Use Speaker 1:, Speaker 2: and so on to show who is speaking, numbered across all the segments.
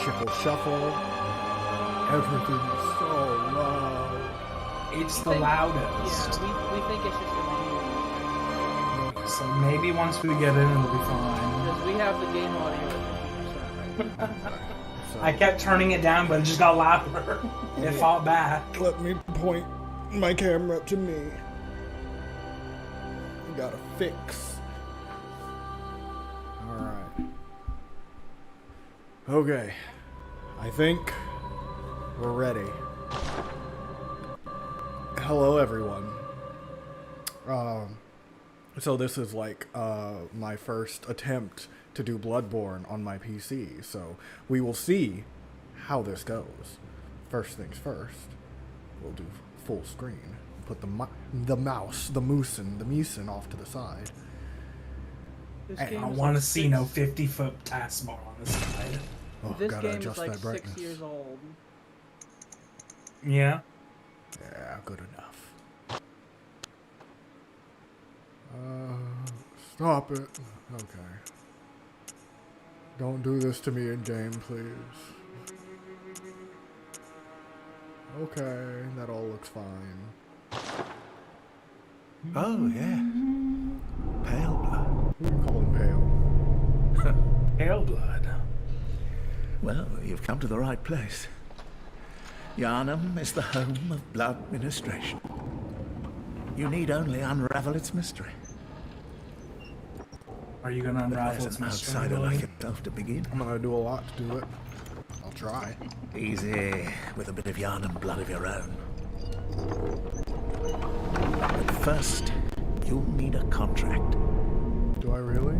Speaker 1: Shickle shuffle. Everything's so loud.
Speaker 2: It's the loudest.
Speaker 3: Yeah, we think it's just a manual.
Speaker 2: So maybe once we get in, it'll be fine.
Speaker 3: Because we have the game audio at 50%.
Speaker 1: So,
Speaker 2: I kept turning it down, but it just got louder. It fought back.
Speaker 1: let me point my camera to me. We got a fix. Alright. Okay. I think we're ready. Hello, everyone. So this is like my first attempt to do Bloodborne on my PC, so we will see how this goes. First things first, we'll do full screen. Put the musin off to the side.
Speaker 2: I don't want to see no 50-foot taskbar on the side.
Speaker 1: Oh,
Speaker 3: This
Speaker 1: gotta
Speaker 3: game
Speaker 1: adjust
Speaker 3: is like
Speaker 1: that brightness.
Speaker 3: 6 years old.
Speaker 2: Yeah.
Speaker 1: Yeah, good enough. Stop it. Okay. Don't do this to me in game, please. Okay, that all looks fine.
Speaker 4: Oh, yeah. Pale blood.
Speaker 1: Who are you calling pale?
Speaker 2: Pale blood.
Speaker 4: Well, you've come to the right place. Yharnam is the home of blood ministration. You need only unravel its mystery.
Speaker 2: Are you gonna
Speaker 4: But
Speaker 2: unravel
Speaker 4: there's
Speaker 2: its
Speaker 4: an
Speaker 2: mystery?
Speaker 4: outsider
Speaker 2: Billy?
Speaker 4: like yourself to begin.
Speaker 1: I'm gonna do a lot to do it. I'll try.
Speaker 4: Easy, with a bit of Yharnam blood of your own. But first, you'll need a contract.
Speaker 1: Do I really?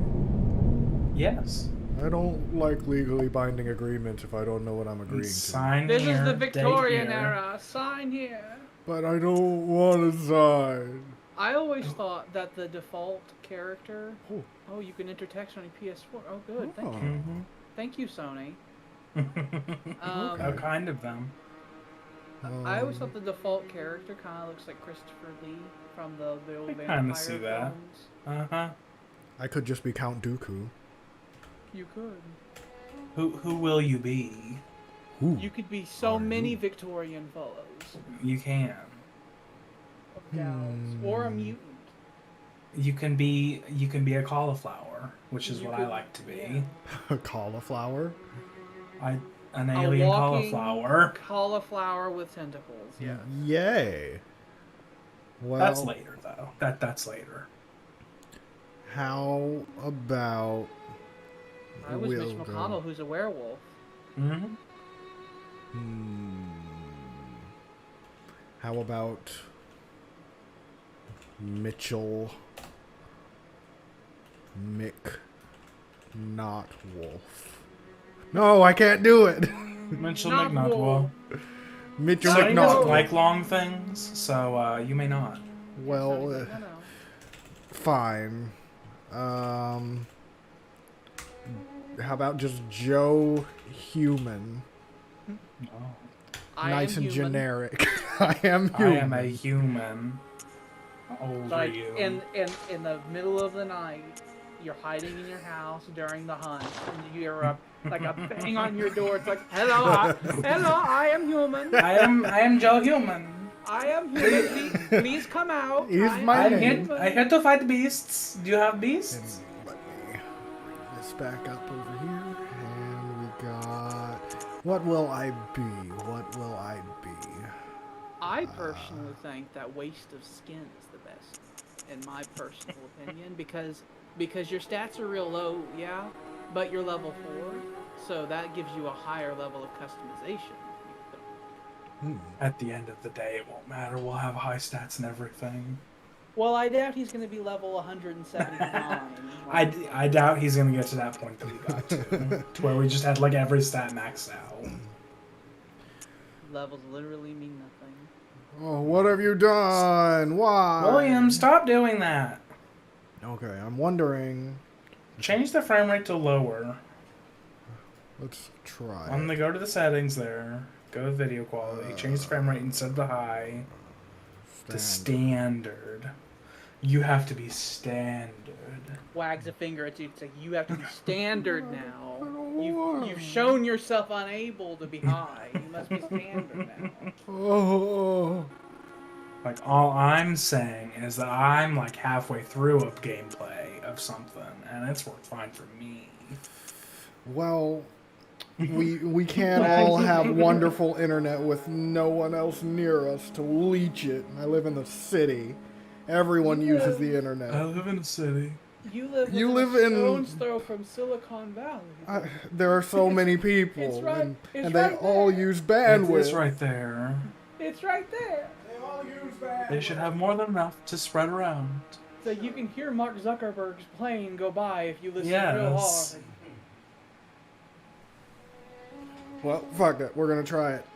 Speaker 2: Yes.
Speaker 1: I don't like legally binding agreements if I don't know what I'm agreeing to.
Speaker 2: Sign
Speaker 3: This
Speaker 2: here,
Speaker 3: is the
Speaker 2: date
Speaker 3: Victorian
Speaker 2: here.
Speaker 3: era. Sign here.
Speaker 1: But I don't want to sign.
Speaker 3: I always thought that the default character.
Speaker 1: Oh.
Speaker 3: Oh, you can enter text on your PS4. Oh, good. Thank you.
Speaker 2: Mm-hmm.
Speaker 3: Thank you, Sony.
Speaker 2: How kind of them.
Speaker 3: I always thought the default character kind of looks like Christopher Lee from the old
Speaker 2: I
Speaker 3: Vampire
Speaker 2: kinda see that.
Speaker 3: films.
Speaker 2: Uh-huh.
Speaker 1: I could just be Count Dooku.
Speaker 3: You could.
Speaker 2: Who will you be?
Speaker 1: Ooh.
Speaker 3: You could be so many Victorian fellows.
Speaker 2: You can.
Speaker 3: Of gals. Or a mutant.
Speaker 2: You can be a cauliflower, which is
Speaker 3: You
Speaker 2: what I
Speaker 3: could-
Speaker 2: like to be.
Speaker 3: yeah.
Speaker 1: Cauliflower?
Speaker 2: An
Speaker 3: A
Speaker 2: alien
Speaker 3: walking
Speaker 2: cauliflower.
Speaker 3: Cauliflower with tentacles. Yeah.
Speaker 1: Yay. Well,
Speaker 2: That's later though. That's later.
Speaker 1: how about
Speaker 3: I was
Speaker 1: we'll
Speaker 3: Mitch
Speaker 1: go-
Speaker 3: McConnell, who's a werewolf.
Speaker 2: Mm-hmm.
Speaker 1: How about Mitchell Mick Not Wolf? No, I can't do it.
Speaker 2: Mitchell
Speaker 3: Not
Speaker 2: McNutwell.
Speaker 3: Wolf.
Speaker 1: Mitchell
Speaker 2: So you don't
Speaker 1: McNaught.
Speaker 2: like long things, so you may not.
Speaker 1: Well,
Speaker 3: No.
Speaker 1: fine. How about just Joe Human?
Speaker 2: No.
Speaker 3: I
Speaker 1: Nice
Speaker 3: am
Speaker 1: and
Speaker 3: human.
Speaker 1: generic. I am
Speaker 2: I
Speaker 1: human.
Speaker 2: am a human. How old are
Speaker 3: Like
Speaker 2: you?
Speaker 3: in the middle of the night, you're hiding in your house during the hunt, and you're like a bang on your door. It's like, hello, I am human.
Speaker 2: I am Joe Human.
Speaker 3: I am human. Please come out.
Speaker 1: He's
Speaker 3: I am
Speaker 1: my
Speaker 2: I'm
Speaker 1: name.
Speaker 2: here. I'm here to fight beasts. Do you have beasts?
Speaker 1: Let me bring this back up over here, and we got. What will I be? What will I be?
Speaker 3: I personally think that waste of skin is the best, in my personal opinion, because your stats are real low, yeah, but you're level 4, so that gives you a higher level of customization.
Speaker 2: At the end of the day, it won't matter. We'll have high stats and everything.
Speaker 3: Well, I doubt he's going to be level 179.
Speaker 2: I doubt he's gonna get to that point that we got to where we just had like every stat maxed out.
Speaker 3: Levels literally mean nothing.
Speaker 1: Oh, what have you done? Why?
Speaker 2: William, stop doing that.
Speaker 1: Okay, I'm wondering.
Speaker 2: Change the frame rate to lower.
Speaker 1: Let's try.
Speaker 2: Go to the settings there. Go to video quality. Change the frame rate instead of high to standard. You have to be standard.
Speaker 3: Wags a finger at you. It's like, you have to be standard now.
Speaker 1: I don't
Speaker 3: You've shown yourself unable to be high. You must be standard now.
Speaker 1: Oh.
Speaker 2: Like, all I'm saying is that I'm like halfway through a gameplay of something, and it's worked fine for me.
Speaker 1: Well, we can't all have wonderful internet with no one else near us to leech it. I live in the city. Everyone uses the
Speaker 2: I
Speaker 1: internet.
Speaker 2: live in a city.
Speaker 3: You live
Speaker 1: in
Speaker 3: stone's throw from Silicon Valley.
Speaker 1: There are so many people,
Speaker 3: It's right-
Speaker 1: and
Speaker 3: it's
Speaker 1: they
Speaker 3: right
Speaker 1: all
Speaker 3: there.
Speaker 1: use bandwidth.
Speaker 2: It's right there.
Speaker 3: It's right there.
Speaker 1: They all use bandwidth.
Speaker 2: They should have more than enough to spread around.
Speaker 3: So you can hear Mark Zuckerberg's plane go by if you listen real
Speaker 2: Yes.
Speaker 3: hard.
Speaker 1: Well, fuck it. We're gonna try it.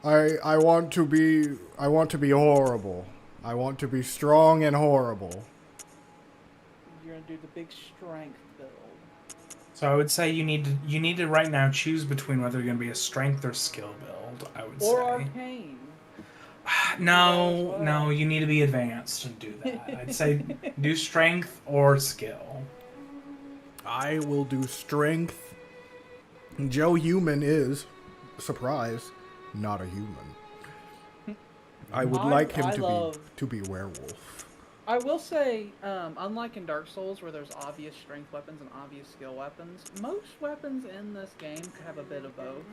Speaker 1: I want to be horrible. I want to be strong and horrible.
Speaker 3: You're gonna do the big strength build.
Speaker 2: So I would say you need to right now choose between whether you're going to be a strength or skill build. I would
Speaker 3: Or
Speaker 2: say.
Speaker 3: arcane.
Speaker 2: No, you need to be advanced and do that. I'd say do strength or skill.
Speaker 1: I will do strength. Joe Human is, surprise, not a human. I would like him to be a werewolf.
Speaker 3: I will say, unlike in Dark Souls where there's obvious strength weapons and obvious skill weapons, most weapons in this game have a bit of both.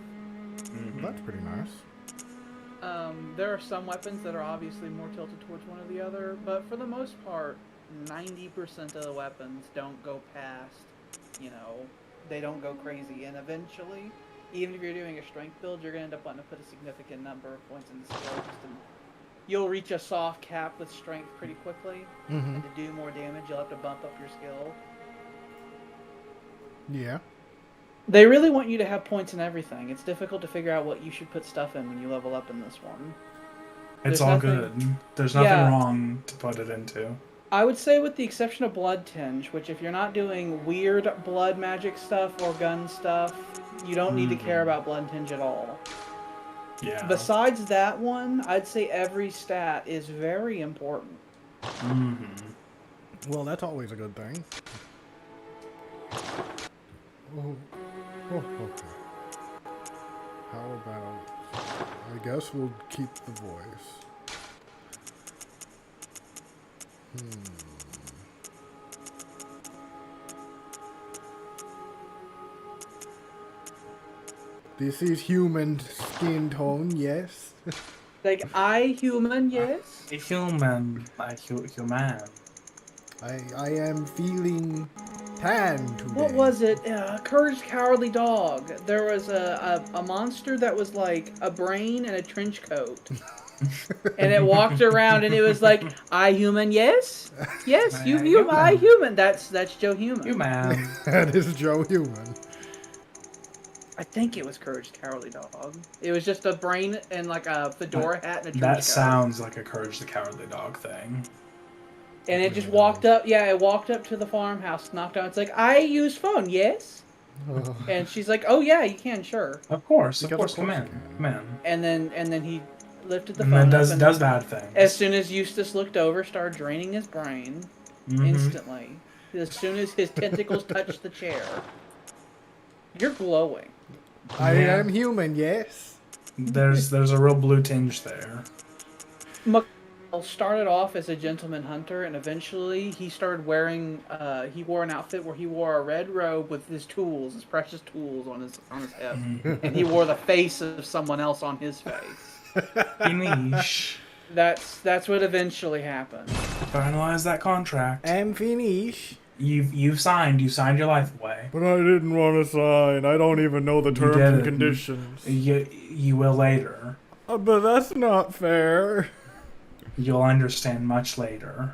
Speaker 1: That's pretty nice.
Speaker 3: There are some weapons that are obviously more tilted towards one or the other, but for the most part, 90% of the weapons don't go past, they don't go crazy. And eventually, even if you're doing a strength build, you're going to end up wanting to put a significant number of points in the skill. You'll reach a soft cap with strength pretty quickly, and to do more damage, you'll have to bump up your skill.
Speaker 1: Yeah.
Speaker 3: They really want you to have points in everything. It's difficult to figure out what you should put stuff in when you level up in this one.
Speaker 2: It's all good. There's nothing wrong to put it into.
Speaker 3: I would say with the exception of Blood Tinge, which if you're not doing weird blood magic stuff or gun stuff, you don't need to care about Blood Tinge at all.
Speaker 2: Yeah.
Speaker 3: Besides that one, I'd say every stat is very important.
Speaker 1: Well, that's always a good thing. Oh, okay. How about... I guess we'll keep the voice. This is human skin tone, yes.
Speaker 3: Like, I human, yes?
Speaker 2: A human, like human.
Speaker 1: I am feeling tan today.
Speaker 3: What was it? Courage Cowardly Dog. There was a monster that was like a brain and a trench coat. And it walked around and it was like, I human, yes? Yes, you I human. That's Joe Human.
Speaker 2: Human.
Speaker 1: That is Joe Human.
Speaker 3: I think it was Courage Cowardly Dog. It was just a brain and like a fedora hat and a trench coat.
Speaker 2: That sounds like a Courage the Cowardly Dog thing.
Speaker 3: And it just walked up, it walked up to the farmhouse, knocked on. It's like, I use phone, yes? And she's like, oh yeah, you can, sure.
Speaker 2: Of course, come in.
Speaker 3: And then he lifted the
Speaker 2: And
Speaker 3: phone
Speaker 2: then
Speaker 3: up
Speaker 2: does bad things.
Speaker 3: As soon as Eustace looked over, started draining his brain instantly. As soon as his tentacles touched the chair. You're glowing.
Speaker 1: I am human, yes.
Speaker 2: There's a real blue tinge there.
Speaker 3: Started off as a gentleman hunter, and eventually he started wearing. He wore an outfit where he wore a red robe with his tools, his precious tools on his hip, and he wore the face of someone else on his face.
Speaker 2: Finish.
Speaker 3: That's what eventually happened.
Speaker 2: Finalize that contract.
Speaker 1: I'm finished.
Speaker 2: You've signed your life away.
Speaker 1: But I didn't want to sign. I don't even know the terms and conditions.
Speaker 2: You will later.
Speaker 1: But that's not fair.
Speaker 2: You'll understand much later.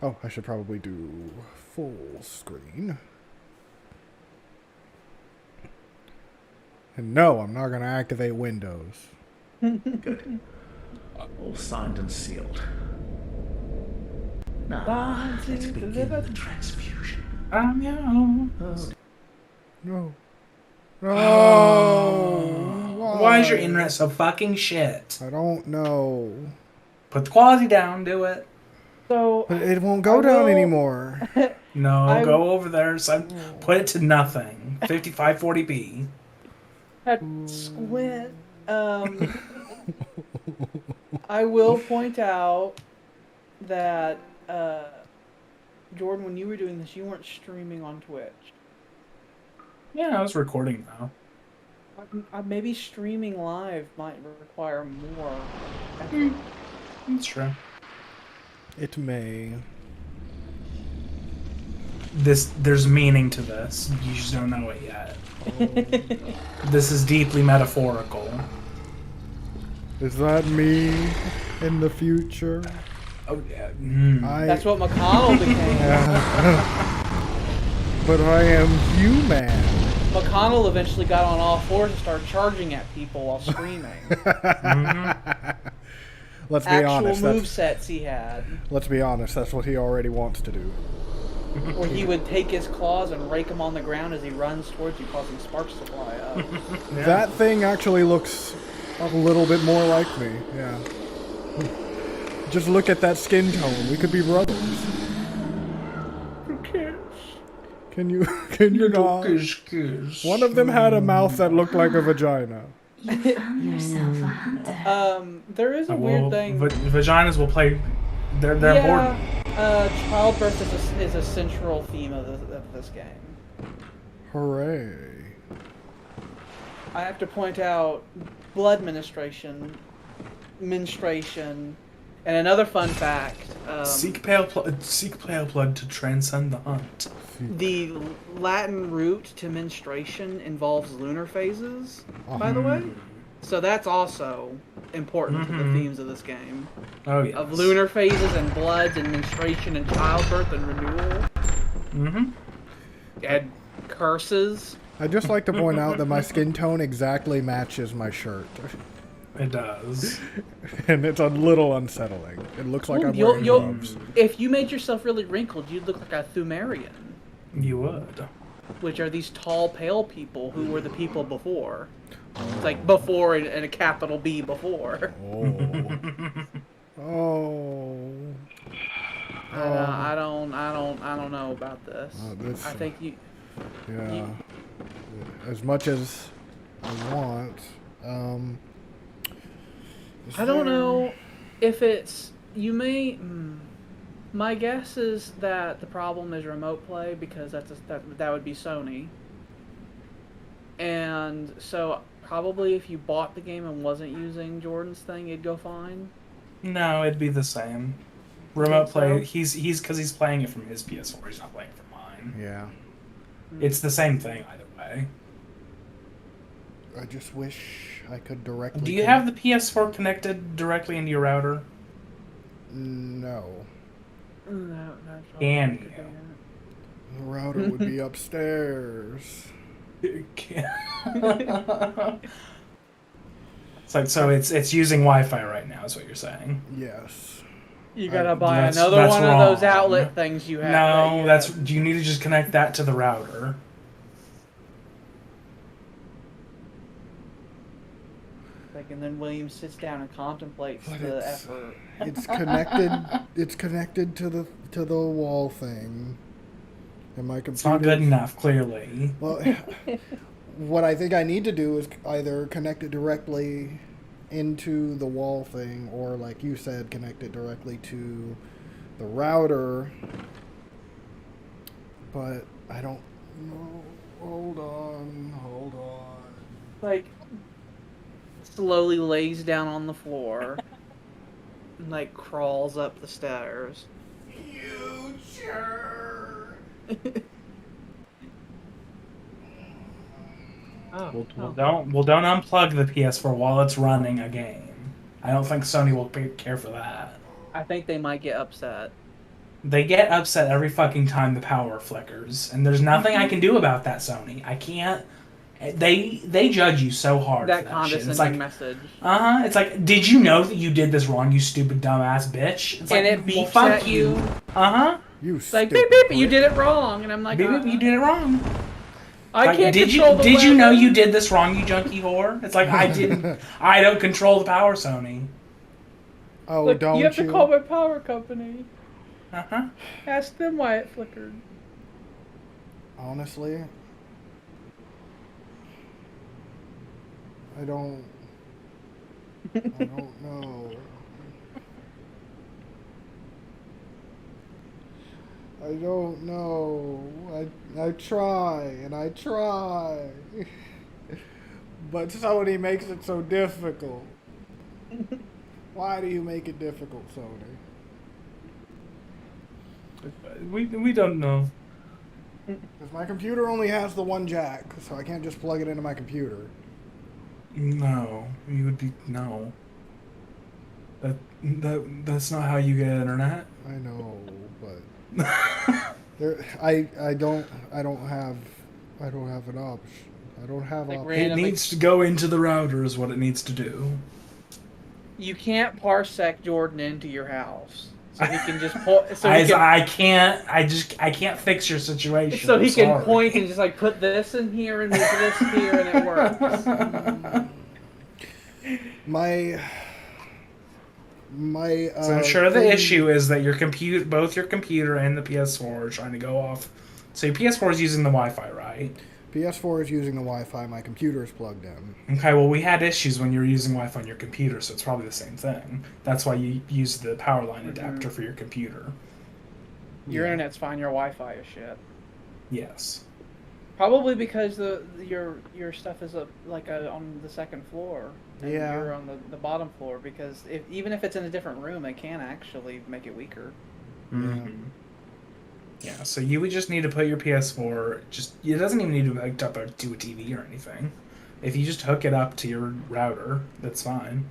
Speaker 1: Oh, I should probably do full screen. And no, I'm not going to activate Windows.
Speaker 4: Good. All signed and sealed. Now, let's begin the transfusion.
Speaker 2: No.
Speaker 1: No. No.
Speaker 2: Why is your internet so fucking shit?
Speaker 1: I don't know.
Speaker 2: Put the quality down, do it.
Speaker 3: So
Speaker 1: It won't go down anymore.
Speaker 2: No, go over there. So put it to nothing. 5540p.
Speaker 3: Had squint. I will point out that Jordan, when you were doing this, you weren't streaming on Twitch.
Speaker 2: Yeah, I was recording though.
Speaker 3: Maybe streaming live might require more.
Speaker 2: That's true.
Speaker 1: It may.
Speaker 2: There's meaning to this. You just don't know it yet. This is deeply metaphorical.
Speaker 1: Is that me in the future?
Speaker 2: Oh yeah.
Speaker 3: That's what McConnell became.
Speaker 1: But I am human.
Speaker 3: McConnell eventually got on all fours and started charging at people while screaming.
Speaker 1: Let's be
Speaker 3: Actual
Speaker 1: honest.
Speaker 3: movesets he had.
Speaker 1: Let's be honest. That's what he already wants to do.
Speaker 3: Or he would take his claws and rake them on the ground as he runs towards you, causing sparks to fly up.
Speaker 2: Yeah.
Speaker 1: That thing actually looks a little bit more like me. Yeah. Just look at that skin tone. We could be brothers.
Speaker 2: Who cares?
Speaker 1: Can you not? One of them had a mouth that looked like a vagina.
Speaker 5: You found yourself a hunter.
Speaker 3: There is a weird thing.
Speaker 2: Vaginas will play. They're important.
Speaker 3: Childbirth is a central theme of this game.
Speaker 1: Hooray.
Speaker 3: I have to point out blood menstruation, and another fun fact.
Speaker 2: Seek pale blood to transcend the hunt.
Speaker 3: The Latin root to menstruation involves lunar phases, by the way. So that's also important to the themes of this game.
Speaker 2: Oh yeah.
Speaker 3: Of lunar phases and bloods and menstruation and childbirth and renewal. And curses.
Speaker 1: I'd just like to point out that my skin tone exactly matches my shirt.
Speaker 2: It does.
Speaker 1: And it's a little unsettling. It looks like I'm wearing gloves.
Speaker 3: If you made yourself really wrinkled, you'd look like a Thumerian.
Speaker 2: You would.
Speaker 3: Which are these tall, pale people who were the people before. It's like before and a capital B before. I don't know about this. I think you.
Speaker 1: Yeah. As much as I want.
Speaker 3: I don't know if it's you may. My guess is that the problem is remote play because that would be Sony. And so probably if you bought the game and wasn't using Jordan's thing, it'd go fine.
Speaker 2: No, it'd be the same. Remote play.
Speaker 3: So?
Speaker 2: He's because he's playing it from his PS4. He's not playing it from mine.
Speaker 1: Yeah.
Speaker 2: It's the same thing either way.
Speaker 1: I just wish I could directly.
Speaker 2: Do you have the PS4 connected directly into your router?
Speaker 1: No.
Speaker 2: Can you?
Speaker 1: The router would be upstairs.
Speaker 2: It's using Wi-Fi right now. Is what you're saying?
Speaker 1: Yes.
Speaker 3: You gotta buy
Speaker 2: that's
Speaker 3: another one
Speaker 2: wrong.
Speaker 3: of those outlet things you have.
Speaker 2: No, you need to just connect that to the router.
Speaker 3: And then William sits down and contemplates the effort.
Speaker 1: It's connected. It's connected to the wall thing. And my computer.
Speaker 2: It's not good enough, clearly.
Speaker 1: Well, what I think I need to do is either connect it directly into the wall thing, or like you said, connect it directly to the router. But I don't know. Hold on.
Speaker 3: Like, slowly lays down on the floor and like crawls up the stairs.
Speaker 1: Future.
Speaker 3: Oh,
Speaker 2: Don't unplug the PS4 while it's running a game. I don't think Sony will care for that.
Speaker 3: I think they might get upset.
Speaker 2: They get upset every fucking time the power flickers, and there's nothing I can do about that, Sony. I can't. They judge you so hard
Speaker 3: That
Speaker 2: for that shit.
Speaker 3: condescending
Speaker 2: It's like,
Speaker 3: message.
Speaker 2: It's like, did you know that you did this wrong, you stupid dumbass bitch? It's
Speaker 3: And
Speaker 2: like,
Speaker 3: it beeps
Speaker 2: fuck
Speaker 3: at you.
Speaker 1: You
Speaker 3: It's like,
Speaker 1: stupid
Speaker 3: beep, beep, you
Speaker 1: prick.
Speaker 3: did it wrong. And I'm like,
Speaker 2: Beep, beep, you did it wrong.
Speaker 3: I
Speaker 2: Like,
Speaker 3: can't
Speaker 2: did
Speaker 3: control the
Speaker 2: you know
Speaker 3: weapon.
Speaker 2: you did this wrong, you junkie whore? It's like, I didn't. I don't control the power, Sony.
Speaker 1: Oh,
Speaker 3: Look,
Speaker 1: don't
Speaker 3: you have to call my power company.
Speaker 2: Uh-huh.
Speaker 3: Ask them why it flickered.
Speaker 1: Honestly, I don't know. I don't know. I try and I try. But Sony makes it so difficult. Why do you make it difficult, Sony?
Speaker 2: We don't know.
Speaker 1: Because my computer only has the one jack, so I can't just plug it into my computer.
Speaker 2: No, you would be no. That's not how you get internet.
Speaker 1: I know, but I don't have an option. I don't have
Speaker 3: Like
Speaker 1: option.
Speaker 2: It
Speaker 3: random
Speaker 2: needs to go into the router is what it needs to do.
Speaker 3: You can't parsec Jordan into your house, so he can just pull. So
Speaker 2: I can't fix your situation.
Speaker 3: So he
Speaker 2: I'm
Speaker 3: can
Speaker 2: sorry.
Speaker 3: point and just like put this in here and move this here, and it works.
Speaker 1: My
Speaker 2: So I'm sure the issue is that both your computer and the PS4 are trying to go off. So your PS4 is using the Wi-Fi, right?
Speaker 1: PS4 is using the Wi-Fi. My computer is plugged in.
Speaker 2: Okay, well, we had issues when you were using Wi-Fi on your computer, so it's probably the same thing. That's why you use the power line adapter for your computer.
Speaker 3: Your internet's fine. Your Wi-Fi is shit.
Speaker 2: Yes.
Speaker 3: Probably because your stuff is on the second floor. And
Speaker 1: Yeah.
Speaker 3: You're on the bottom floor because even if it's in a different room, it can actually make it weaker.
Speaker 2: Mm-hmm. Yeah, so you would just need to put your PS4. It doesn't even need to be hooked up to a TV or anything. If you just hook it up to your router, that's fine.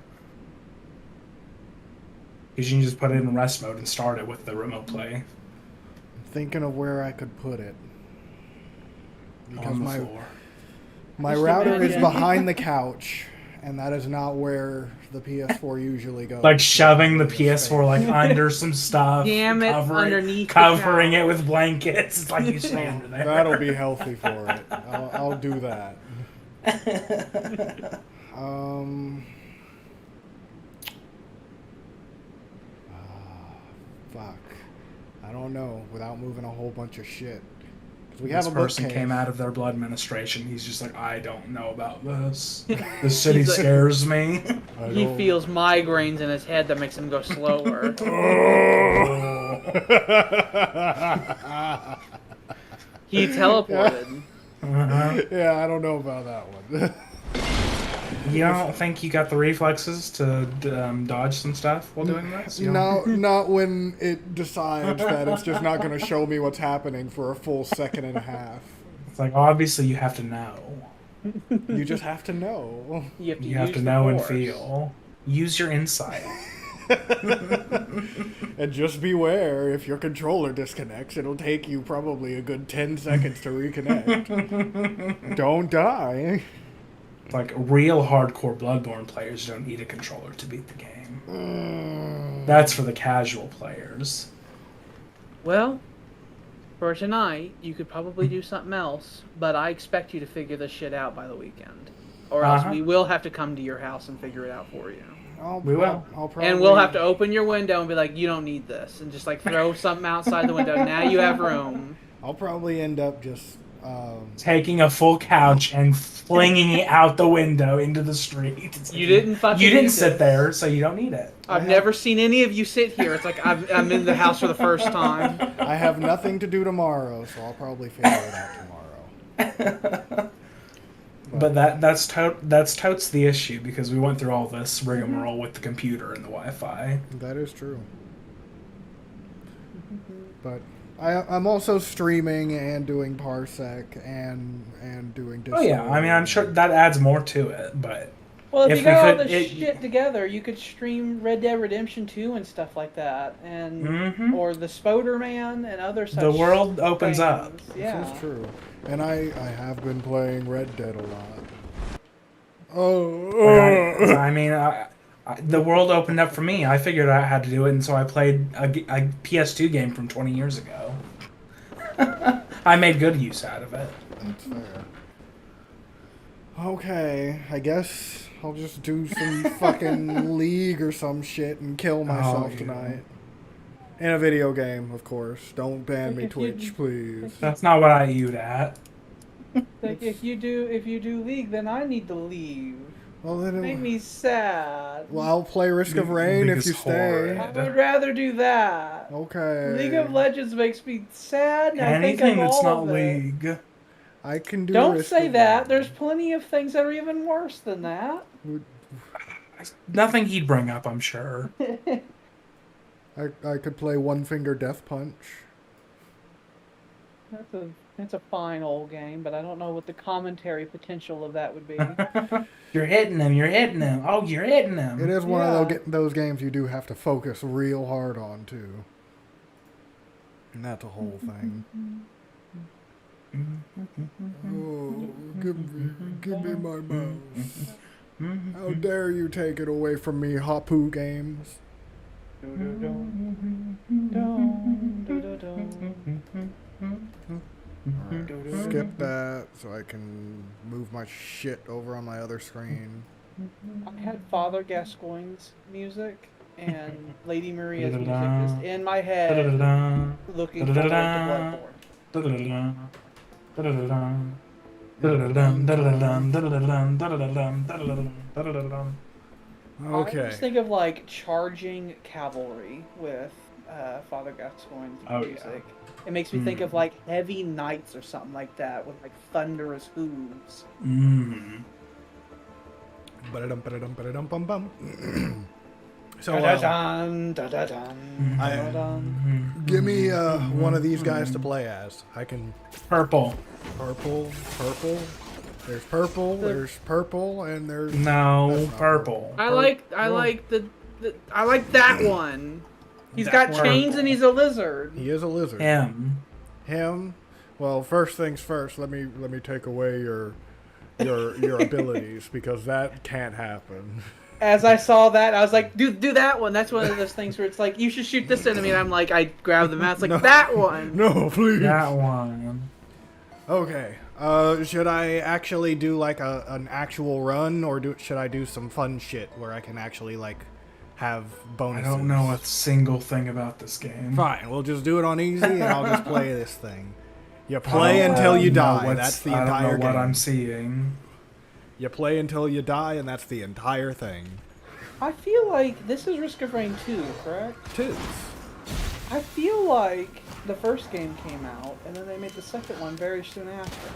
Speaker 2: Because you can just put it in rest mode and start it with the remote play.
Speaker 1: I'm thinking of where I could put it. Because
Speaker 2: On the floor.
Speaker 1: my
Speaker 3: Just
Speaker 1: router is
Speaker 3: imagine.
Speaker 1: behind the couch, and that is not where the PS4 usually goes.
Speaker 2: Like shoving the
Speaker 1: Space.
Speaker 2: PS4 like under some stuff.
Speaker 3: Damn it, underneath the
Speaker 2: covering it
Speaker 3: couch.
Speaker 2: with blankets. It's like you stay under there.
Speaker 1: That'll be healthy for it. I'll do that. Fuck. I don't know. Without moving a whole bunch of shit. 'Cause we
Speaker 2: This
Speaker 1: have a
Speaker 2: person
Speaker 1: bookcase.
Speaker 2: came out of their blood ministration. He's just like, I don't know about this. This city
Speaker 3: He's like-
Speaker 2: scares me.
Speaker 1: I
Speaker 3: He
Speaker 1: don't-
Speaker 3: feels migraines in his head that makes him go slower. He teleported.
Speaker 2: Uh-huh.
Speaker 1: Yeah, I don't know about that one.
Speaker 2: You don't think you got the reflexes to dodge some stuff while doing this? You don't-
Speaker 1: No, not when it decides that it's just not going to show me what's happening for a full second and a half.
Speaker 2: It's like, obviously you have to know.
Speaker 1: You just have to know.
Speaker 3: You have to,
Speaker 2: You have
Speaker 3: use
Speaker 2: to
Speaker 3: the
Speaker 2: know and
Speaker 3: force.
Speaker 2: feel. Use your insight.
Speaker 1: And just beware, if your controller disconnects, it'll take you probably a good 10 seconds to reconnect. Don't die.
Speaker 2: Like, real hardcore Bloodborne players don't need a controller to beat the game. That's for the casual players.
Speaker 3: Well, for tonight, you could probably do something else, but I expect you to figure this shit out by the weekend. Or else we will have to come to your house and figure it out for you.
Speaker 2: We will.
Speaker 1: I'll probably,
Speaker 3: And we'll have to open your window and be like, you don't need this. And just like throw something outside the window. Now you have room.
Speaker 1: I'll probably end up just...
Speaker 2: Taking a full couch and flinging it out the window into the street. It's like,
Speaker 3: You didn't fucking
Speaker 2: You didn't
Speaker 3: need
Speaker 2: sit
Speaker 3: this.
Speaker 2: there, so you don't need it.
Speaker 3: I've never seen any of you sit here. It's like I'm in the house for the first time.
Speaker 1: I have nothing to do tomorrow, so I'll probably figure it out tomorrow.
Speaker 2: But that's totes the issue because we went through all this rigmarole with the computer and the Wi-Fi.
Speaker 1: That is true. But I'm also streaming and doing Parsec and doing
Speaker 2: Oh yeah, I mean I'm sure that adds more to it, but
Speaker 3: Well, if
Speaker 2: If
Speaker 3: you
Speaker 2: we
Speaker 3: got all
Speaker 2: could-
Speaker 3: this
Speaker 2: it-
Speaker 3: shit together, you could stream Red Dead Redemption 2 and stuff like that, and
Speaker 2: Mhm.
Speaker 3: or the Spoderman and other such.
Speaker 2: the world opens
Speaker 3: things.
Speaker 2: up.
Speaker 3: Yeah.
Speaker 1: This is true. And I have been playing Red Dead a lot. Oh.
Speaker 2: I mean, the world opened up for me. I figured out how to do it, and so I played a PS2 game from 20 years ago. I made good use out of it.
Speaker 1: That's fair. Okay, I guess I'll just do some fucking League or some shit and kill myself
Speaker 2: yeah.
Speaker 1: tonight. In a video game, of course. Don't ban me,
Speaker 3: If you-
Speaker 1: Twitch, please.
Speaker 2: That's not what I eat at.
Speaker 3: Like if you do League, then I need to leave.
Speaker 1: Well, then,
Speaker 3: Make me sad.
Speaker 1: well, I'll play Risk of Rain
Speaker 2: League
Speaker 1: if
Speaker 2: is
Speaker 1: you stay.
Speaker 3: I would rather do that.
Speaker 1: Okay.
Speaker 3: League of Legends makes me sad. And
Speaker 2: Anything
Speaker 3: I think
Speaker 2: that's
Speaker 3: of
Speaker 2: not
Speaker 3: all of it.
Speaker 2: League.
Speaker 1: I can do.
Speaker 3: Don't
Speaker 1: Risk
Speaker 3: say
Speaker 1: of
Speaker 3: that.
Speaker 1: Rain.
Speaker 3: There's plenty of things that are even worse than that.
Speaker 2: Nothing he'd bring up, I'm sure.
Speaker 1: I could play One Finger Death Punch.
Speaker 3: That's a fine old game, but I don't know what the commentary potential of that would be.
Speaker 2: You're hitting him. You're hitting him. Oh, you're hitting him.
Speaker 1: It is one
Speaker 3: Yeah.
Speaker 1: of those games you do have to focus real hard on too. And that's a whole thing. Oh, give me my mouse. How dare you take it away from me, Hapu Games? Alright, skip that so I can move my shit over on my other screen.
Speaker 3: I had Father Gascoigne's music and Lady Maria's music just in my head, looking forward to Bloodborne. I
Speaker 1: Okay.
Speaker 3: just think of like charging cavalry with Father Gascoigne's
Speaker 2: Oh, yeah.
Speaker 3: music. It makes me think of like heavy knights or something like that with like thunderous hooves.
Speaker 1: Ba-da-dum-ba-da-dum-ba-da-dum-bum-bum. So,
Speaker 3: Da-da-dun, da-da-dun,
Speaker 1: I-
Speaker 3: da-da-dun.
Speaker 1: give me one of these guys to play as. I can
Speaker 2: Purple.
Speaker 1: purple. There's purple, and there's
Speaker 2: No,
Speaker 1: That's not
Speaker 2: purple.
Speaker 3: I like that one. He's got
Speaker 2: That
Speaker 3: chains
Speaker 2: purple.
Speaker 3: and he's a lizard.
Speaker 1: he is a lizard.
Speaker 2: Him.
Speaker 1: Well, first things first. Let me take away your abilities because that can't happen.
Speaker 3: As I saw that, I was like, do that one. That's one of those things where it's like, you should shoot this enemy. And I'm like, I grab the mouse, like,
Speaker 1: No.
Speaker 3: that one.
Speaker 1: No, please.
Speaker 2: That one.
Speaker 1: Okay. Should I actually do like an actual run, or should I do some fun shit where I can actually like have
Speaker 2: I
Speaker 1: bonuses?
Speaker 2: don't know a single thing about this game.
Speaker 1: Fine, we'll just do it on easy, and I'll just play this thing. You play until you die. That's the entire
Speaker 2: I don't know
Speaker 1: game.
Speaker 2: what I'm seeing.
Speaker 1: You play until you die, and that's the entire thing.
Speaker 3: I feel like this is Risk of Rain 2, correct?
Speaker 1: Two.
Speaker 3: I feel like the first game came out, and then they made the second one very soon after.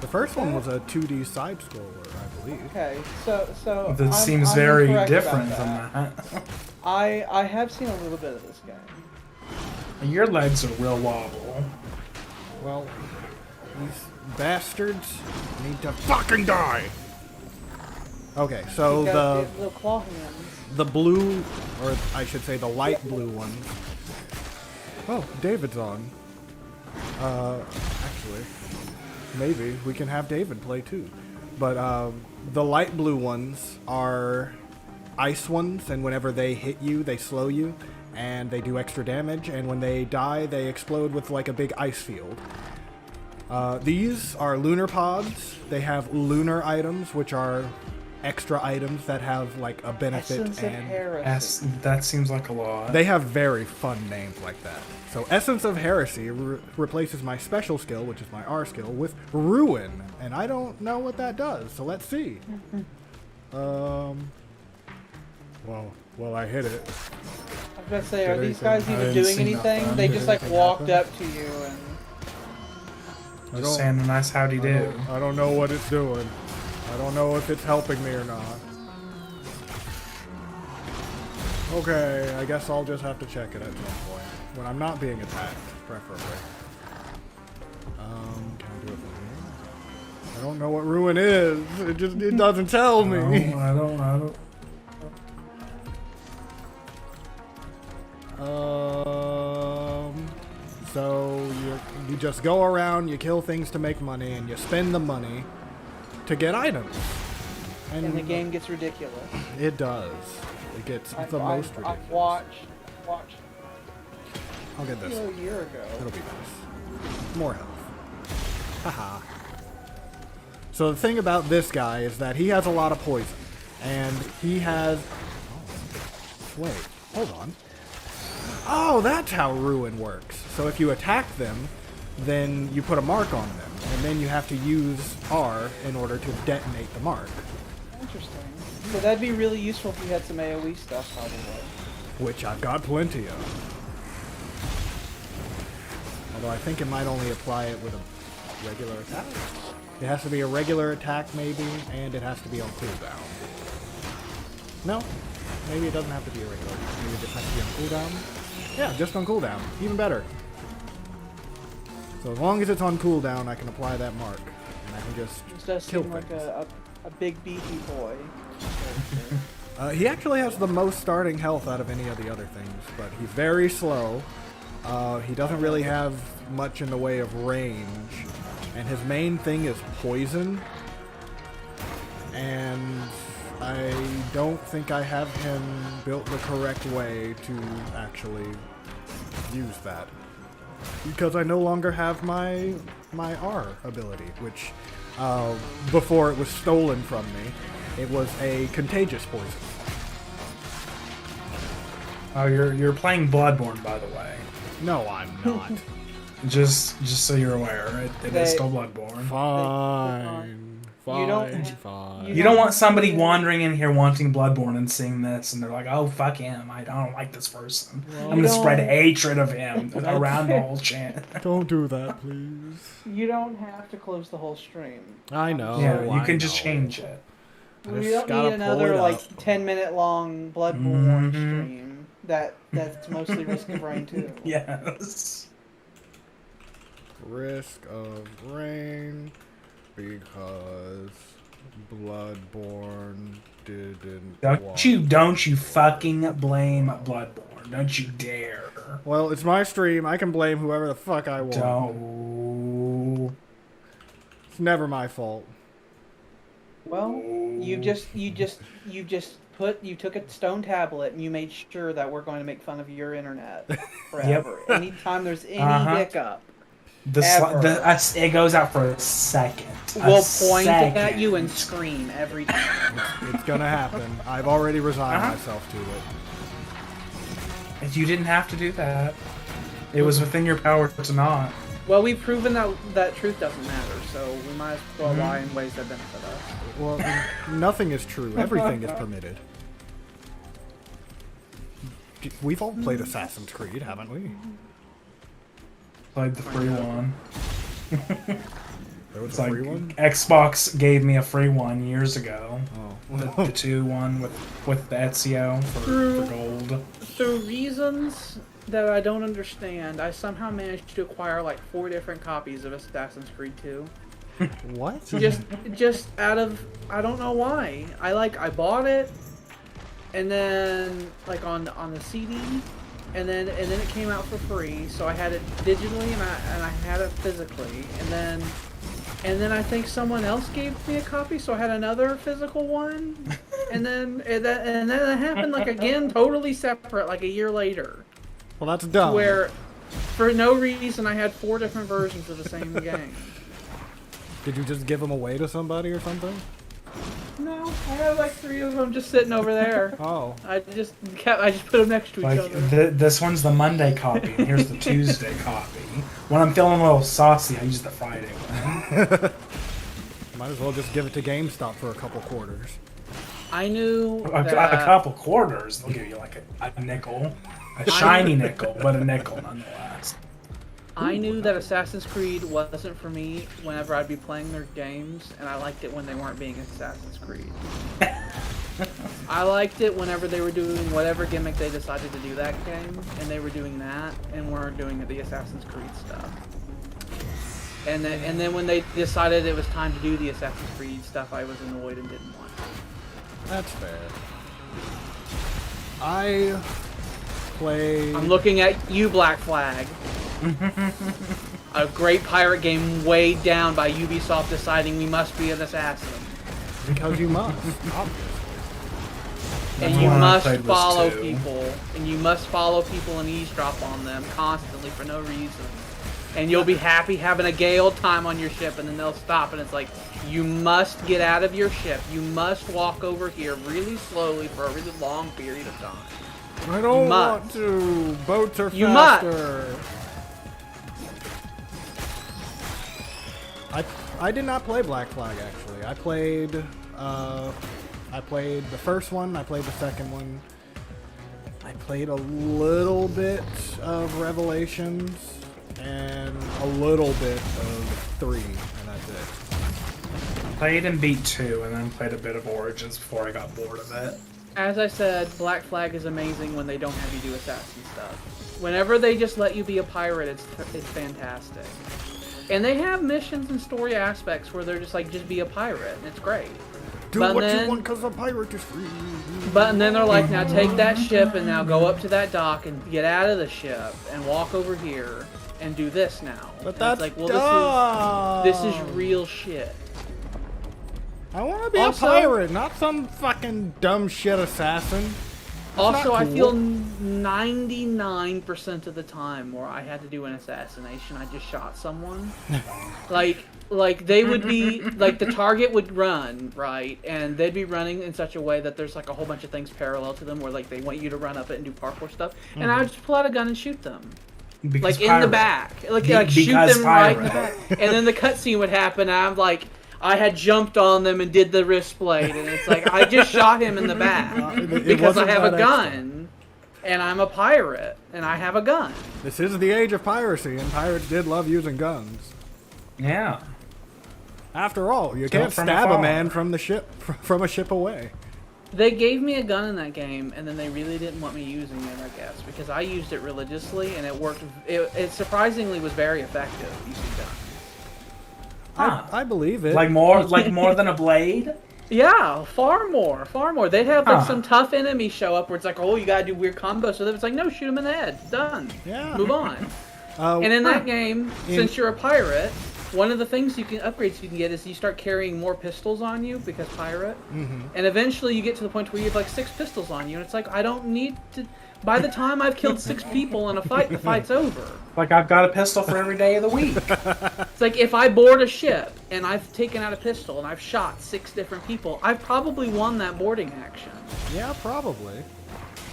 Speaker 1: The first one was a 2D side scroller, I believe.
Speaker 3: Okay, so
Speaker 2: That seems
Speaker 3: I'm
Speaker 2: very
Speaker 3: incorrect
Speaker 2: different
Speaker 3: about
Speaker 2: than
Speaker 3: that.
Speaker 2: that.
Speaker 3: I have seen a little bit of this game.
Speaker 2: Your legs are real wobble.
Speaker 1: Well, these bastards need to fucking die. Okay, so
Speaker 3: He's got
Speaker 1: the
Speaker 3: little claw hands.
Speaker 1: the blue, or I should say the light blue one. Oh, David's on. Actually, maybe we can have David play too. But the light blue ones are ice ones, and whenever they hit you, they slow you, and they do extra damage, and when they die, they explode with like a big ice field. These are lunar pods. They have lunar items, which are extra items that have like a benefit,
Speaker 3: Essence of
Speaker 1: and
Speaker 3: Heresy.
Speaker 2: That seems like a lot.
Speaker 1: they have very fun names like that. So Essence of Heresy replaces my special skill, which is my R skill, with Ruin, and I don't know what that does. So let's see. Well, I hit it.
Speaker 3: I was about to say, are
Speaker 1: Did
Speaker 3: these
Speaker 1: anything-
Speaker 3: guys
Speaker 2: I
Speaker 3: even
Speaker 2: didn't
Speaker 3: doing
Speaker 2: see
Speaker 3: anything?
Speaker 2: nothing.
Speaker 3: They
Speaker 1: Did
Speaker 3: just like
Speaker 1: anything
Speaker 3: walked
Speaker 1: happen?
Speaker 3: up to you and.
Speaker 1: I
Speaker 2: Just saying a nice howdy do.
Speaker 1: I don't know what it's doing. I don't know if it's helping me or not. Okay, I guess I'll just have to check it at some point. When I'm not being attacked, preferably. Can I do it from here? I don't know what ruin is. It doesn't tell me.
Speaker 2: No, I don't.
Speaker 1: So you just go around, you kill things to make money, and you spend the money to get items.
Speaker 3: And the game gets ridiculous.
Speaker 1: It does. It gets the most ridiculous.
Speaker 3: I've watched
Speaker 1: I'll get this.
Speaker 3: a year ago.
Speaker 1: It'll be nice. More health. Haha. So the thing about this guy is that he has a lot of poison. And he has... Oh, wait, hold on. Oh, that's how ruin works. So if you attack them, then you put a mark on them, and then you have to use R in order to detonate the mark.
Speaker 3: Interesting. So that'd be really useful if you had some AoE stuff, probably.
Speaker 1: Which I've got plenty of. Although I think it might only apply it with a regular attack. It has to be a regular attack, maybe, and it has to be on cooldown. No, maybe it doesn't have to be a regular. Maybe it just has to be on cooldown. Yeah, just on cooldown. Even better. So as long as it's on cooldown, I can apply that mark, and I can just
Speaker 3: This does
Speaker 1: kill
Speaker 3: seem like
Speaker 1: things.
Speaker 3: a big beefy boy.
Speaker 1: He actually has the most starting health out of any of the other things, but he's very slow. He doesn't really have much in the way of range, and his main thing is poison. And I don't think I have him built the correct way to actually use that. Because I no longer have my R ability, which before it was stolen from me, it was a contagious poison.
Speaker 2: Oh, you're playing Bloodborne, by the way.
Speaker 1: No, I'm not.
Speaker 2: Just so you're aware, it is still Bloodborne.
Speaker 1: Fine. Fine.
Speaker 2: You don't want somebody wandering in here wanting Bloodborne and seeing this, and they're like, "Oh, fuck him! I don't like this person. I'm gonna spread hatred of him around the whole channel."
Speaker 1: Don't do that, please.
Speaker 3: You don't have to close the whole stream.
Speaker 1: I know.
Speaker 2: Yeah, you
Speaker 1: I
Speaker 2: can just
Speaker 1: know.
Speaker 2: change it.
Speaker 1: I
Speaker 3: We
Speaker 1: just
Speaker 3: don't
Speaker 1: gotta
Speaker 3: need
Speaker 1: pull
Speaker 3: another
Speaker 1: it
Speaker 3: like
Speaker 1: up.
Speaker 3: 10-minute long Bloodborne
Speaker 2: Mhm.
Speaker 3: stream. That's mostly Risk of Rain 2.
Speaker 2: Yes.
Speaker 1: Risk of Rain because Bloodborne didn't.
Speaker 2: Don't you fucking blame Bloodborne. Don't you dare.
Speaker 1: Well, it's my stream. I can blame whoever the fuck I want.
Speaker 2: Don't.
Speaker 1: It's never my fault.
Speaker 3: Well, you took a stone tablet and you made sure that we're going to make fun of your internet forever. Anytime there's any hiccup,
Speaker 2: It goes out for a second.
Speaker 3: we'll point at you and scream every time.
Speaker 1: It's gonna happen. I've already resigned myself to it.
Speaker 2: You didn't have to do that. It was within your power to not.
Speaker 3: Well, we've proven that truth doesn't matter, so we might as well lie in ways that benefit us.
Speaker 1: Well, nothing is true. Everything is permitted. We've all played Assassin's Creed, haven't we?
Speaker 2: Played the free one.
Speaker 1: There was
Speaker 2: It's
Speaker 1: a
Speaker 2: like
Speaker 1: free one?
Speaker 2: Xbox gave me a free one years ago.
Speaker 1: Oh.
Speaker 2: The 2 one with the Ezio for gold.
Speaker 3: Through reasons that I don't understand, I somehow managed to acquire like 4 different copies of Assassin's Creed 2.
Speaker 1: What?
Speaker 3: Just out of, I don't know why. I bought it, and then like on the CD, and then it came out for free. So I had it digitally and I had it physically, and then I think someone else gave me a copy, so I had another physical one, and then it happened like again totally separate like a year later.
Speaker 1: Well, that's dumb.
Speaker 3: Where for no reason I had 4 different versions of the same game.
Speaker 1: Did you just give them away to somebody or something?
Speaker 3: No, I have like 3 of them just sitting over there.
Speaker 1: Oh.
Speaker 3: I just put them next to each
Speaker 2: Like
Speaker 3: other.
Speaker 2: this one's the Monday copy, and here's the Tuesday copy. When I'm feeling a little saucy, I use the Friday one.
Speaker 1: Might as well just give it to GameStop for a couple quarters.
Speaker 3: I knew
Speaker 2: A
Speaker 3: that
Speaker 2: couple quarters, they'll give you like a nickel, a shiny nickel, but a nickel nonetheless.
Speaker 3: I knew that Assassin's Creed wasn't for me whenever I'd be playing their games, and I liked it when they weren't being Assassin's Creed. I liked it whenever they were doing whatever gimmick they decided to do that game, and they were doing that, and weren't doing the Assassin's Creed stuff. And then when they decided it was time to do the Assassin's Creed stuff, I was annoyed and didn't want it.
Speaker 1: That's fair. I play...
Speaker 3: I'm looking at you, Black Flag. A great pirate game weighed down by Ubisoft deciding we must be an assassin.
Speaker 1: Because you must, obviously.
Speaker 3: And
Speaker 2: That's
Speaker 3: you
Speaker 2: one I
Speaker 3: must
Speaker 2: played was
Speaker 3: follow
Speaker 2: 2.
Speaker 3: people. And you must follow people and eavesdrop on them constantly for no reason. And you'll be happy having a gay old time on your ship, and then they'll stop, and it's like, you must get out of your ship. You must walk over here really slowly for a really long period of time.
Speaker 1: I don't want
Speaker 3: must.
Speaker 1: to. Boats are
Speaker 3: You
Speaker 1: faster. I did not play Black Flag actually. I played the first one. I played the second one. I played a little bit of Revelations and a little bit of 3, and that's it.
Speaker 2: Played and beat 2, and then played a bit of Origins before I got bored of it.
Speaker 3: As I said, Black Flag is amazing when they don't have you do assassin stuff. Whenever they just let you be a pirate, it's fantastic. And they have missions and story aspects where they're just like, just be a pirate, and it's great.
Speaker 1: Do
Speaker 3: But
Speaker 1: what
Speaker 3: then-
Speaker 1: you want because a pirate is free.
Speaker 3: But then they're like, now take that ship and now go up to that dock and get out of the ship and walk over here and do this now.
Speaker 1: But
Speaker 3: And
Speaker 1: that's
Speaker 3: it's like, well, this is
Speaker 1: dumb.
Speaker 3: real shit.
Speaker 1: I want to be
Speaker 3: Also-
Speaker 1: a pirate, not some fucking dumb shit assassin.
Speaker 3: Also,
Speaker 1: not
Speaker 3: I
Speaker 1: cool.
Speaker 3: feel 99% of the time where I had to do an assassination, I just shot someone. Like they would be, like the target would run, right? And they'd be running in such a way that there's like a whole bunch of things parallel to them where like they want you to run up it and do parkour stuff. And I would just pull out a gun and shoot them.
Speaker 2: Because
Speaker 3: Like in the
Speaker 2: pirate.
Speaker 3: back. Like
Speaker 2: Because
Speaker 3: shoot them right in the
Speaker 2: pirate.
Speaker 3: back. And then the cutscene would happen and I'm like, I had jumped on them and did the wrist blade, and it's like I just shot him in the back
Speaker 1: It
Speaker 3: because I
Speaker 1: wasn't
Speaker 3: have a
Speaker 1: that
Speaker 3: gun, and I'm a pirate, and I have a gun.
Speaker 1: This is the age of piracy, and pirates did love using guns.
Speaker 2: Yeah.
Speaker 1: After all, you
Speaker 2: Kill
Speaker 1: can't
Speaker 2: from
Speaker 1: stab
Speaker 2: afar.
Speaker 1: a man from the ship from a ship away.
Speaker 3: They gave me a gun in that game, and then they really didn't want me using it, I guess, because I used it religiously, and it worked. It surprisingly was very effective using guns.
Speaker 2: Huh.
Speaker 1: I believe it.
Speaker 2: Like more than a blade?
Speaker 3: Yeah, far more, far more. They'd have like
Speaker 2: Huh.
Speaker 3: some tough enemies show up where it's like, oh, you gotta do weird combos. So it's like, no, shoot him in the head. Done.
Speaker 1: Yeah.
Speaker 3: Move on.
Speaker 1: Uh,
Speaker 3: And in that game, since you're a pirate, one of the things you can upgrades you can get is you start carrying more pistols on you because pirate. And eventually you get to the point where you have like 6 pistols on you, and it's like I don't need to. By the time I've killed 6 people in a fight, the fight's over.
Speaker 2: Like I've got a pistol for every day of the week.
Speaker 3: It's like if I board a ship and I've taken out a pistol and I've shot 6 different people, I've probably won that boarding action.
Speaker 1: yeah, probably.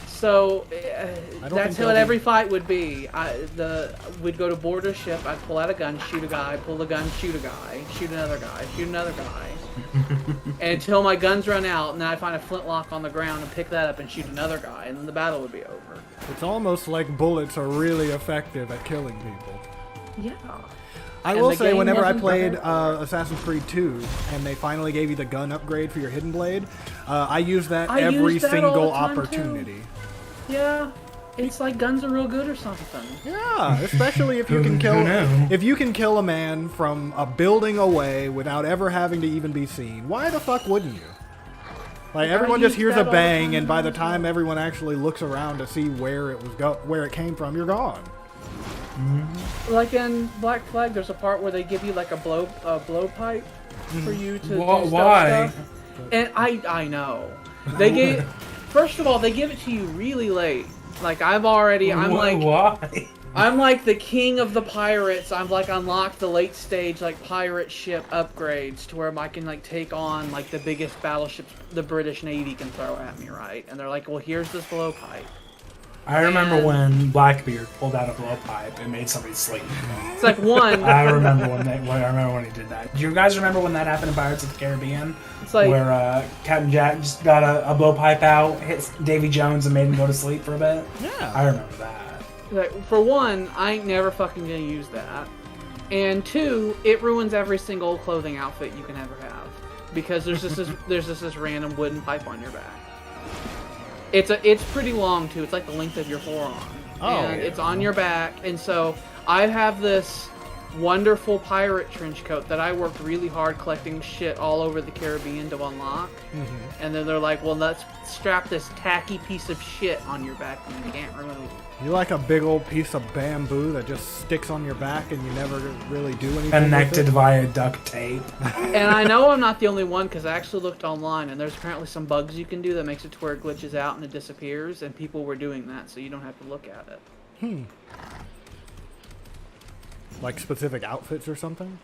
Speaker 3: So
Speaker 1: don't
Speaker 3: that's
Speaker 1: think
Speaker 3: how
Speaker 1: they'll
Speaker 3: every fight would be. We'd go to board a ship. I'd pull out a gun, shoot a guy, pull the gun, shoot a guy, shoot another guy, shoot another guy, and until my guns run out, and then I find a flintlock on the ground and pick that up and shoot another guy, and then the battle would be over.
Speaker 1: It's almost like bullets are really effective at killing people.
Speaker 3: Yeah.
Speaker 1: I
Speaker 3: And
Speaker 1: will
Speaker 3: the
Speaker 1: say,
Speaker 3: game
Speaker 1: whenever I
Speaker 3: wasn't
Speaker 1: played
Speaker 3: prepared for it.
Speaker 1: Assassin's Creed 2, and they finally gave you the gun upgrade for your hidden blade, I used that
Speaker 3: I
Speaker 1: every
Speaker 3: used that all
Speaker 1: single
Speaker 3: the time, too.
Speaker 1: opportunity.
Speaker 3: Yeah. It's like guns are real good or something.
Speaker 1: Yeah, especially if you can
Speaker 2: Who
Speaker 1: kill
Speaker 2: knew?
Speaker 1: if you can kill a man from a building away without ever having to even be seen. Why the fuck wouldn't you? Like everyone just
Speaker 3: use
Speaker 1: hears
Speaker 3: that
Speaker 1: a
Speaker 3: all the
Speaker 1: bang,
Speaker 3: time.
Speaker 1: and by the time everyone actually looks around to see where it was where it came from, you're gone.
Speaker 3: Like in Black Flag, there's a part where they give you like a blowpipe for you to do
Speaker 2: Why?
Speaker 3: stuff. And I know they gave. First of all, they give it to you really late. Like I'm
Speaker 2: Why?
Speaker 3: I'm like the king of the pirates. I've like unlocked the late stage like pirate ship upgrades to where I can like take on like the biggest battleships the British Navy can throw at me, right? And they're like, well, here's this blowpipe.
Speaker 2: I remember
Speaker 3: And-
Speaker 2: when Blackbeard pulled out a blowpipe and made somebody sleep.
Speaker 3: It's like one.
Speaker 2: I remember when he did that. Do you guys remember when that happened in Pirates of the Caribbean?
Speaker 3: It's like
Speaker 2: Where Captain Jack just got a blowpipe out, hit Davy Jones, and made him go to sleep for a bit?
Speaker 1: Yeah.
Speaker 2: I remember that.
Speaker 3: Like, for one, I ain't never fucking gonna use that. And 2, it ruins every single clothing outfit you can ever have. Because there's just this random wooden pipe on your back. It's pretty long too, it's like the length of your forearm.
Speaker 1: Oh.
Speaker 3: And it's on your back, and so I have this wonderful pirate trench coat that I worked really hard collecting shit all over the Caribbean to unlock. And then they're like, well, let's strap this tacky piece of shit on your back that you can't remove.
Speaker 1: You like a big old piece of bamboo that just sticks on your back and you never really do anything
Speaker 2: Connected
Speaker 1: with it?
Speaker 2: via duct tape.
Speaker 3: And I know I'm not the only one because I actually looked online and there's apparently some bugs you can do that makes it to where it glitches out and it disappears, and people were doing that so you don't have to look at it.
Speaker 1: Like specific outfits or something?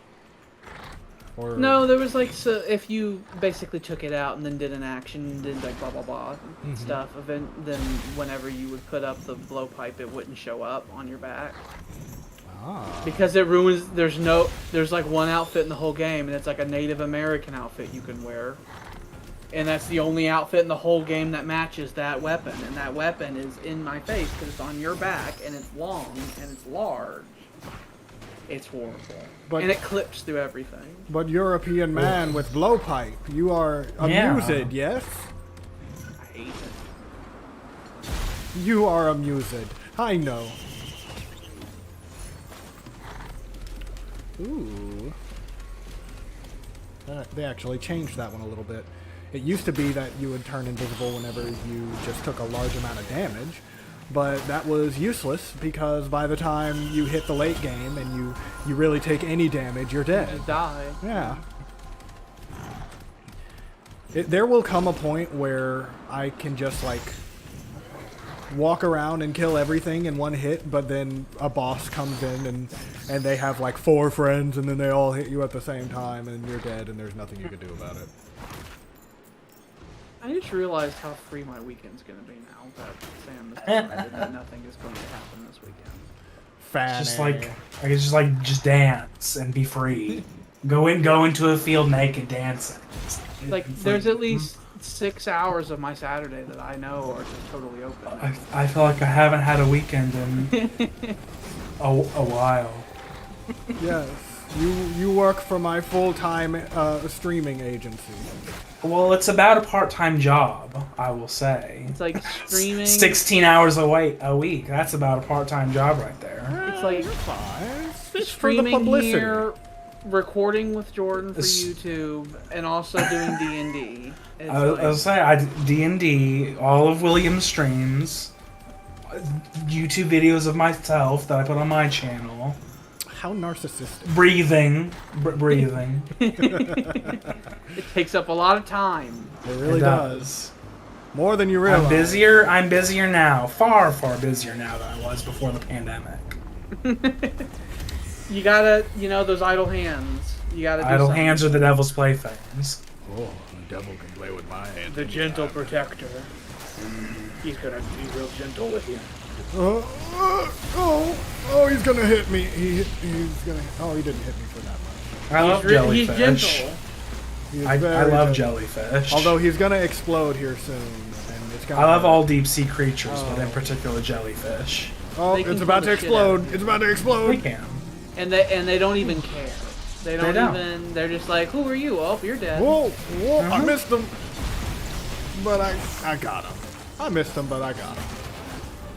Speaker 1: Or
Speaker 3: No, there was like, so if you basically took it out and then did an action, did like blah blah blah stuff, then whenever you would put up the blowpipe, it wouldn't show up on your back. Because it ruins. There's like one outfit in the whole game, and it's like a Native American outfit you can wear, and that's the only outfit in the whole game that matches that weapon. And that weapon is in my face because it's on your back, and it's long and it's large. It's horrible, and it clips through everything.
Speaker 1: But European man with blowpipe, you are amused, yes?
Speaker 3: I hate it.
Speaker 1: You are amused. I know. Ooh. They actually changed that one a little bit. It used to be that you would turn invisible whenever you just took a large amount of damage, but that was useless because by the time you hit the late game and you really take any damage, you're dead.
Speaker 3: You die.
Speaker 1: Yeah. There will come a point where I can just like walk around and kill everything in one hit, but then a boss comes in and they have like 4 friends and then they all hit you at the same time and you're dead and there's nothing you can do about it.
Speaker 3: I just realized how free my weekend's gonna be now that Sam decided that nothing is going to happen this weekend.
Speaker 1: Fanny.
Speaker 2: Just like I could just dance and be free. Go into a field naked dancing.
Speaker 3: Like there's at least 6 hours of my Saturday that I know are just totally open.
Speaker 2: I feel like I haven't had a weekend in a while.
Speaker 1: Yes. You work for my full-time streaming agency.
Speaker 2: Well, it's about a part-time job, I will say.
Speaker 3: It's like streaming.
Speaker 2: 16 hours a week. That's about a part-time job right there.
Speaker 3: It's like
Speaker 1: You're fine. It's just for the
Speaker 3: streaming
Speaker 1: publicity.
Speaker 3: here, recording with Jordan for YouTube, and also doing D&D.
Speaker 2: I was saying, D&D, all of William's streams, YouTube videos of myself that I put on my channel.
Speaker 1: How narcissistic.
Speaker 2: Breathing.
Speaker 3: It takes up a lot of time.
Speaker 1: It really
Speaker 2: It
Speaker 1: does. More than you realize.
Speaker 2: I'm busier now. Far busier now than I was before the pandemic.
Speaker 3: You gotta, those idle hands. You gotta do
Speaker 2: Idle
Speaker 3: something.
Speaker 2: hands are the devil's playthings.
Speaker 1: Oh, the devil can play with my hands.
Speaker 3: The gentle protector. He's gonna be real gentle with you.
Speaker 1: He's gonna hit me. He's gonna. Oh, he didn't hit me for that much.
Speaker 2: I love
Speaker 3: He's
Speaker 2: jellyfish.
Speaker 3: gentle.
Speaker 1: He is
Speaker 2: I
Speaker 1: very
Speaker 2: love
Speaker 1: gentle.
Speaker 2: jellyfish.
Speaker 1: Although he's gonna explode here soon, and it's gonna.
Speaker 2: I love
Speaker 1: hurt.
Speaker 2: all deep sea creatures, but in particular jellyfish.
Speaker 1: Oh,
Speaker 3: They can
Speaker 1: it's about to
Speaker 3: kill the shit out of
Speaker 1: explode! It's about to
Speaker 2: We
Speaker 1: explode!
Speaker 2: can.
Speaker 3: And they don't even care. They don't
Speaker 2: don't.
Speaker 3: even. They're just like, who are you? Oh, you're dead.
Speaker 1: Whoa! I missed him, but I got him. I missed him, but I got him.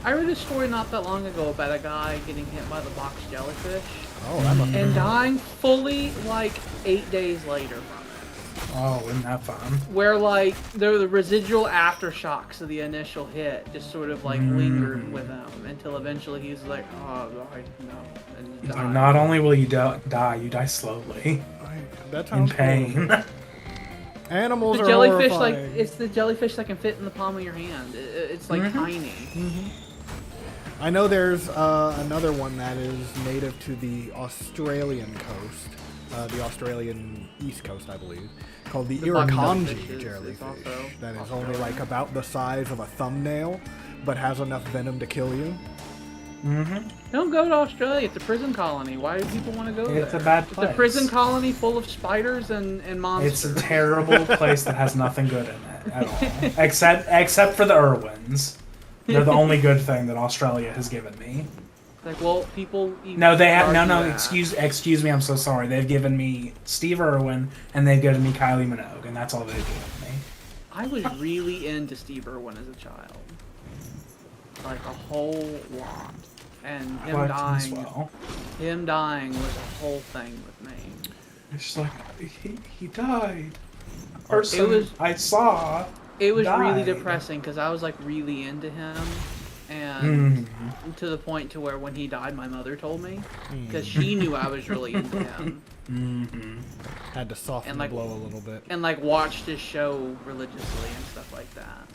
Speaker 3: I read a story not that long ago about a guy getting hit by the box jellyfish
Speaker 1: Oh, that must
Speaker 3: and dying fully like 8 days later from it.
Speaker 2: Oh, isn't that fun?
Speaker 3: Where like the residual aftershocks of the initial hit just sort of like lingered with him until eventually he's like, oh, no, and he died.
Speaker 2: Not only will you die, you die slowly.
Speaker 1: That
Speaker 2: In
Speaker 1: sounds
Speaker 2: pain.
Speaker 1: cool. Animals
Speaker 3: The
Speaker 1: are
Speaker 3: jellyfish,
Speaker 1: horrifying.
Speaker 3: it's the jellyfish that can fit in the palm of your hand. It's like tiny.
Speaker 1: I know there's another one that is native to the Australian coast, the Australian East Coast, I believe, called the
Speaker 3: buck
Speaker 1: Irukandji
Speaker 3: jellyfish is
Speaker 1: jellyfish.
Speaker 3: also
Speaker 1: That is only
Speaker 3: Australian.
Speaker 1: like about the size of a thumbnail, but has enough venom to kill you.
Speaker 3: Don't go to Australia. It's a prison colony. Why do people want to go there?
Speaker 2: It's a bad
Speaker 3: It's
Speaker 2: place.
Speaker 3: a prison colony full of spiders and monsters.
Speaker 2: It's a terrible place that has nothing good in it at all. Except for the Irwins. They're the only good thing that Australia has given me.
Speaker 3: Like, well, people.
Speaker 2: No, they have
Speaker 3: argue
Speaker 2: no.
Speaker 3: that.
Speaker 2: Excuse me. I'm so sorry. They've given me Steve Irwin and they've given me Kylie Minogue, and that's all they've given me.
Speaker 3: I was really into Steve Irwin as a child. Like a whole lot. And him
Speaker 2: But
Speaker 3: dying.
Speaker 2: as well.
Speaker 3: Him dying was a whole thing with me.
Speaker 2: It's just like he died. Person
Speaker 3: was-
Speaker 2: I saw.
Speaker 3: It was really
Speaker 2: died.
Speaker 3: depressing because I was like really into him, and to the point to where when he died, my mother told me because she knew I was really into him,
Speaker 1: Had to soften
Speaker 3: And, like,
Speaker 1: the blow a little bit.
Speaker 3: and like watched his show religiously and stuff like that.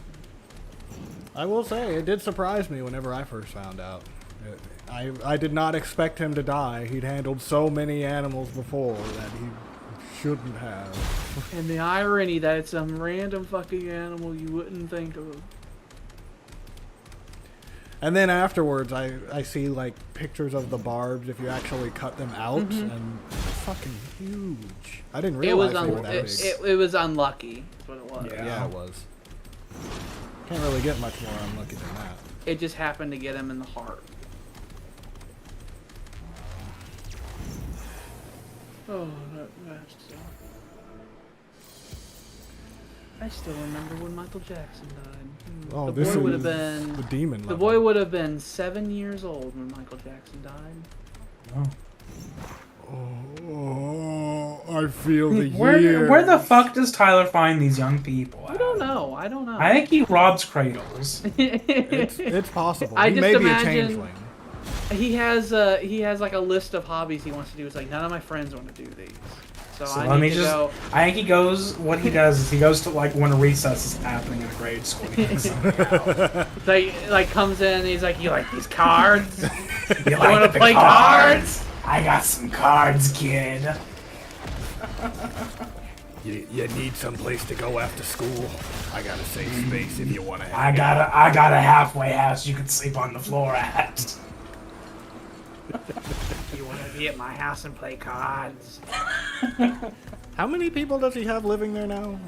Speaker 1: I will say, it did surprise me whenever I first found out. I did not expect him to die. He'd handled so many animals before that he shouldn't have.
Speaker 3: And the irony that it's some random fucking animal you wouldn't think of.
Speaker 1: And then afterwards, I see like pictures of the barbs if you actually cut them out, and they're fucking huge. I didn't realize they were that big.
Speaker 3: It was unlucky. Is what it was.
Speaker 1: Yeah, it was. Can't really get much more unlucky than that.
Speaker 3: It just happened to get him in the heart. Oh, that's I still remember when Michael Jackson died.
Speaker 1: Oh,
Speaker 3: the
Speaker 1: this
Speaker 3: boy would
Speaker 1: is
Speaker 3: have been
Speaker 1: the demon
Speaker 3: The
Speaker 1: level.
Speaker 3: boy would have been 7 years old when Michael Jackson died.
Speaker 1: Oh, I feel the
Speaker 2: Where the fuck does Tyler find these young people?
Speaker 3: I don't know.
Speaker 2: I think he robs cradles.
Speaker 1: It's possible.
Speaker 3: I
Speaker 1: He
Speaker 3: just
Speaker 1: may be a
Speaker 3: imagine-
Speaker 1: changeling.
Speaker 3: He has like a list of hobbies he wants to do. It's like none of my friends want to do these. So
Speaker 2: So
Speaker 3: I
Speaker 2: let
Speaker 3: need
Speaker 2: me
Speaker 3: to
Speaker 2: just.
Speaker 3: go.
Speaker 2: I think he goes. What he does is he goes to like when a recess is happening in a grade school. He gets something out.
Speaker 3: Like comes in and he's like, "You like these cards?
Speaker 2: You
Speaker 3: want to
Speaker 2: the
Speaker 3: play cards?"
Speaker 2: I got some cards, kid.
Speaker 1: You need some place to go after school. I got a safe space if you want to.
Speaker 2: I got a halfway house you can sleep on the floor at.
Speaker 3: You want to be at my house and play cards?
Speaker 1: How many people does he have living there now?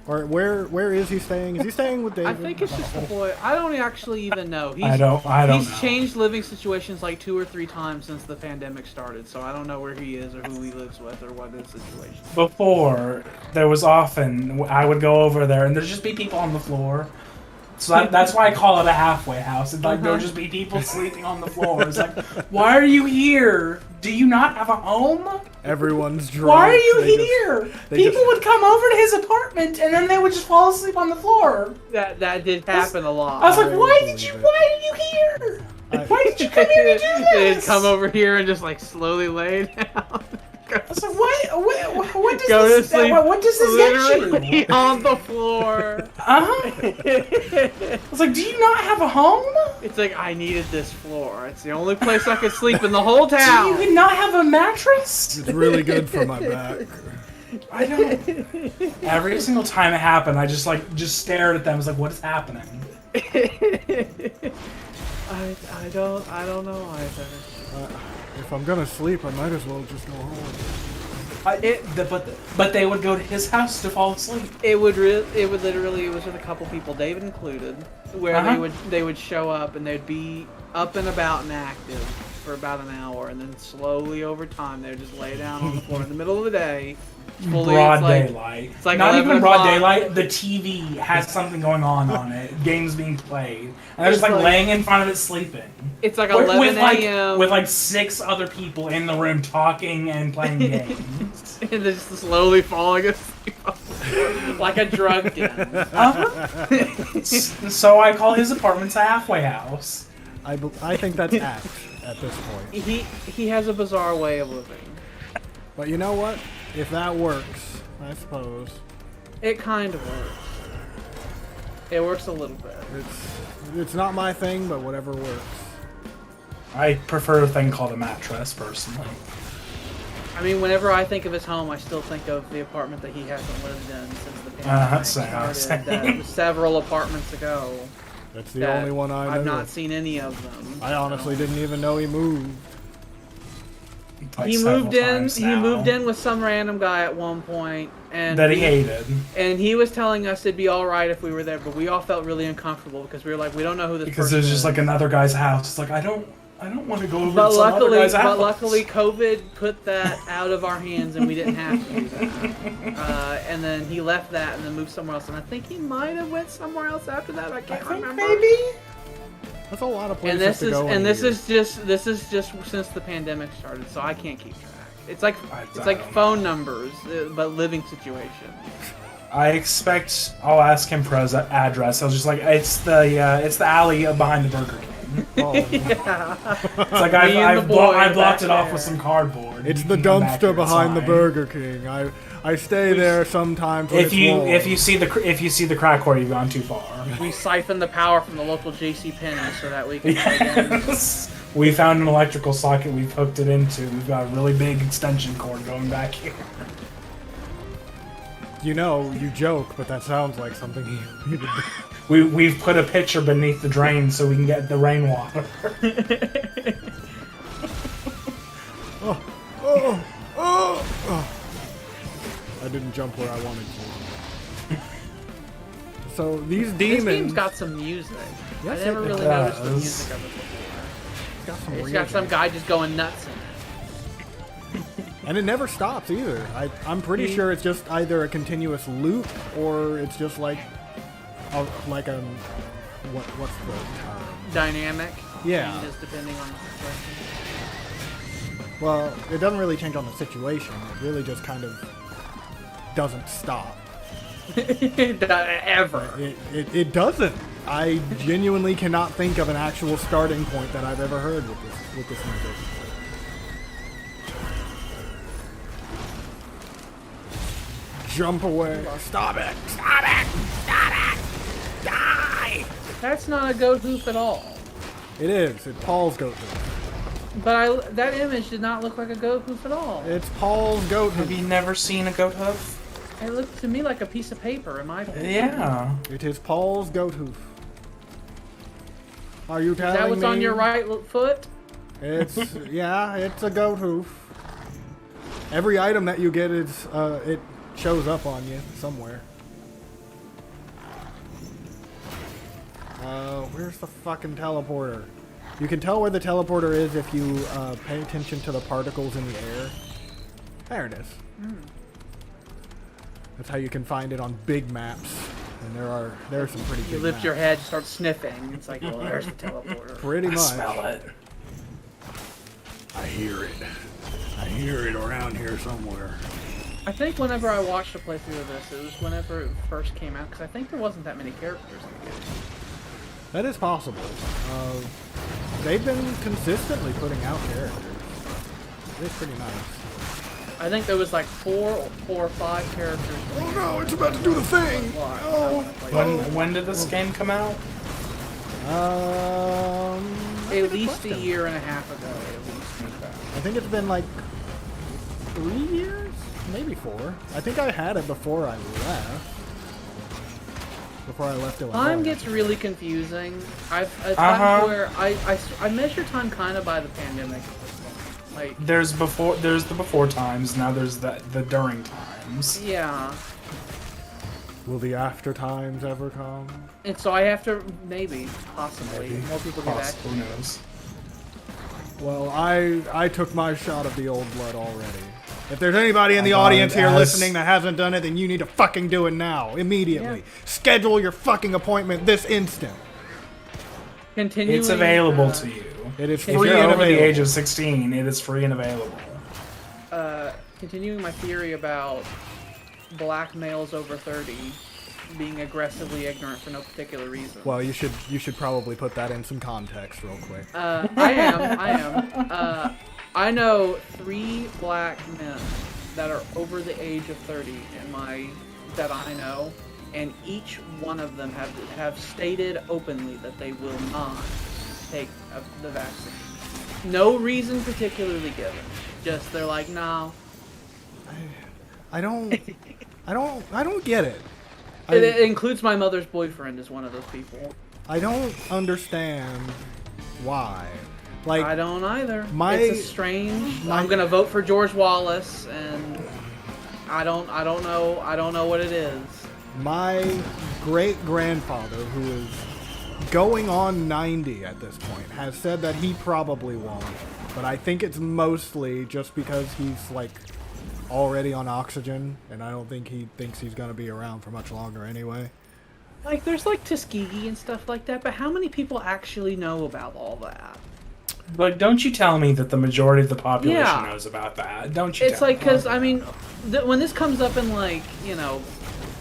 Speaker 1: Or where is he staying? Is he staying with David?
Speaker 3: I think it's just the boy. I don't actually even know.
Speaker 2: I don't
Speaker 3: He's
Speaker 2: know.
Speaker 3: changed living situations like 2 or 3 times since the pandemic started, so I don't know where he is or who he lives with or what his situation is.
Speaker 2: Before, there was often, I would go over there and there'd just be people on the floor. So that's why I call it a halfway house. And like, there would just be people sleeping on the floor. It's like, why are you here? Do you not have a home?
Speaker 1: Everyone's drunk.
Speaker 2: Why are you
Speaker 1: They
Speaker 2: here?
Speaker 1: they
Speaker 2: People
Speaker 1: just-
Speaker 2: would come over to his apartment and then they would just fall asleep on the floor.
Speaker 3: That did happen a lot.
Speaker 2: I was like,
Speaker 1: I
Speaker 2: why
Speaker 1: believe
Speaker 2: did you?
Speaker 1: it.
Speaker 2: Why are you here? Why did you come here to do
Speaker 3: They'd
Speaker 2: this?
Speaker 3: come over here and just like slowly lay down.
Speaker 2: I was like, what does
Speaker 3: Go
Speaker 2: this?
Speaker 3: to sleep.
Speaker 2: What does this get
Speaker 3: Literally
Speaker 2: you?
Speaker 3: on the floor.
Speaker 2: I was like, do you not have a home?
Speaker 3: It's like I needed this floor. It's the only place I could sleep in the whole
Speaker 2: Do
Speaker 3: town.
Speaker 2: you not have a mattress?
Speaker 1: It's really good for my back.
Speaker 2: I don't. Every single time it happened, I just stared at them. I was like, what is happening?
Speaker 3: I don't know either.
Speaker 1: If I'm gonna sleep, I might as well just go home.
Speaker 2: But they would go to his house to fall asleep.
Speaker 3: It was with a couple people, David included, where they would show up and they'd be up and about and active for about an hour, and then slowly over time they'd just lay down on the floor in the middle of the day. Fully,
Speaker 2: Broad
Speaker 3: it's like,
Speaker 2: daylight.
Speaker 3: It's like
Speaker 2: not
Speaker 3: 11
Speaker 2: even broad
Speaker 3: o'clock.
Speaker 2: daylight. The TV has something going on it. Games being played, and they're just
Speaker 3: It's
Speaker 2: like
Speaker 3: like-
Speaker 2: laying in front of it sleeping.
Speaker 3: It's like
Speaker 2: With
Speaker 3: 11
Speaker 2: like
Speaker 3: a.m.
Speaker 2: with like 6 other people in the room talking and playing games.
Speaker 3: and they're just slowly falling asleep on the floor, like a drug den.
Speaker 2: So I call his apartment a halfway house.
Speaker 1: I think that's apt at this point.
Speaker 3: He has a bizarre way of living.
Speaker 1: But you know what? If that works, I suppose.
Speaker 3: It kind of works. It works a little bit.
Speaker 1: It's not my thing, but whatever works.
Speaker 2: I prefer a thing called a mattress, personally.
Speaker 3: I mean, whenever I think of his home, I still think of the apartment that he hasn't lived in since the pandemic
Speaker 2: same.
Speaker 3: started. That was several apartments ago.
Speaker 1: That's the
Speaker 3: that
Speaker 1: only one I know.
Speaker 3: I've not seen any of them.
Speaker 1: I honestly didn't even know he moved.
Speaker 2: Like
Speaker 3: He
Speaker 2: several
Speaker 3: moved in.
Speaker 2: times
Speaker 3: He
Speaker 2: now.
Speaker 3: moved in with some random guy at one point, and
Speaker 2: That he hated.
Speaker 3: And he was telling us it'd be all right if we were there, but we all felt really uncomfortable because we were like, we don't know who this
Speaker 2: Because
Speaker 3: person
Speaker 2: it was just
Speaker 3: is.
Speaker 2: like another guy's house. It's like I don't want to go over
Speaker 3: But
Speaker 2: to some other guy's house.
Speaker 3: luckily, COVID put that out of our hands, and we didn't have to do that. And then he left that and then moved somewhere else. And I think he might have went somewhere else after that. I can't remember.
Speaker 2: Maybe.
Speaker 1: That's a lot of places
Speaker 3: And this
Speaker 1: to
Speaker 3: is
Speaker 1: go in a
Speaker 3: this
Speaker 1: year.
Speaker 3: is just since the pandemic started, so I can't keep track. It's like
Speaker 2: I don't
Speaker 3: phone numbers, but living situations.
Speaker 2: I expect I'll ask him for his address. I was just like, it's the alley behind the Burger King.
Speaker 1: Oh,
Speaker 3: Yeah.
Speaker 2: It's like
Speaker 3: Me and the boy
Speaker 2: I blocked
Speaker 3: back
Speaker 2: it off
Speaker 3: there.
Speaker 2: with some cardboard.
Speaker 1: it's
Speaker 2: You
Speaker 1: the
Speaker 2: can come back here,
Speaker 1: dumpster
Speaker 2: it's
Speaker 1: behind the
Speaker 2: fine.
Speaker 1: Burger King. I stay there sometimes when
Speaker 2: If
Speaker 1: it's
Speaker 2: you
Speaker 1: warm.
Speaker 2: if you see the crack whore, you've gone too far.
Speaker 3: We siphon the power from the local J.C. Penney so that we can play games.
Speaker 2: Yes. We found an electrical socket we've hooked it into. We've got a really big extension cord going back here.
Speaker 1: You know, you joke, but that sounds like something he would do.
Speaker 2: We've put a pitcher beneath the drain so we can get the rainwater.
Speaker 1: I didn't jump where I wanted to. So these demons.
Speaker 3: This game's got some music.
Speaker 1: Yes,
Speaker 3: I never
Speaker 1: it
Speaker 3: really
Speaker 2: does.
Speaker 3: noticed the music of it before. It's got some
Speaker 1: real
Speaker 3: guy just going nuts in it.
Speaker 1: And it never stops either. I'm pretty sure it's just either a continuous loop or it's just like what's the term?
Speaker 3: Dynamic.
Speaker 1: Yeah.
Speaker 3: Changes depending on the situation.
Speaker 1: Well, it doesn't really change on the situation. It really just kind of doesn't stop.
Speaker 3: Ever.
Speaker 1: It doesn't. I genuinely cannot think of an actual starting point that I've ever heard with this music. Jump away. Stop it. Stop it. Stop it. Die.
Speaker 3: That's not a goat hoof at all.
Speaker 1: It is. It's Paul's goat hoof.
Speaker 3: But that image did not look like a goat hoof at all.
Speaker 1: It's Paul's goat
Speaker 2: Have
Speaker 1: hoof.
Speaker 2: you never seen a goat hoof?
Speaker 3: It looked to me like a piece of paper in my opinion.
Speaker 2: Yeah.
Speaker 1: It is Paul's goat hoof. Are you telling me?
Speaker 3: Is that what's on your right foot?
Speaker 1: It's yeah, it's a goat hoof. Every item that you get is it shows up on you somewhere. Where's the fucking teleporter? You can tell where the teleporter is if you pay attention to the particles in the air. There it is. That's how you can find it on big maps. And there are some pretty big
Speaker 3: You lift
Speaker 1: maps.
Speaker 3: your head, start sniffing. It's like, well, there's the teleporter.
Speaker 1: Pretty
Speaker 2: I
Speaker 1: much.
Speaker 2: smell it.
Speaker 1: I hear it. I hear it around here somewhere.
Speaker 3: I think whenever I watched a playthrough of this, it was whenever it first came out, because I think there wasn't that many characters in the game.
Speaker 1: That is possible. They've been consistently putting out characters. It's pretty nice.
Speaker 3: I think there was like four or five characters.
Speaker 1: Oh no, it's about to do the thing! Oh.
Speaker 2: When did this game come out?
Speaker 3: At least a year and a half ago, at least.
Speaker 1: I think it's been like 3 years? Maybe 4. I think I had it before I left. Before I left Illinois.
Speaker 3: Time gets really confusing. I've a time where I measure time kind of by the pandemic. Like
Speaker 2: There's the before times, now there's the during times.
Speaker 3: yeah,
Speaker 1: Will the after times ever come?
Speaker 3: and so I have to possibly more people get back.
Speaker 2: Who knows?
Speaker 1: Well, I took my shot of the old blood already. If there's anybody in the
Speaker 2: I got
Speaker 1: audience
Speaker 2: it
Speaker 1: here
Speaker 2: as-
Speaker 1: listening that hasn't done it, then you need to fucking do it now, immediately.
Speaker 3: Yeah.
Speaker 1: Schedule your fucking appointment this instant.
Speaker 3: Continuing,
Speaker 2: It's available to you.
Speaker 1: It is
Speaker 2: If
Speaker 1: free
Speaker 2: you're
Speaker 1: and
Speaker 2: over the
Speaker 1: available.
Speaker 2: age of 16, it is free and available.
Speaker 3: Continuing my theory about black males over 30 being aggressively ignorant for no particular reason.
Speaker 1: Well, you should probably put that in some context real quick.
Speaker 3: I am. I know 3 black men that are over the age of 30 that I know, and each one of them have stated openly that they will not take the vaccine. No reason particularly given. Just they're like, no.
Speaker 1: I don't get it.
Speaker 3: It includes my mother's boyfriend as one of those people.
Speaker 1: I don't understand why. Like,
Speaker 3: I don't either.
Speaker 1: my-
Speaker 3: It's a strange. I'm gonna vote for George Wallace, and I don't know what it is.
Speaker 1: my great-grandfather, who is going on 90 at this point, has said that he probably won't. But I think it's mostly just because he's, like, already on oxygen, and I don't think he thinks he's going to be around for much longer anyway.
Speaker 3: Like, there's like Tuskegee and stuff like that, but how many people actually know about all that?
Speaker 2: Like, don't you tell me that the majority of the population
Speaker 3: Yeah.
Speaker 2: knows about that. Don't you
Speaker 3: It's
Speaker 2: tell
Speaker 3: like,
Speaker 2: me.
Speaker 3: because, I mean, when this comes up in, like, you know,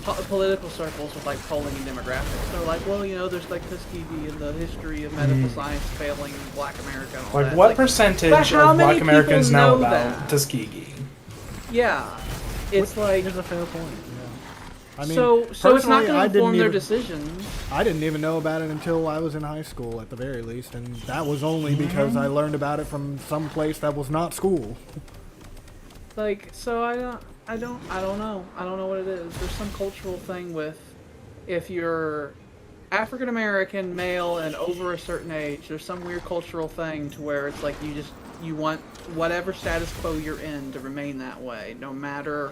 Speaker 3: political circles with, like, polling and demographics, they're like, well, you know, there's, like, Tuskegee and the history of medical science failing Black America and all
Speaker 2: Like,
Speaker 3: that.
Speaker 2: what
Speaker 3: Like,
Speaker 2: percentage
Speaker 3: but
Speaker 2: of
Speaker 3: how many
Speaker 2: Black Americans
Speaker 3: people
Speaker 2: know
Speaker 3: know
Speaker 2: about
Speaker 3: that?
Speaker 2: Tuskegee?
Speaker 3: yeah. It's like,
Speaker 1: It's a fair point, yeah. I mean,
Speaker 3: so it's not
Speaker 1: personally,
Speaker 3: going
Speaker 1: I
Speaker 3: to
Speaker 1: didn't
Speaker 3: inform their
Speaker 1: even-
Speaker 3: decisions.
Speaker 1: I didn't even know about it until I was in high school, at the very least, and that was only because I learned about it from some place that was not school.
Speaker 3: Like, so I don't know. I don't know what it is. There's some cultural thing with if you're African American, male, and over a certain age, there's some weird cultural thing to where it's like you want whatever status quo you're in to remain that way, no matter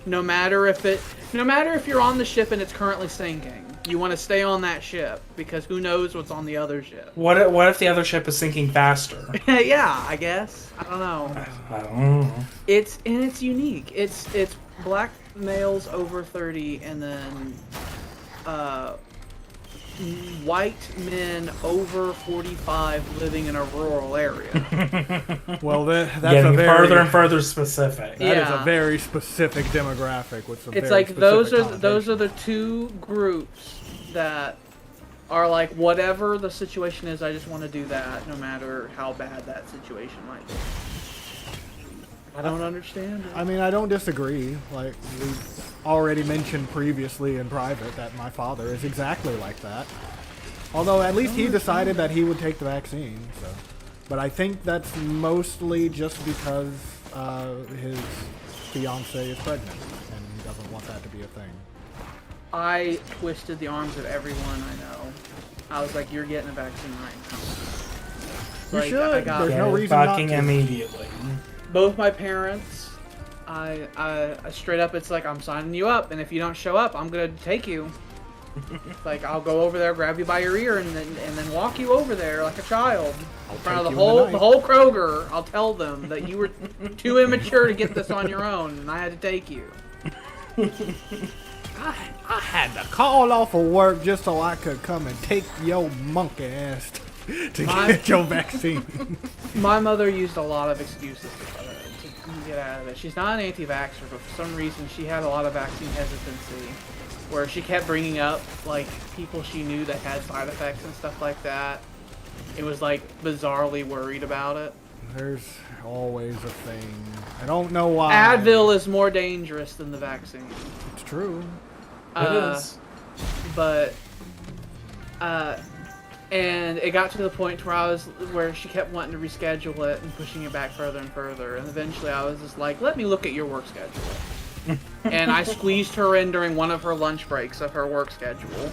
Speaker 3: if you're on the ship and it's currently sinking. You want to stay on that ship because who knows what's on the other ship.
Speaker 2: What if the other ship is sinking faster?
Speaker 3: Yeah, I guess. I don't know.
Speaker 2: I don't know.
Speaker 3: It's unique. It's black males over 30 and then white men over 45 living in a rural area.
Speaker 1: Well, that's
Speaker 2: Getting
Speaker 1: a very
Speaker 2: further and further specific.
Speaker 1: That is a very specific demographic with some.
Speaker 3: It's
Speaker 1: very
Speaker 3: like those
Speaker 1: specific
Speaker 3: are the two groups that are like whatever the situation is. I just want to do that, no matter how bad that situation might be. I don't understand it.
Speaker 1: I mean, I don't disagree. Like we already mentioned previously in private, that my father is exactly like that. Although at least he decided that he would take the vaccine. So, but I think that's mostly just because his fiance is pregnant and he doesn't want that to be a thing.
Speaker 3: I twisted the arms of everyone I know. I was like, "You're getting a vaccine right now."
Speaker 1: You should.
Speaker 3: I got
Speaker 1: There's no reason not
Speaker 2: fucking
Speaker 1: to.
Speaker 2: Immediately.
Speaker 3: both my parents. I straight up, it's like, I'm signing you up, and if you don't show up, I'm gonna take you. Like, I'll go over there, grab you by your ear, and then walk you over there like a child in front of the whole Kroger. I'll tell them that you were too immature to get this on your own, and I had to take you.
Speaker 1: I had to call off of work just so I could come and take your monkey ass to get your vaccine.
Speaker 3: My mother used a lot of excuses to get out of it. She's not an anti-vaxxer, but for some reason she had a lot of vaccine hesitancy, where she kept bringing up like people she knew that had side effects and stuff like that. It was like bizarrely worried about it.
Speaker 1: There's always a thing. I don't know why.
Speaker 3: Advil is more dangerous than the vaccine.
Speaker 1: It's true.
Speaker 2: It is.
Speaker 3: But and it got to the point where she kept wanting to reschedule it and pushing it back further and further, and eventually I was just like, let me look at your work schedule. And I squeezed her in during one of her lunch breaks of her work schedule.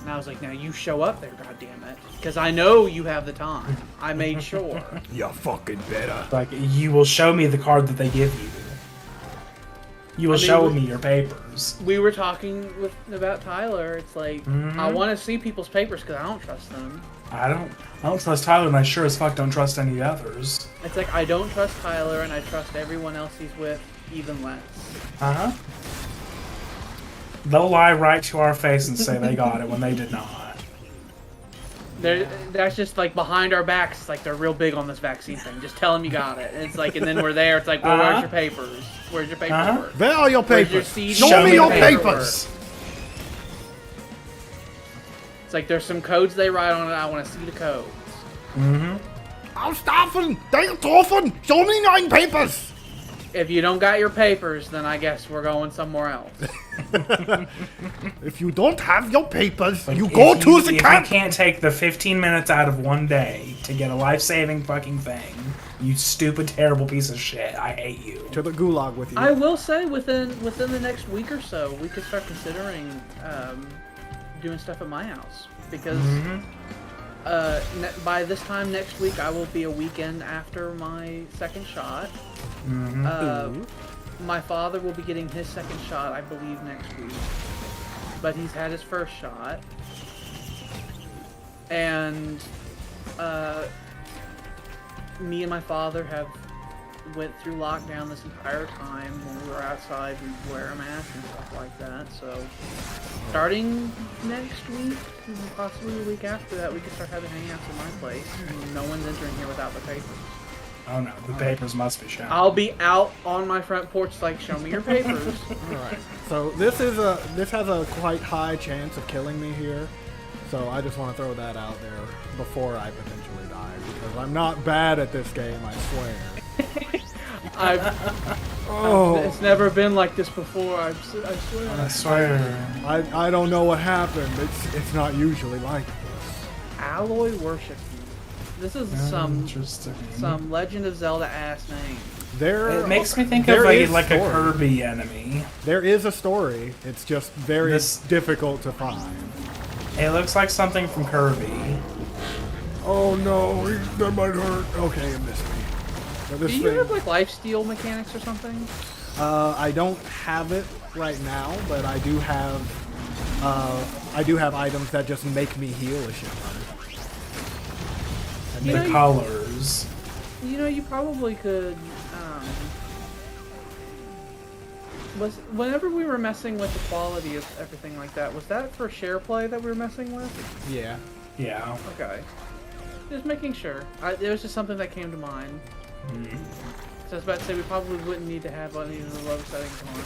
Speaker 3: And I was like, now you show up there, goddammit, because I know you have the time. I made sure.
Speaker 1: You fucking better.
Speaker 2: Like, you will show me the card that they give you. You will show me your papers.
Speaker 3: We were talking about Tyler. It's like, I want to see people's papers because I don't trust them.
Speaker 2: I don't trust Tyler, and I sure as fuck don't trust any others.
Speaker 3: It's like, I don't trust Tyler, and I trust everyone else he's with even less.
Speaker 2: Uh-huh. They'll lie right to our face and say they got it when they did not.
Speaker 3: That's just like behind our backs. It's like they're real big on this vaccine thing. Just tell them you got it. And it's like, and then we're there. It's like, well, where's your papers? Where's your paperwork?
Speaker 1: Where are your
Speaker 3: Where's
Speaker 1: papers?
Speaker 3: your
Speaker 1: Show me your papers.
Speaker 3: It's like there's some codes they write on it. I want to see the codes.
Speaker 1: Ausstaffen! Daytoffen! Show me 9 papers!
Speaker 3: If you don't got your papers, then I guess we're going somewhere else.
Speaker 1: If you don't have your papers,
Speaker 2: Like,
Speaker 1: you go to the
Speaker 2: If
Speaker 1: camp!
Speaker 2: you can't take the 15 minutes out of one day to get a life-saving fucking thing, you stupid, terrible piece of shit, I hate you.
Speaker 1: To the gulag with you.
Speaker 3: I will say within the next week or so, we could start considering doing stuff at my house. Because by this time next week, I will be a weekend after my second shot. My father will be getting his second shot, I believe, next week. But he's had his first shot. And me and my father have went through lockdown this entire time. When we were outside, we'd wear a mask and stuff like that. So starting next week, possibly the week after that, we could start having hangouts at my place. No one's entering here without the papers.
Speaker 2: Oh no, the papers must be shown.
Speaker 3: I'll be out on my front porch like, show me your papers.
Speaker 1: Alright. So this has a quite high chance of killing me here. So I just want to throw that out there before I potentially die, because I'm not bad at this game, I swear.
Speaker 3: It's never been like this before, I swear.
Speaker 2: I swear.
Speaker 1: I don't know what happened. It's not usually like this.
Speaker 3: Alloy worship you. This is some
Speaker 2: Interesting.
Speaker 3: Legend of Zelda ass name.
Speaker 2: It makes me think
Speaker 1: there
Speaker 2: of
Speaker 1: is
Speaker 2: like a
Speaker 1: story.
Speaker 2: Kirby enemy.
Speaker 1: There is a story. It's just very difficult to find.
Speaker 2: It looks like something from Kirby.
Speaker 1: Oh no, that might hurt. Okay, it missed me. But
Speaker 3: Do
Speaker 1: this
Speaker 3: you
Speaker 1: thing,
Speaker 3: have like lifesteal mechanics or something?
Speaker 1: I don't have it right now, but I do have items that just make me heal a shit ton. And
Speaker 3: You
Speaker 2: The
Speaker 3: know,
Speaker 2: colors.
Speaker 3: You know, you probably could. Whenever we were messing with the quality of everything like that, was that for share play that we were messing with?
Speaker 1: Yeah.
Speaker 2: Yeah.
Speaker 3: Okay. Just making sure. It was just something that came to mind. So I was about to say we probably wouldn't need to have any of the low settings on.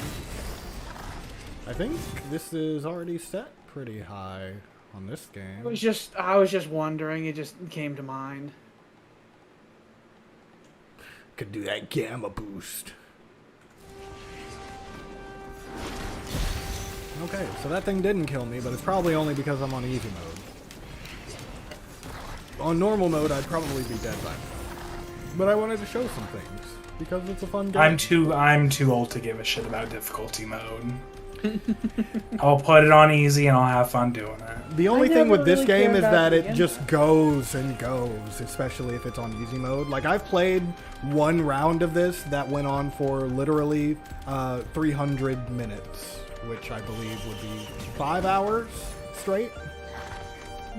Speaker 1: I think this is already set pretty high on this game.
Speaker 3: I was just wondering. It just came to mind.
Speaker 1: Could do that gamma boost. Okay, so that thing didn't kill me, but it's probably only because I'm on easy mode. On normal mode, I'd probably be dead by now. But I wanted to show some things because it's a fun game.
Speaker 2: I'm too old to give a shit about difficulty mode. I'll put it on easy and I'll have fun doing it.
Speaker 1: The only thing with this
Speaker 3: really
Speaker 1: game
Speaker 3: cared
Speaker 1: is
Speaker 3: about
Speaker 1: that
Speaker 3: the
Speaker 1: it
Speaker 3: end.
Speaker 1: just goes and goes, especially if it's on easy mode. Like, I've played one round of this that went on for literally 300 minutes, which I believe would be 5 hours straight.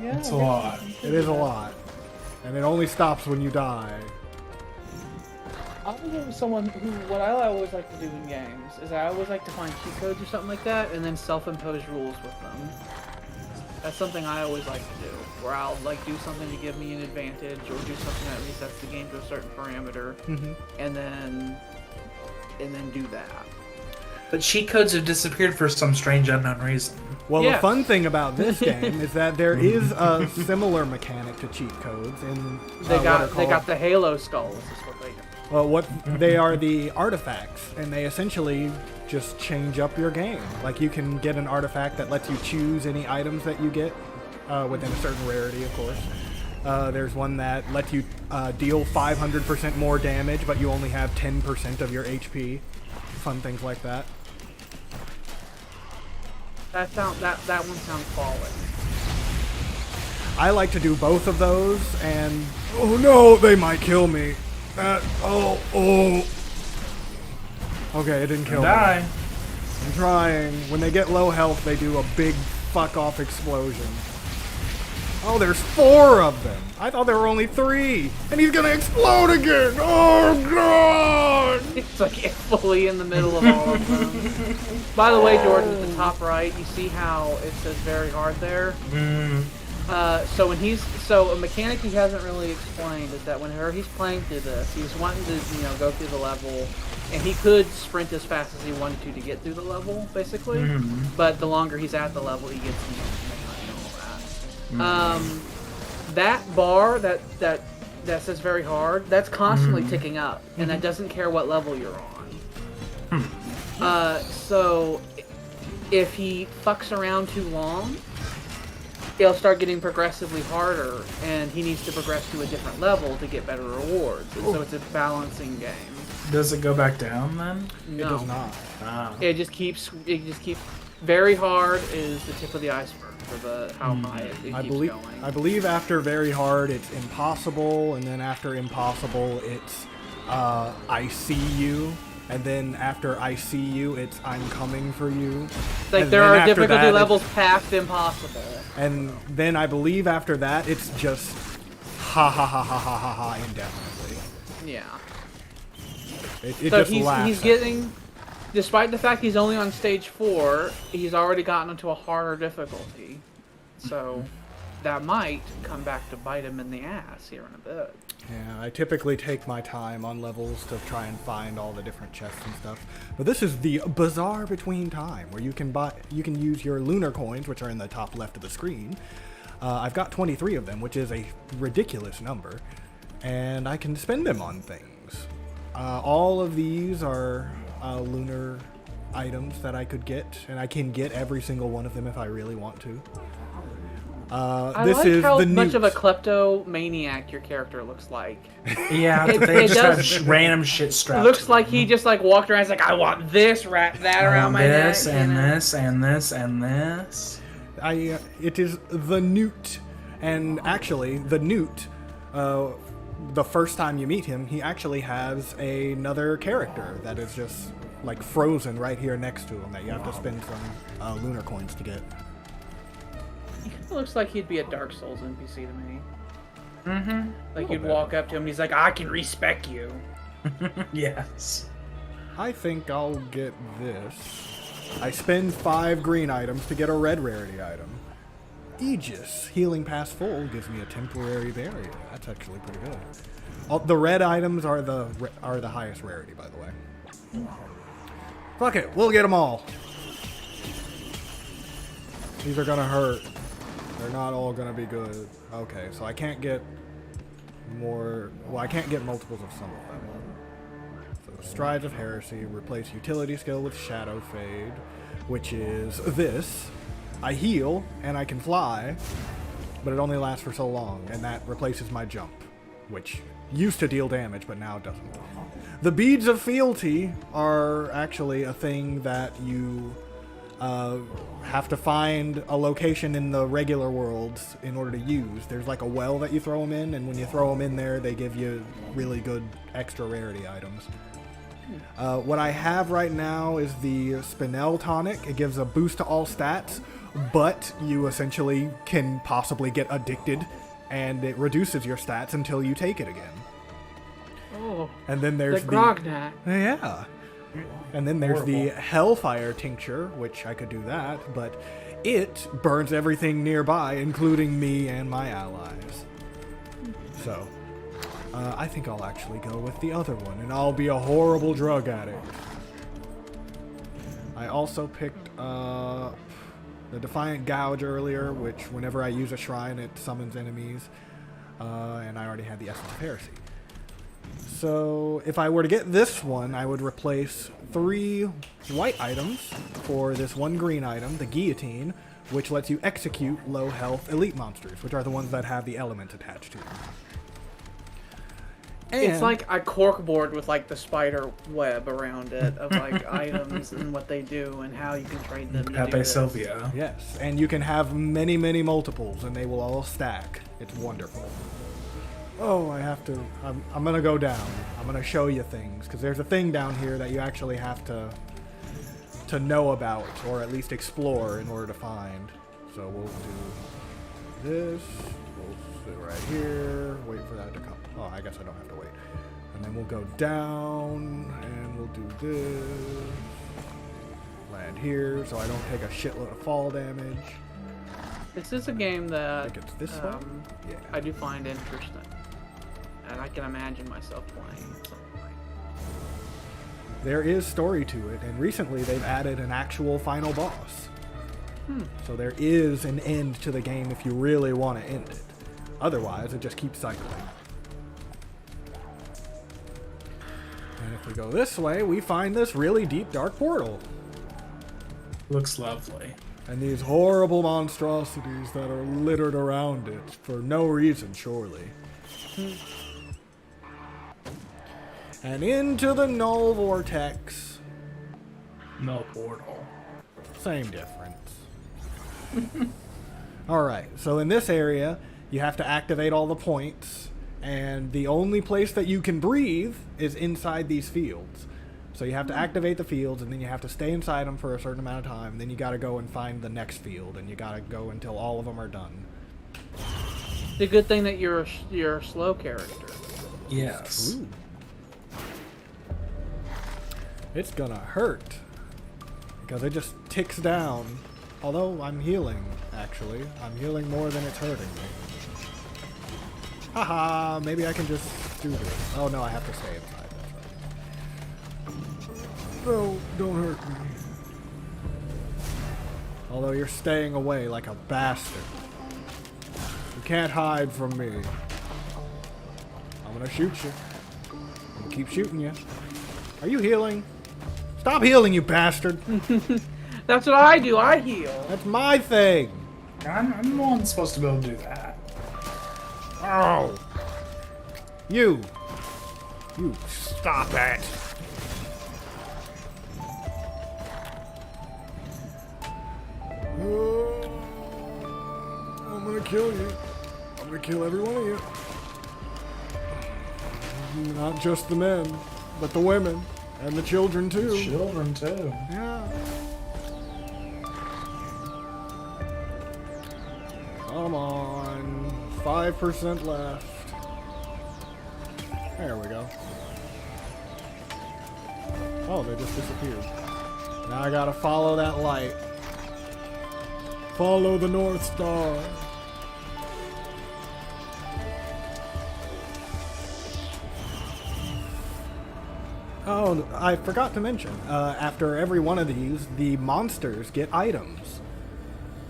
Speaker 3: Yeah,
Speaker 2: It's a lot.
Speaker 1: It is a lot. And it only stops when you die.
Speaker 3: I was someone who, what I always like to do in games is I always like to find cheat codes or something like that and then self-impose rules with them. That's something I always like to do, where I'll like do something to give me an advantage or do something that resets the game to a certain parameter, and then do that.
Speaker 2: But cheat codes have disappeared for some strange unknown reason.
Speaker 1: Well,
Speaker 3: Yeah.
Speaker 1: the fun thing about this game is that there is a similar mechanic to cheat codes in
Speaker 3: They
Speaker 1: what are
Speaker 3: got
Speaker 1: called-
Speaker 3: the Halo skulls. Is what they do.
Speaker 1: Well, what they are the artifacts, and they essentially just change up your game. Like, you can get an artifact that lets you choose any items that you get within a certain rarity, of course. There's one that lets you deal 500% more damage, but you only have 10% of your HP. Fun things like that.
Speaker 3: That one sounds quality.
Speaker 1: I like to do both of those, and oh no, they might kill me. Okay, it didn't kill me.
Speaker 2: Die.
Speaker 1: I'm trying. When they get low health, they do a big fuck off explosion. Oh, there's 4 of them. I thought there were only 3, and he's gonna explode again. Oh god!
Speaker 3: It's like fully in the middle of all of them. By the way, Jordan, at the top right, you see how it says very hard there? So a mechanic he hasn't really explained is that whenever he's playing through this, he's wanting to, go through the level, and he could sprint as fast as he wanted to get through the level, basically. But the longer he's at the level, he gets, and all that. That bar that says very hard, that's constantly ticking up, and that doesn't care what level you're on. So if he fucks around too long, it'll start getting progressively harder, and he needs to progress to a different level to get better rewards. And so it's a balancing game.
Speaker 2: Does it go back down then?
Speaker 3: No.
Speaker 1: It does not.
Speaker 3: It just keeps very hard is the tip of the iceberg for how high it keeps going.
Speaker 1: I believe after very hard, it's impossible, and then after impossible, it's I see you. And then after I see you, it's I'm coming for you.
Speaker 3: Like,
Speaker 1: And
Speaker 3: there
Speaker 1: then
Speaker 3: are
Speaker 1: after
Speaker 3: difficulty
Speaker 1: that,
Speaker 3: levels past impossible.
Speaker 1: And then I believe after that, it's just ha ha ha ha ha ha ha indefinitely.
Speaker 3: Yeah.
Speaker 1: It
Speaker 3: So
Speaker 1: just laughs.
Speaker 3: he's getting, despite the fact he's only on stage 4, he's already gotten into a harder difficulty. So that might come back to bite him in the ass here in a bit.
Speaker 1: Yeah, I typically take my time on levels to try and find all the different chests and stuff. But this is the Bazaar Between Time, where you can use your lunar coins, which are in the top left of the screen. I've got 23 of them, which is a ridiculous number, and I can spend them on things. All of these are lunar items that I could get, and I can get every single one of them if I really want to.
Speaker 3: I
Speaker 1: this
Speaker 3: like
Speaker 1: is
Speaker 3: how
Speaker 1: the
Speaker 3: much of a
Speaker 1: newt.
Speaker 3: kleptomaniac your character looks like.
Speaker 2: Yeah,
Speaker 3: It-
Speaker 2: they
Speaker 3: it
Speaker 2: just
Speaker 3: does-
Speaker 2: have random shit
Speaker 3: It
Speaker 2: strapped.
Speaker 3: looks
Speaker 2: to
Speaker 3: like
Speaker 2: them.
Speaker 3: he just like walked around. He's like, I want this, wrap that
Speaker 2: I
Speaker 3: around
Speaker 2: want
Speaker 3: my
Speaker 2: this
Speaker 3: neck.
Speaker 2: and
Speaker 3: you know?
Speaker 2: this and this and this.
Speaker 1: It is the newt, and actually the newt. The first time you meet him, he actually has another character that is just like frozen right here next to him that you have to spend some lunar coins to get.
Speaker 3: He kind of looks like he'd be a Dark Souls NPC to me.
Speaker 2: Mm-hmm.
Speaker 3: Like you'd
Speaker 1: bit.
Speaker 3: walk up to him and he's like, I can respect you.
Speaker 2: Yes.
Speaker 1: I think I'll get this. I spend 5 green items to get a red rarity item. Aegis, healing past full, gives me a temporary barrier. That's actually pretty good. The red items are the highest rarity, by the way. Fuck it, we'll get them all. These are gonna hurt. They're not all gonna be good. Okay, so I can't get more. Well, I can't get multiples of some of them. So Strides of Heresy, replace utility skill with Shadow Fade, which is this. I heal and I can fly, but it only lasts for so long, and that replaces my jump, which used to deal damage, but now it doesn't. The Beads of Fealty are actually a thing that you have to find a location in the regular worlds in order to use. There's like a well that you throw them in, and when you throw them in there, they give you really good extra rarity items. What I have right now is the Spinel Tonic. It gives a boost to all stats, but you essentially can possibly get addicted, and it reduces your stats until you take it again.
Speaker 3: Oh,
Speaker 1: And then there's
Speaker 3: the Grognak.
Speaker 1: Yeah. And then there's the Hellfire Tincture, which I could do that, but it burns everything nearby, including me and my allies. So, I think I'll actually go with the other one, and I'll be a horrible drug addict. I also picked up the Defiant Gouge earlier, which whenever I use a shrine, it summons enemies, and I already had the Essence of Heresy. So if I were to get this one, I would replace 3 white items for this 1 green item, the Guillotine, which lets you execute low health elite monsters, which are the ones that have the elements attached to them.
Speaker 3: It's
Speaker 1: And-
Speaker 3: like a corkboard with like the spider web around it of like items and what they do and how you can trade them. to do
Speaker 2: Pepe
Speaker 3: this.
Speaker 2: Sylvia.
Speaker 1: Yes, and you can have many, many multiples, and they will all stack. It's wonderful. Oh, I have to. I'm gonna go down. I'm gonna show you things because there's a thing down here that you actually have to know about or at least explore in order to find. So we'll do this. We'll sit right here. Wait for that to come. Oh, I guess I don't have to wait. And then we'll go down and we'll do this. Land here so I don't take a shitload of fall damage.
Speaker 3: This is a game
Speaker 1: I
Speaker 3: that
Speaker 1: think it's this one. Yeah.
Speaker 3: I do find interesting, and I can imagine myself playing something like.
Speaker 1: There is story to it, and recently they've added an actual final boss. So there is an end to the game if you really want to end it. Otherwise, it just keeps cycling. And if we go this way, we find this really deep, dark portal.
Speaker 2: Looks lovely.
Speaker 1: And these horrible monstrosities that are littered around it for no reason, surely. And into the null vortex.
Speaker 2: No portal.
Speaker 1: Same difference. Alright, so in this area, you have to activate all the points, and the only place that you can breathe is inside these fields. So you have to activate the fields, and then you have to stay inside them for a certain amount of time, and then you gotta go and find the next field, and you gotta go until all of them are done.
Speaker 3: The good thing that you're a slow character.
Speaker 2: Yes.
Speaker 1: Ooh. It's gonna hurt, because it just ticks down. Although I'm healing, actually. I'm healing more than it's hurting me. Haha, maybe I can just do this. Oh no, I have to stay inside. That's right. No, don't hurt me. Although you're staying away like a bastard. You can't hide from me. I'm gonna shoot you. I'm gonna keep shooting you. Are you healing? Stop healing, you bastard!
Speaker 3: That's what I do. I heal.
Speaker 1: That's my thing!
Speaker 2: I'm the one supposed to be able to do that.
Speaker 1: Oh! You stop it! I'm gonna kill you. I'm gonna kill every one of you. Not just the men, but the women and the children too.
Speaker 2: Children too.
Speaker 1: Yeah. Come on. 5% left. There we go. Oh, they just disappeared. Now I gotta follow that light. Follow the North Star. Oh, I forgot to mention, after every one of these, the monsters get items.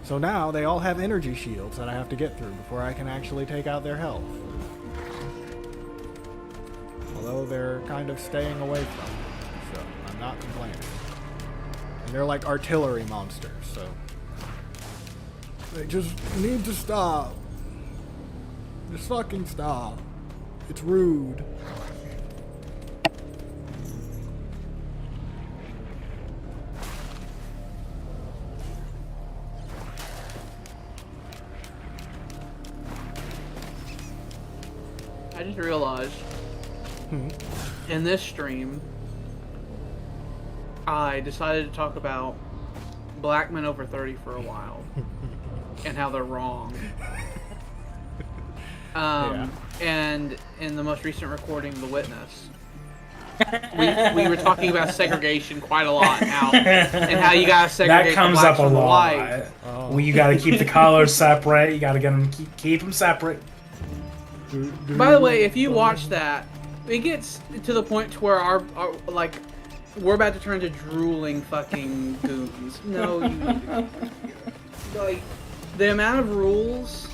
Speaker 1: So now they all have energy shields that I have to get through before I can actually take out their health. Although they're kind of staying away from me, so I'm not complaining. And they're like artillery monsters, so they just need to stop. Just fucking stop. It's rude.
Speaker 3: I just realized in this stream, I decided to talk about black men over 30 for a while and how they're wrong.
Speaker 1: Yeah.
Speaker 3: And in the most recent recording of The Witness, we were talking about segregation quite a lot now, and how you gotta segregate
Speaker 2: That comes
Speaker 3: the
Speaker 2: up
Speaker 3: blacks
Speaker 2: a
Speaker 3: from the
Speaker 2: lot.
Speaker 3: white.
Speaker 1: Oh.
Speaker 2: Well, you gotta keep the colors separate. You gotta get them keep them separate.
Speaker 3: By the way, if you watch that, it gets to the point to where our like we're about to turn to drooling fucking goons. No, you, like the amount of rules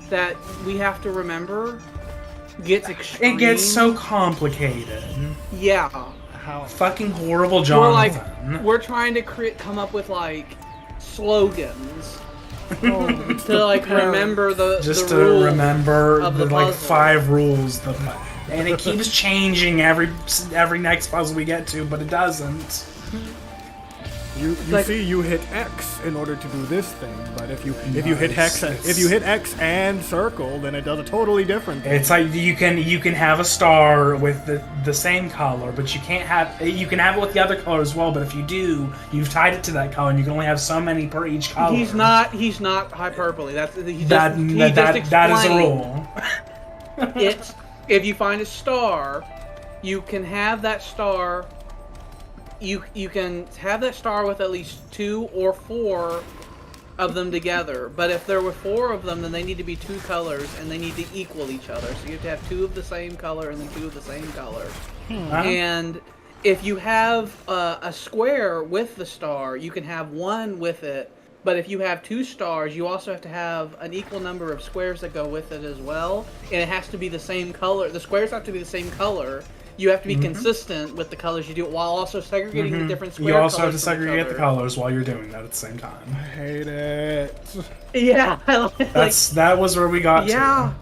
Speaker 3: that we have to remember gets extreme.
Speaker 2: It gets so complicated.
Speaker 3: Yeah.
Speaker 1: How?
Speaker 2: Fucking horrible,
Speaker 3: We're
Speaker 2: Jonathan.
Speaker 3: like we're trying to come up with like slogans
Speaker 1: Oh, it's
Speaker 3: to
Speaker 1: the
Speaker 3: like
Speaker 1: parents.
Speaker 3: remember the
Speaker 2: Just
Speaker 3: the
Speaker 2: to
Speaker 3: rules
Speaker 2: remember
Speaker 3: of
Speaker 2: the
Speaker 3: the
Speaker 2: like
Speaker 3: puzzle.
Speaker 2: 5 rules, and it keeps changing every next puzzle we get to, but it doesn't.
Speaker 1: You
Speaker 3: like-
Speaker 1: see, you hit X in order to do this thing, but if you hit X and circle, then it does a totally different thing.
Speaker 2: It's like you can have a star with the same color, but you can have it with the other color as well. But if you do, you've tied it to that color, and you can only have so many per each color.
Speaker 3: He's not hyperbole. That's he just,
Speaker 2: That
Speaker 3: he just
Speaker 2: that is a
Speaker 3: explained.
Speaker 2: rule.
Speaker 3: It's if you find a star, you can have that star. You can have that star with at least 2 or 4 of them together. But if there were 4 of them, then they need to be 2 colors and they need to equal each other. So you have to have 2 of the same color and then 2 of the same color. And if you have a square with the star, you can have 1 with it. But if you have 2 stars, you also have to have an equal number of squares that go with it as well. And it has to be the same color. The squares have to be the same color. You have to be consistent with the colors you do, while also segregating the different square
Speaker 2: You also have
Speaker 3: colors
Speaker 2: to
Speaker 3: from each
Speaker 2: segregate the
Speaker 3: other.
Speaker 2: colors while you're doing that at the same time.
Speaker 1: I hate it.
Speaker 3: Yeah,
Speaker 2: That was where we got
Speaker 3: yeah.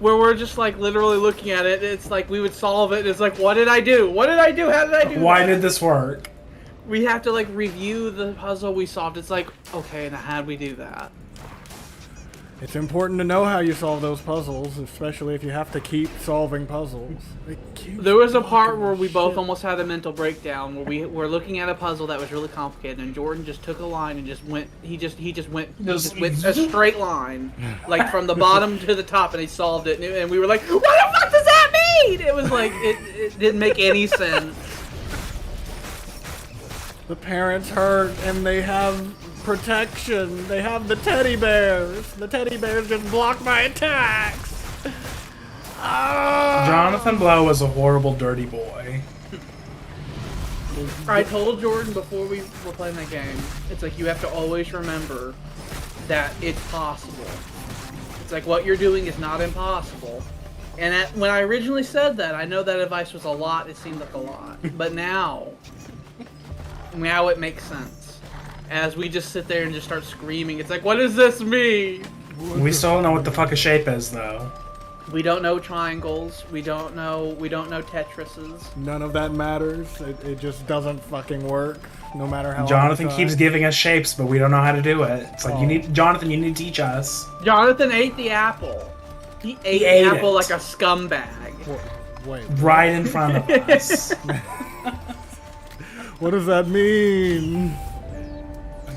Speaker 3: Where we're just like literally looking at it, it's like we would solve it. And it's like, what did I do? What did I do? How did I do?
Speaker 2: to. Why
Speaker 3: that?
Speaker 2: did this work?
Speaker 3: We have to like review the puzzle we solved. It's like, okay, now how did we do that?
Speaker 1: It's important to know how you solve those puzzles, especially if you have to keep solving puzzles.
Speaker 3: There was a part where we both almost had a mental breakdown where we were looking at a puzzle that was really complicated, and Jordan just took a line and just went. He just went a straight line, like from the bottom to the top, and he solved it. And we were like, "What the fuck does that mean?" It was like it didn't make any sense.
Speaker 1: The parents hurt and they have protection. They have the teddy bears. The teddy bears just block my attacks. Ah!
Speaker 2: Jonathan Blow was a horrible, dirty boy.
Speaker 3: I told Jordan before we were playing that game, it's like you have to always remember that it's possible. It's like what you're doing is not impossible. And when I originally said that, I know that advice was a lot. It seemed like a lot, but now it makes sense. as we just sit there and just start screaming. It's like, what does this mean?
Speaker 2: We still don't know what the fuck a shape is, though.
Speaker 3: We don't know triangles. We don't know Tetrises.
Speaker 1: None of that matters. It just doesn't fucking work, no matter how.
Speaker 2: Jonathan keeps giving us shapes, but we don't know how to do it. It's like Jonathan, you need to teach us.
Speaker 3: Jonathan ate the apple. He ate the apple like a scumbag.
Speaker 1: Wait.
Speaker 2: Right in front of us.
Speaker 1: What does that mean?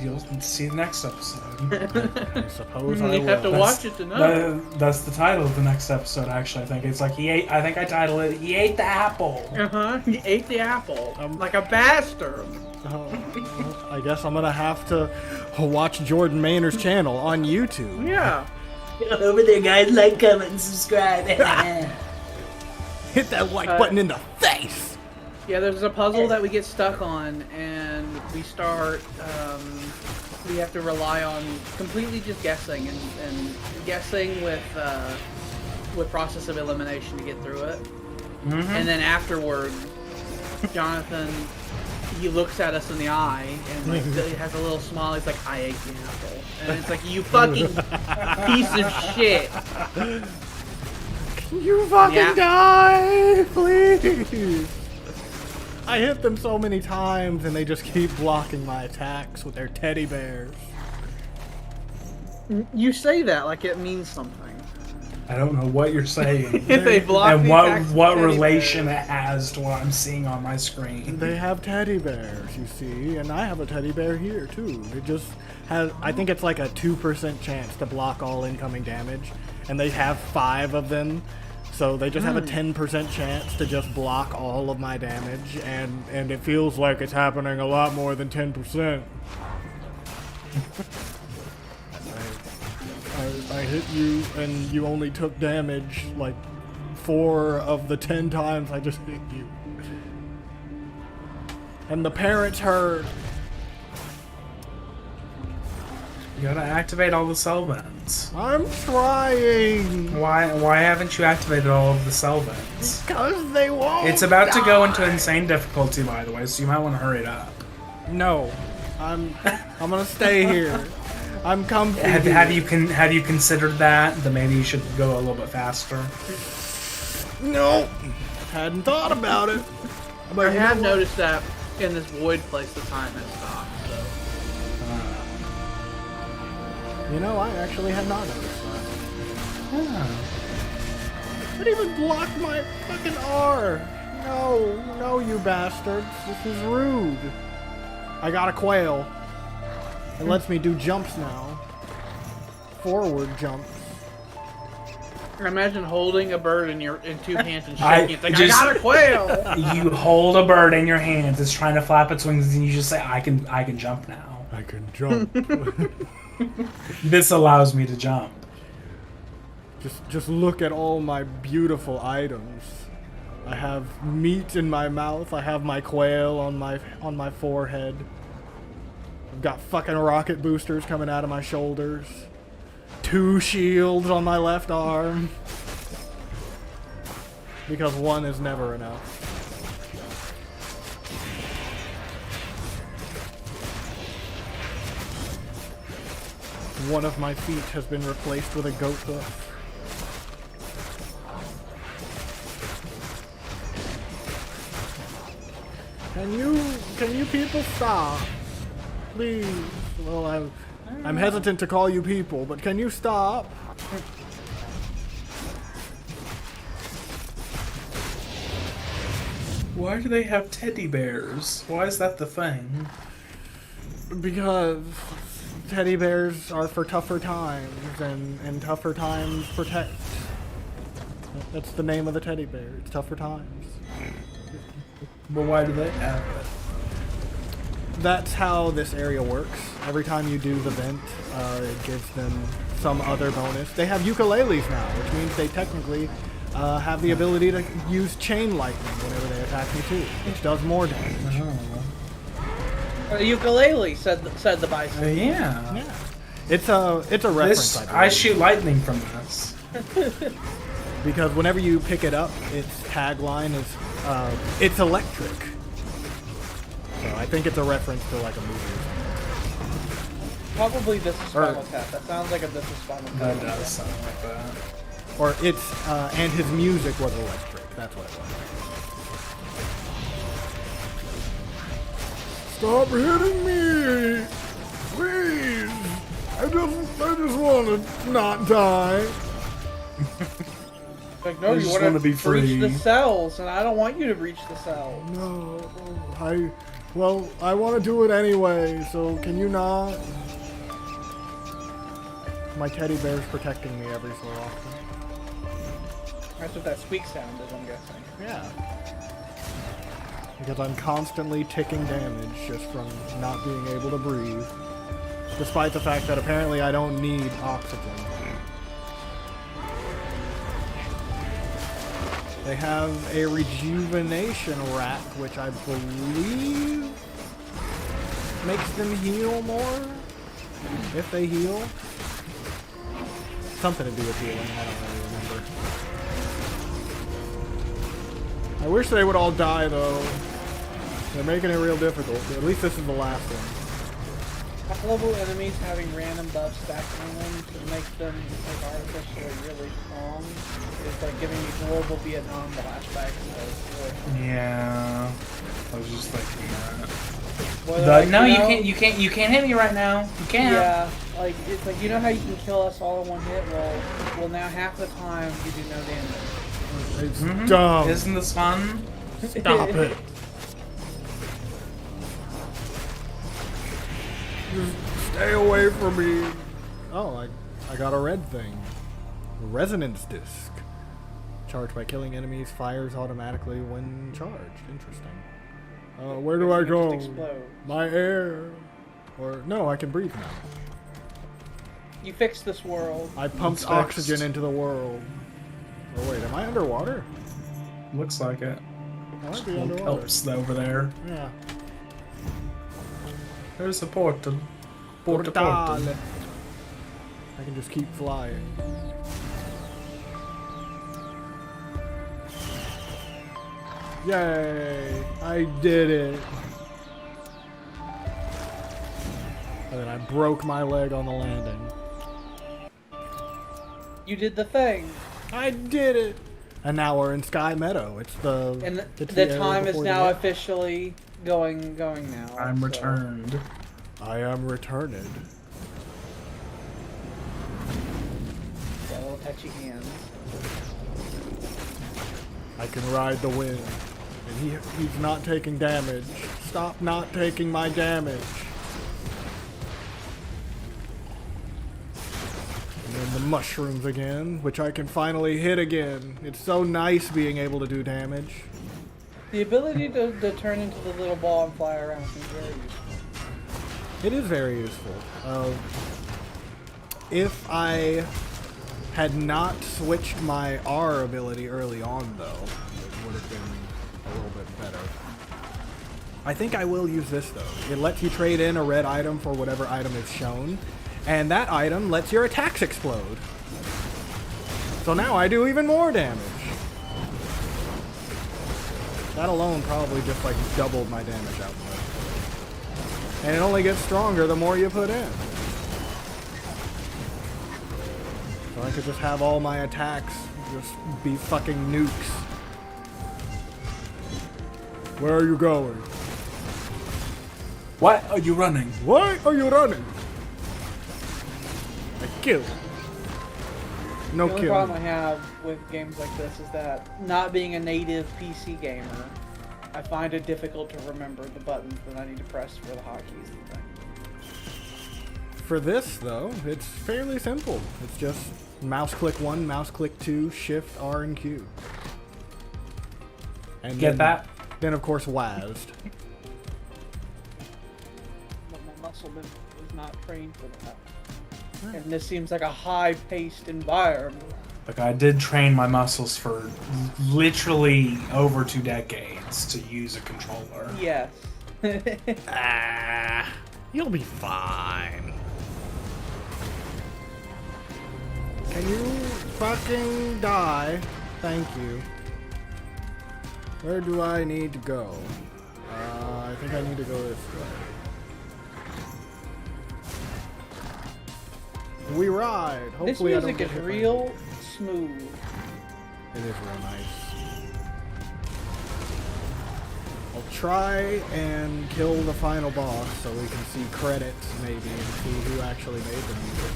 Speaker 2: You'll see the next episode.
Speaker 1: I suppose I
Speaker 3: You
Speaker 1: will.
Speaker 3: have to watch it to know.
Speaker 2: That's the title of the next episode, actually. I think it's like I think I titled it, He Ate the Apple.
Speaker 3: He ate the apple like a bastard.
Speaker 1: Well, I guess I'm gonna have to watch Jordan Maynard's channel on YouTube.
Speaker 3: Yeah.
Speaker 6: Over there, guys. Like, comment, and subscribe.
Speaker 1: Hit that like button in the face.
Speaker 3: Yeah, there's a puzzle that we get stuck on, and we start. We have to rely on completely just guessing and guessing with process of elimination to get through it.
Speaker 2: Mm-hmm.
Speaker 3: And then afterward, Jonathan, he looks at us in the eye and like he has a little smile. He's like, "I ate the apple," and it's like, "You fucking piece of shit."
Speaker 1: Can you fucking die, please? I hit them so many times and they just keep blocking my attacks with their teddy bears.
Speaker 3: You say that like it means something.
Speaker 2: I don't know what you're saying.
Speaker 3: They block
Speaker 2: and
Speaker 3: the attacks with
Speaker 2: what
Speaker 3: teddy
Speaker 2: relation
Speaker 3: bears.
Speaker 2: it has to what I'm seeing on my screen.
Speaker 1: They have teddy bears, you see, and I have a teddy bear here too. It just has, I think it's like a 2% chance to block all incoming damage, and they have 5 of them. So they just have a 10% chance to just block all of my damage, and it feels like it's happening a lot more than 10%. I hit you, and you only took damage like 4 of the 10 times I just hit you. And the parents heard.
Speaker 2: You gotta activate all the cell vents.
Speaker 1: I'm trying.
Speaker 2: Why haven't you activated all of the cell vents?
Speaker 1: Because they won't.
Speaker 2: It's about to go into insane difficulty, by the way, so you might want to hurry it up.
Speaker 1: No, I'm gonna stay here. I'm comfy.
Speaker 2: Have you considered that maybe you should go a little bit faster?
Speaker 1: No, hadn't thought about it. But
Speaker 3: I have noticed that in this void place the time has stopped. So.
Speaker 1: You know, I actually had not noticed that. It even blocked my fucking R. No, you bastards. This is rude. I got a quail. It lets me do jumps now. Forward jumps.
Speaker 3: Imagine holding a bird in 2 hands and shaking it. Like, I got a quail!
Speaker 2: You hold a bird in your hands, it's trying to flap its wings, and you just say, I can jump now.
Speaker 1: I can jump.
Speaker 2: This allows me to jump.
Speaker 1: Just look at all my beautiful items. I have meat in my mouth. I have my quail on my forehead. I've got fucking rocket boosters coming out of my shoulders. 2 shields on my left arm. Because 1 is never enough. One of my feet has been replaced with a goat hoof. Can you people stop? Please. Well, I'm hesitant to call you people, but can you stop?
Speaker 2: Why do they have teddy bears? Why is that the thing?
Speaker 1: Because teddy bears are for tougher times, and tougher times protect. That's the name of the teddy bear. It's tougher times.
Speaker 2: But why do they have it?
Speaker 1: That's how this area works. Every time you do the vent, it gives them some other bonus. They have ukuleles now, which means they technically have the ability to use chain lightning whenever they attack me too, which does more damage.
Speaker 3: A ukulele, said the bison.
Speaker 2: Yeah.
Speaker 1: Yeah, it's a reference.
Speaker 2: I shoot lightning from this.
Speaker 1: Because whenever you pick it up, its tagline is it's electric. So I think it's a reference to like a movie.
Speaker 3: Probably this is Spinel Tap. That sounds like a this is Spinel Tap.
Speaker 2: That does sound like that.
Speaker 1: Or it's, and his music was electric. That's what it was. Stop hitting me! Please! I just want to not die.
Speaker 3: Like, no,
Speaker 2: I
Speaker 3: you
Speaker 2: just
Speaker 3: want
Speaker 2: wanna
Speaker 3: to
Speaker 2: be
Speaker 3: reach
Speaker 2: free.
Speaker 3: the cells, and I don't want you to reach the cells.
Speaker 1: No, well, I want to do it anyway, so can you not? My teddy bear's protecting me every so often.
Speaker 3: That's what that squeak sound is, I'm guessing.
Speaker 1: Yeah. Because I'm constantly ticking damage just from not being able to breathe. Despite the fact that apparently I don't need oxygen. They have a rejuvenation rack, which I believe makes them heal more. If they heal. Something to do with healing, I don't really remember. I wish they would all die though. They're making it real difficult. At least this is the last one.
Speaker 3: Top-level enemies having random buffs stacked on them to make them like artificially really strong is like giving me global Vietnam flashbacks.
Speaker 2: Yeah. I was just thinking that.
Speaker 3: Well,
Speaker 2: But
Speaker 3: like,
Speaker 2: no,
Speaker 3: you know,
Speaker 2: you can't hit me right now. You can't.
Speaker 3: Yeah, like it's like, you know how you can kill us all in one hit? Well now half the time you do no damage.
Speaker 1: It's dumb.
Speaker 2: Isn't this fun?
Speaker 1: Stop it. Just stay away from me. Oh, I got a red thing. A resonance disc. Charged by killing enemies, fires automatically when charged. Interesting. Where do I go?
Speaker 3: Explode.
Speaker 1: My air. Or no, I can breathe now.
Speaker 3: You fixed this world.
Speaker 1: I pumped
Speaker 2: It's
Speaker 1: oxygen
Speaker 2: fixed.
Speaker 1: into the world. Oh wait, am I underwater?
Speaker 2: Looks like it.
Speaker 1: I might be
Speaker 2: Little
Speaker 1: underwater.
Speaker 2: kelps over there.
Speaker 1: Yeah.
Speaker 2: There's a portal.
Speaker 1: Portal.
Speaker 2: Portal.
Speaker 1: I can just keep flying. Yay! I did it! And then I broke my leg on the landing.
Speaker 3: You did the thing.
Speaker 1: I did it! And now we're in Sky Meadow. It's the...
Speaker 3: And
Speaker 1: it's
Speaker 3: the
Speaker 1: area
Speaker 3: time is
Speaker 1: before
Speaker 3: now
Speaker 1: the end.
Speaker 3: officially going now.
Speaker 2: I'm
Speaker 3: so-
Speaker 2: returned.
Speaker 1: I am returned.
Speaker 3: Yeah, little touchy hands.
Speaker 1: I can ride the wind. And he's not taking damage. Stop not taking my damage. And then the mushrooms again, which I can finally hit again. It's so nice being able to do damage.
Speaker 3: The ability to turn into the little ball and fly around seems very useful.
Speaker 1: It is very useful. If I had not switched my R ability early on, though, it would have been a little bit better. I think I will use this, though. It lets you trade in a red item for whatever item is shown, and that item lets your attacks explode. So now I do even more damage. That alone probably just like doubled my damage output. And it only gets stronger the more you put in. So I could just have all my attacks just be fucking nukes. Where are you going?
Speaker 2: What are you running?
Speaker 1: Why are you running? I kill. No
Speaker 3: The only problem I
Speaker 1: kill.
Speaker 3: have with games like this is that, not being a native PC gamer, I find it difficult to remember the buttons that I need to press for the hotkeys and things.
Speaker 1: For this, though, it's fairly simple. It's just mouse click 1, mouse click 2, shift, R, and Q. And
Speaker 2: Get that?
Speaker 1: Then, of course, WASD.
Speaker 3: But my muscle memory was not trained for that. And this seems like a high-paced environment.
Speaker 2: Like, I did train my muscles for literally over 2 decades to use a controller.
Speaker 3: Yes.
Speaker 1: Ah, you'll be fine. Can you fucking die? Thank you. Where do I need to go? I think I need to go this way. We ride.
Speaker 3: This
Speaker 1: Hopefully, I don't
Speaker 3: music
Speaker 1: get
Speaker 3: is
Speaker 1: hit by
Speaker 3: real smooth.
Speaker 1: It is real nice. I'll try and kill the final boss so we can see credits maybe and see who actually made the music.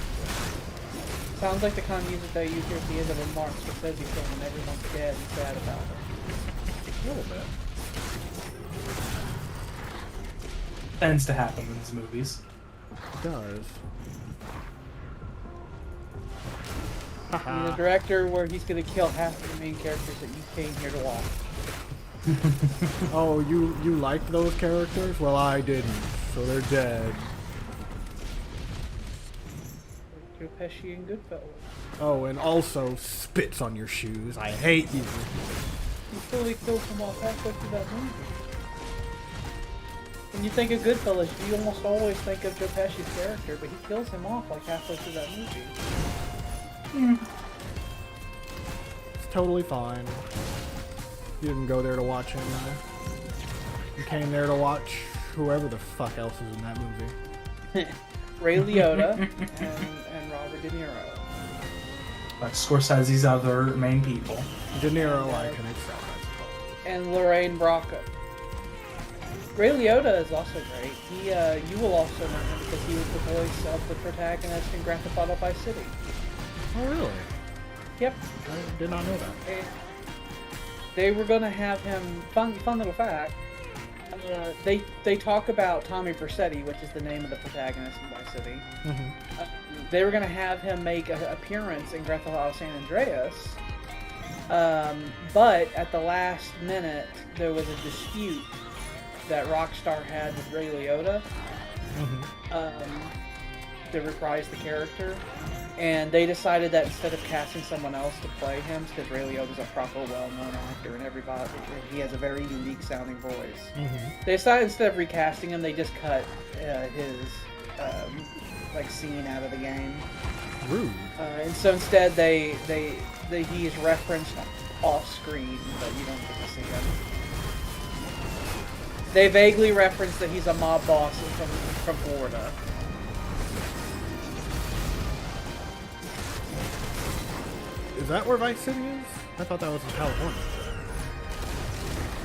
Speaker 3: Sounds like the kind of music they use here at the end of a Mark Scorsese film and everyone's dead and sad about it.
Speaker 1: A little bit.
Speaker 2: Tends to happen in these movies.
Speaker 1: It does.
Speaker 3: And the director where he's gonna kill half of the main characters that you came here to watch.
Speaker 1: Oh, you liked those characters? Well, I didn't, so they're dead.
Speaker 3: Joe Pesci and Goodfellas.
Speaker 1: Oh, and also spits on your shoes. I hate you.
Speaker 3: You fully killed him off halfway through that movie. When you think of Goodfellas, you almost always think of Joe Pesci's character, but he kills him off like halfway through that movie.
Speaker 1: It's totally fine. You didn't go there to watch him, You came there to watch whoever the fuck else is in that movie.
Speaker 3: Ray Liotta and Robert De Niro.
Speaker 2: Like Scorsese's other main people.
Speaker 1: De Niro, I can accept, I suppose.
Speaker 3: And Lorraine Bracco. Ray Liotta is also great. You will also know him because he was the voice of the protagonist in Grand Theft Auto Vice City.
Speaker 1: Oh, really?
Speaker 3: Yep.
Speaker 1: I did not know that.
Speaker 3: They were gonna have him. Fun little fact. They talk about Tommy Vercetti, which is the name of the protagonist in Vice City.
Speaker 1: Mm-hmm.
Speaker 3: They were gonna have him make an appearance in Grand Theft Auto San Andreas, but at the last minute there was a dispute that Rockstar had with Ray Liotta to reprise the character, and they decided that instead of casting someone else to play him, because Ray Liotta's a proper well-known actor and everybody, he has a very unique sounding voice. They decided instead of recasting him, they just cut his like scene out of the game.
Speaker 1: Rude.
Speaker 3: And so instead, he is referenced off screen, but you don't get to see him. They vaguely reference that he's a mob boss from Florida.
Speaker 1: Is that where Vice City is? I thought that was in California.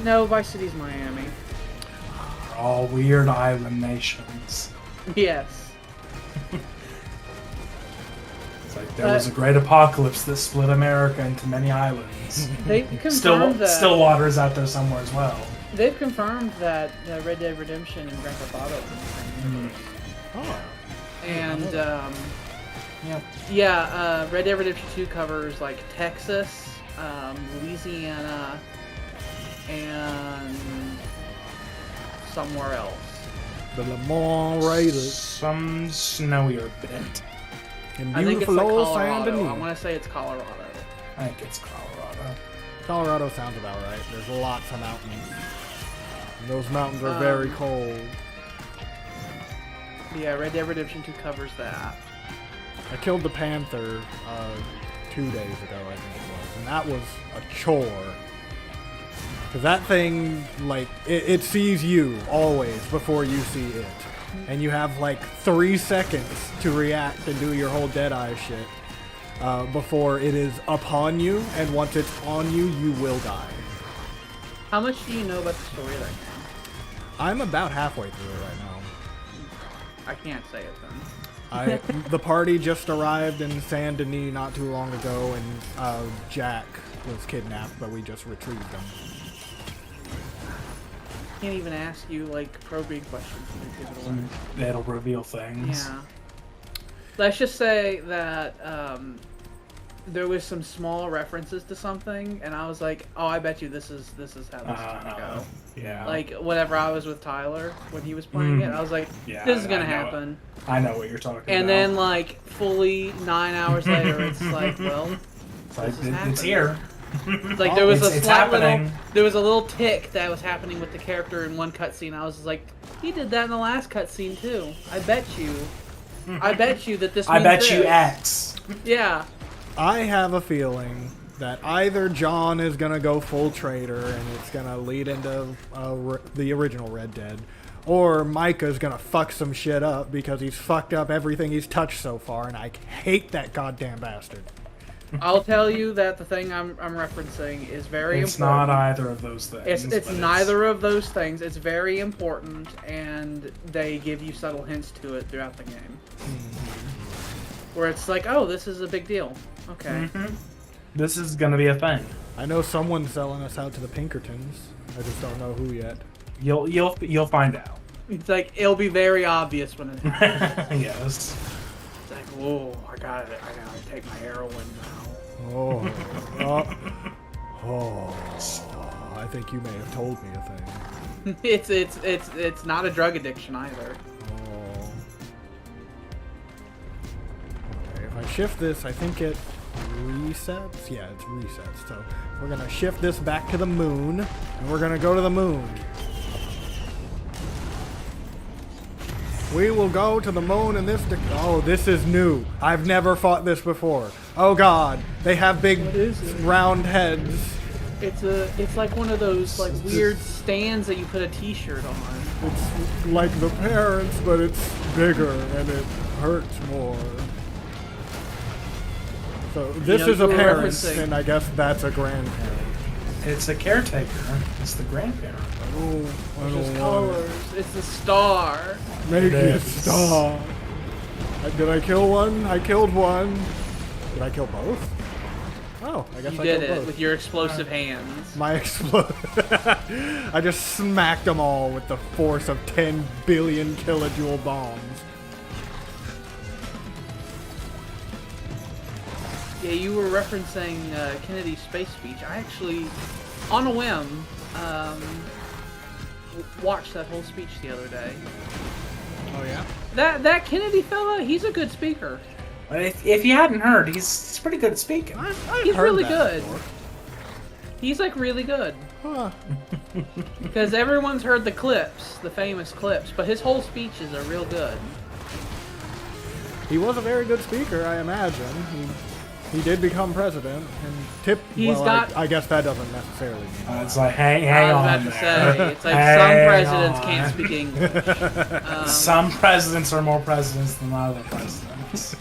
Speaker 3: No, Vice City's Miami.
Speaker 2: They're all weird island nations.
Speaker 3: Yes.
Speaker 2: It's like there was a great apocalypse that split America into many islands.
Speaker 3: They've confirmed that.
Speaker 2: Still is out there somewhere as well.
Speaker 3: They've confirmed that Red Dead Redemption and Grand Theft Auto.
Speaker 1: Oh.
Speaker 3: And
Speaker 2: Yeah.
Speaker 3: Red Dead Redemption 2 covers like Texas, Louisiana, and somewhere else.
Speaker 1: The Le Mans Raiders.
Speaker 2: Some snowier bit.
Speaker 1: In
Speaker 3: I think it's
Speaker 1: beautiful
Speaker 3: like
Speaker 1: old San
Speaker 3: Colorado. I
Speaker 1: Denis.
Speaker 3: want to say it's Colorado.
Speaker 2: I think it's Colorado.
Speaker 1: Colorado sounds about right. There's lots of mountains. And those mountains are very cold.
Speaker 3: Yeah, Red Dead Redemption 2 covers that.
Speaker 1: I killed the panther 2 days ago, I think it was. And that was a chore. Because that thing, like, it sees you always before you see it. And you have like 3 seconds to react and do your whole Deadeye shit before it is upon you. And once it's on you, you will die.
Speaker 3: How much do you know about the story of that game?
Speaker 1: I'm about halfway through it right now.
Speaker 3: I can't say it then.
Speaker 1: The party just arrived in Saint Denis not too long ago, and Jack was kidnapped, but we just retrieved him.
Speaker 3: Can't even ask you like probing questions when you give it away.
Speaker 2: That'll reveal things.
Speaker 3: Yeah. Let's just say that there was some small references to something, and I was like, "Oh, I bet you this is how this is gonna go."
Speaker 2: Yeah.
Speaker 3: Like whenever I was with Tyler when he was playing it, I was like,
Speaker 2: Yeah,
Speaker 3: "This is gonna
Speaker 2: I know
Speaker 3: happen."
Speaker 2: I know what you're talking about.
Speaker 3: And then like fully 9 hours later, it's like, well,
Speaker 2: it's like,
Speaker 3: this is
Speaker 2: it's
Speaker 3: happening.
Speaker 2: here.
Speaker 3: Like there was
Speaker 2: It's
Speaker 3: a slight little,
Speaker 2: happening.
Speaker 3: there was a little tick that was happening with the character in one cutscene. I was just like, he did that in the last cutscene too. I bet you that this.
Speaker 2: I
Speaker 3: means
Speaker 2: bet you
Speaker 3: this.
Speaker 2: X.
Speaker 3: Yeah.
Speaker 1: I have a feeling that either John is gonna go full traitor and it's gonna lead into the original Red Dead, or Micah's gonna fuck some shit up because he's fucked up everything he's touched so far, and I hate that goddamn bastard.
Speaker 3: I'll tell you that the thing I'm referencing is very
Speaker 2: It's
Speaker 3: important.
Speaker 2: not either of those things.
Speaker 3: It's neither of those things. It's very important, and they give you subtle hints to it throughout the game. Where it's like, oh, this is a big deal. Okay.
Speaker 2: This is gonna be a thing.
Speaker 1: I know someone's selling us out to the Pinkertons. I just don't know who yet.
Speaker 2: You'll find out.
Speaker 3: It's like, it'll be very obvious when it happens.
Speaker 2: Yes.
Speaker 3: It's like, whoa, I gotta take my heroin now.
Speaker 1: Oh, I think you may have told me a thing.
Speaker 3: It's not a drug addiction either.
Speaker 1: Oh. Okay, if I shift this, I think it resets? Yeah, it resets. So we're gonna shift this back to the moon, and we're gonna go to the moon. We will go to the moon in this... Oh, this is new. I've never fought this before. Oh god, they have big
Speaker 3: What is it?
Speaker 1: round heads.
Speaker 3: It's like one of those like weird stands that you put a T-shirt on.
Speaker 1: It's like the parents, but it's bigger and it hurts more. So this is a
Speaker 3: you were
Speaker 1: parent,
Speaker 3: referencing-
Speaker 1: and I guess that's a grandparent.
Speaker 2: It's a caretaker. It's the grandparent.
Speaker 1: Oh, I
Speaker 3: It's
Speaker 1: don't want
Speaker 3: colors. It's the star.
Speaker 1: it. Make
Speaker 2: It
Speaker 1: it
Speaker 2: is.
Speaker 1: stop. Did I kill one? I killed one. Did I kill both? Oh, I guess
Speaker 3: You
Speaker 1: I
Speaker 3: did
Speaker 1: killed
Speaker 3: it
Speaker 1: both.
Speaker 3: with your explosive hands.
Speaker 1: My explode. I just smacked them all with the force of 10 billion kilojoule bombs.
Speaker 3: Yeah, you were referencing Kennedy's space speech. I actually, on a whim, watched that whole speech the other day.
Speaker 1: Oh yeah?
Speaker 3: That Kennedy fella, he's a good speaker.
Speaker 2: But if you hadn't heard, he's pretty good at speaking.
Speaker 1: I've
Speaker 3: He's
Speaker 1: heard
Speaker 3: really
Speaker 1: that
Speaker 3: good.
Speaker 1: before.
Speaker 3: He's like really good.
Speaker 1: Huh.
Speaker 3: Because everyone's heard the clips, the famous clips, but his whole speeches are real good.
Speaker 1: He was a very good speaker, I imagine. He did become president, and
Speaker 3: He's got-
Speaker 1: I guess that doesn't necessarily mean
Speaker 2: It's like, hang
Speaker 3: I was
Speaker 2: on
Speaker 3: about to
Speaker 2: there.
Speaker 3: say, it's like
Speaker 2: Hang
Speaker 3: some presidents
Speaker 2: on.
Speaker 3: can't speak English.
Speaker 2: Some presidents are more presidents than other presidents.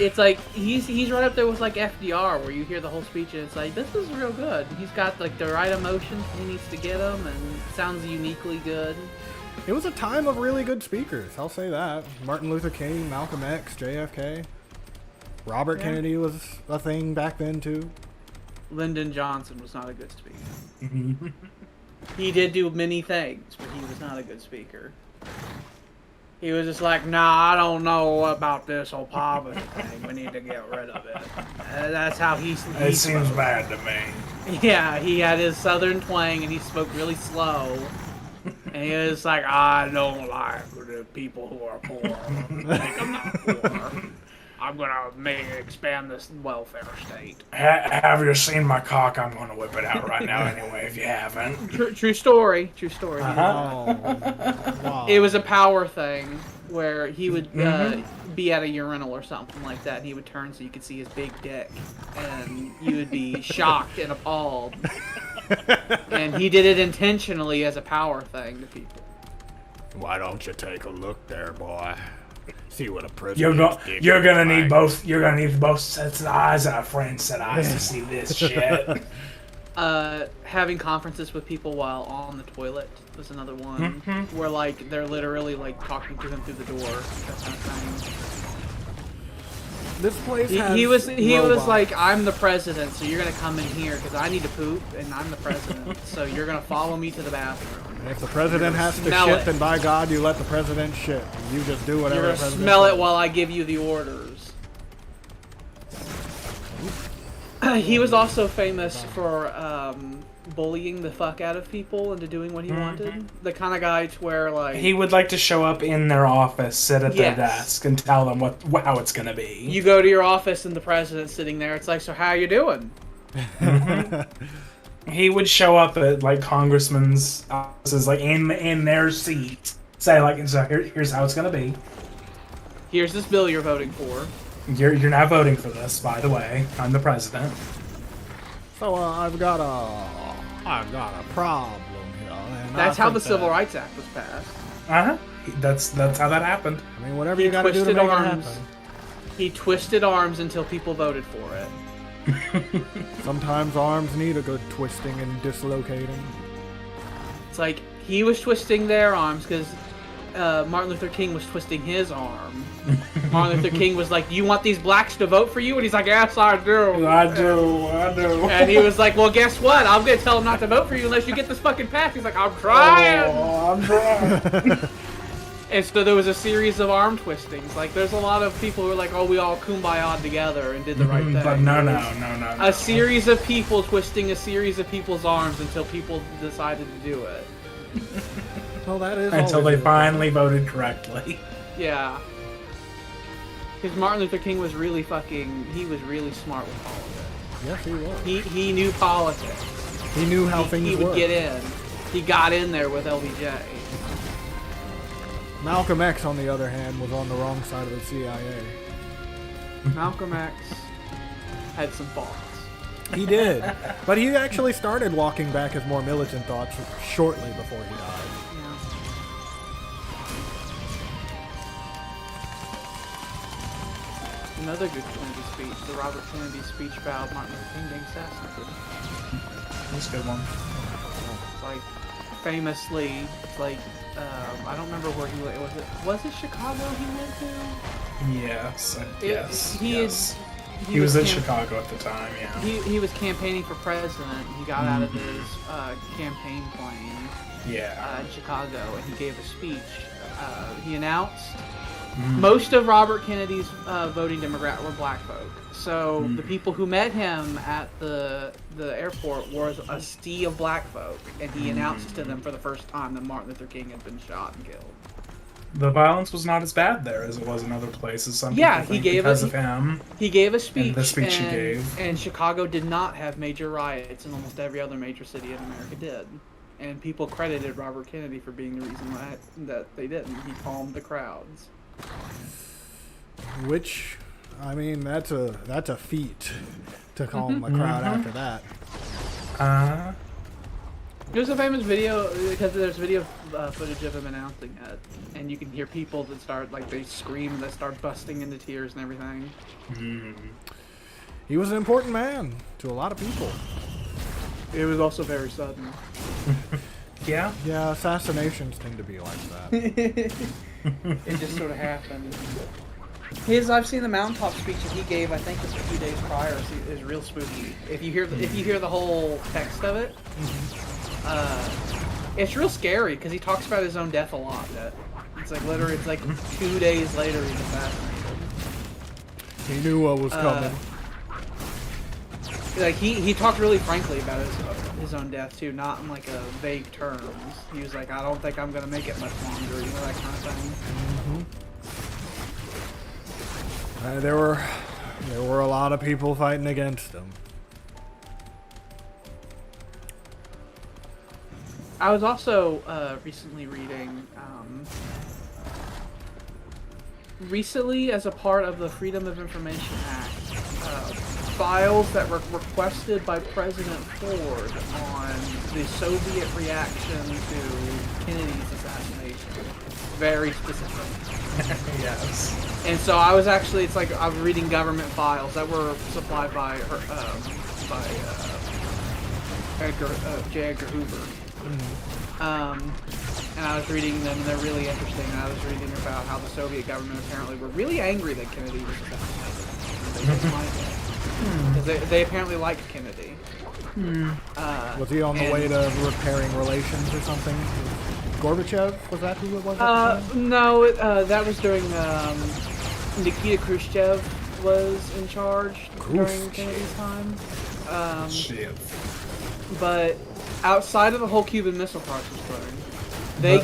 Speaker 3: It's like he's right up there with like FDR, where you hear the whole speech and it's like, this is real good. He's got like the right emotions when he needs to get them, and it sounds uniquely good.
Speaker 1: It was a time of really good speakers, I'll say that. Martin Luther King, Malcolm X, JFK. Robert Kennedy was a thing back then, too.
Speaker 3: Lyndon Johnson was not a good speaker. He did do many things, but he was not a good speaker. He was just like, nah, I don't know about this whole poverty thing. We need to get rid of it. That's how he
Speaker 2: It seems bad to me.
Speaker 3: Yeah, he had his southern twang and he spoke really slow. And he was like, I don't like the people who are poor. Like, I'm not poor. I'm gonna expand this welfare state.
Speaker 2: Have you seen my cock? I'm gonna whip it out right now anyway, if you haven't.
Speaker 3: True story. True story.
Speaker 1: Oh, wow.
Speaker 3: It was a power thing where he would be at a urinal or something like that, and he would turn so you could see his big dick, and you would be shocked and appalled. And he did it intentionally as a power thing to people.
Speaker 1: Why don't you take a look there, boy? See what a president.
Speaker 2: You're gonna need both. You're gonna need both sets of eyes and a friend set of eyes to see this shit.
Speaker 3: Having conferences with people while on the toilet was another one, where like they're literally like talking to him through the door. That kind of thing.
Speaker 1: This place
Speaker 3: He was
Speaker 1: robots.
Speaker 3: like, I'm the president, so you're gonna come in here because I need to poop, and I'm the president, so you're gonna follow me to the bathroom.
Speaker 1: And if the president has to
Speaker 3: smell
Speaker 1: shit,
Speaker 3: it.
Speaker 1: then by God, you let the president shit. You just do whatever
Speaker 3: You're
Speaker 1: the
Speaker 3: gonna
Speaker 1: president
Speaker 3: smell
Speaker 1: says.
Speaker 3: it while I give you the orders. He was also famous for bullying the fuck out of people into doing what he wanted. The kind of guy to where like
Speaker 2: He would like to show up in their office, sit at their
Speaker 3: Yes.
Speaker 2: desk, and tell them how it's gonna be.
Speaker 3: you go to your office and the president's sitting there. It's like, so how you doing?
Speaker 2: He would show up at like congressmen's offices, like in their seat, say like, so here's how it's gonna be.
Speaker 3: Here's this bill you're voting for.
Speaker 2: You're not voting for this, by the way. I'm the president.
Speaker 1: So I've got a problem here. And
Speaker 3: That's
Speaker 1: I
Speaker 3: how the
Speaker 1: think
Speaker 3: Civil
Speaker 1: that-
Speaker 3: Rights Act was passed.
Speaker 2: Uh-huh. That's how that happened.
Speaker 1: I mean, whatever
Speaker 3: He
Speaker 1: you gotta do to
Speaker 3: twisted
Speaker 1: make it
Speaker 3: arms.
Speaker 1: happen.
Speaker 3: He twisted arms until people voted for it.
Speaker 1: Sometimes arms need a good twisting and dislocating.
Speaker 3: It's like he was twisting their arms because Martin Luther King was twisting his arm. Martin Luther King was like, "You want these blacks to vote for you?" And he's like, "Yes, I do."
Speaker 2: I do.
Speaker 3: And he was like, "Well, guess what? I'm gonna tell them not to vote for you unless you get this fucking passed." He's like, "I'm trying."
Speaker 2: Oh, I'm trying.
Speaker 3: And so there was a series of arm twistings. Like, there's a lot of people who are like, "Oh, we all kumbaya'd together and did the right thing."
Speaker 2: But no.
Speaker 3: A series of people twisting a series of people's arms until people decided to do it.
Speaker 1: Well, that is
Speaker 2: Until
Speaker 1: always
Speaker 2: they finally voted correctly.
Speaker 3: Yeah. Because Martin Luther King was really he was really smart with politics.
Speaker 1: Yes, he was.
Speaker 3: He knew politics.
Speaker 1: He knew how things
Speaker 3: He would
Speaker 1: worked.
Speaker 3: get in. He got in there with LBJ.
Speaker 1: Malcolm X, on the other hand, was on the wrong side of the CIA.
Speaker 3: Malcolm X had some faults.
Speaker 1: He did. But he actually started walking back his more militant thoughts shortly before he died.
Speaker 3: Yeah. Another good Kennedy speech, the Robert Kennedy speech about Martin Luther King being assassinated.
Speaker 2: That's a good one.
Speaker 3: It's like, famously, it's like, I don't remember where he went. Was it Chicago he went to?
Speaker 2: Yes.
Speaker 3: He
Speaker 2: was in Chicago at the time, yeah.
Speaker 3: He was campaigning for president. He got out of his campaign plane in Chicago, and he gave a speech. He announced most of Robert Kennedy's voting demographic were black folk. So the people who met him at the airport were a sea of black folk, and he announced to them for the first time that Martin Luther King had been shot and killed.
Speaker 2: The violence was not as bad there as it was in other places. Some
Speaker 3: Yeah,
Speaker 2: people
Speaker 3: he
Speaker 2: think
Speaker 3: gave
Speaker 2: because
Speaker 3: it-
Speaker 2: of him.
Speaker 3: He gave a speech,
Speaker 2: And the speech he gave.
Speaker 3: and Chicago did not have major riots, and almost every other major city in America did. And people credited Robert Kennedy for being the reason that they didn't. He calmed the crowds.
Speaker 1: Which, I mean, that's a feat to calm a crowd after that.
Speaker 3: There's a famous video, because there's video footage of him announcing it, and you can hear people that start, like, they scream and they start busting into tears and everything.
Speaker 1: He was an important man to a lot of people.
Speaker 3: It was also very sudden.
Speaker 2: Yeah?
Speaker 1: Yeah, assassinations tend to be like that.
Speaker 3: It just sort of happened. I've seen the mountaintop speech that he gave. I think it's a few days prior. Is real spooky. If you hear the whole text of it, it's real scary because he talks about his own death a lot. It's like literally, it's like 2 days later he's assassinated.
Speaker 1: He knew what was coming.
Speaker 3: Like he talked really frankly about his own death too, not in like a vague terms. He was like, I don't think I'm gonna make it much longer, you know, that kind of thing.
Speaker 1: There were a lot of people fighting against him.
Speaker 3: I was also recently reading. Recently, as a part of the Freedom of Information Act, files that were requested by President Ford on the Soviet reaction to Kennedy's assassination. Very specific.
Speaker 2: Yes.
Speaker 3: And so I was actually, it's like I'm reading government files that were supplied by J. Edgar Hoover. And I was reading them, and they're really interesting. And I was reading about how the Soviet government apparently were really angry that Kennedy was assassinated. They didn't like it. Because they apparently liked Kennedy.
Speaker 1: Was he on the way to repairing relations or something? Gorbachev? Was that who it was?
Speaker 3: No, that was during Nikita Khrushchev was in charge during Kennedy's time.
Speaker 2: Shit.
Speaker 3: But outside of the whole Cuban Missile Crisis thing, they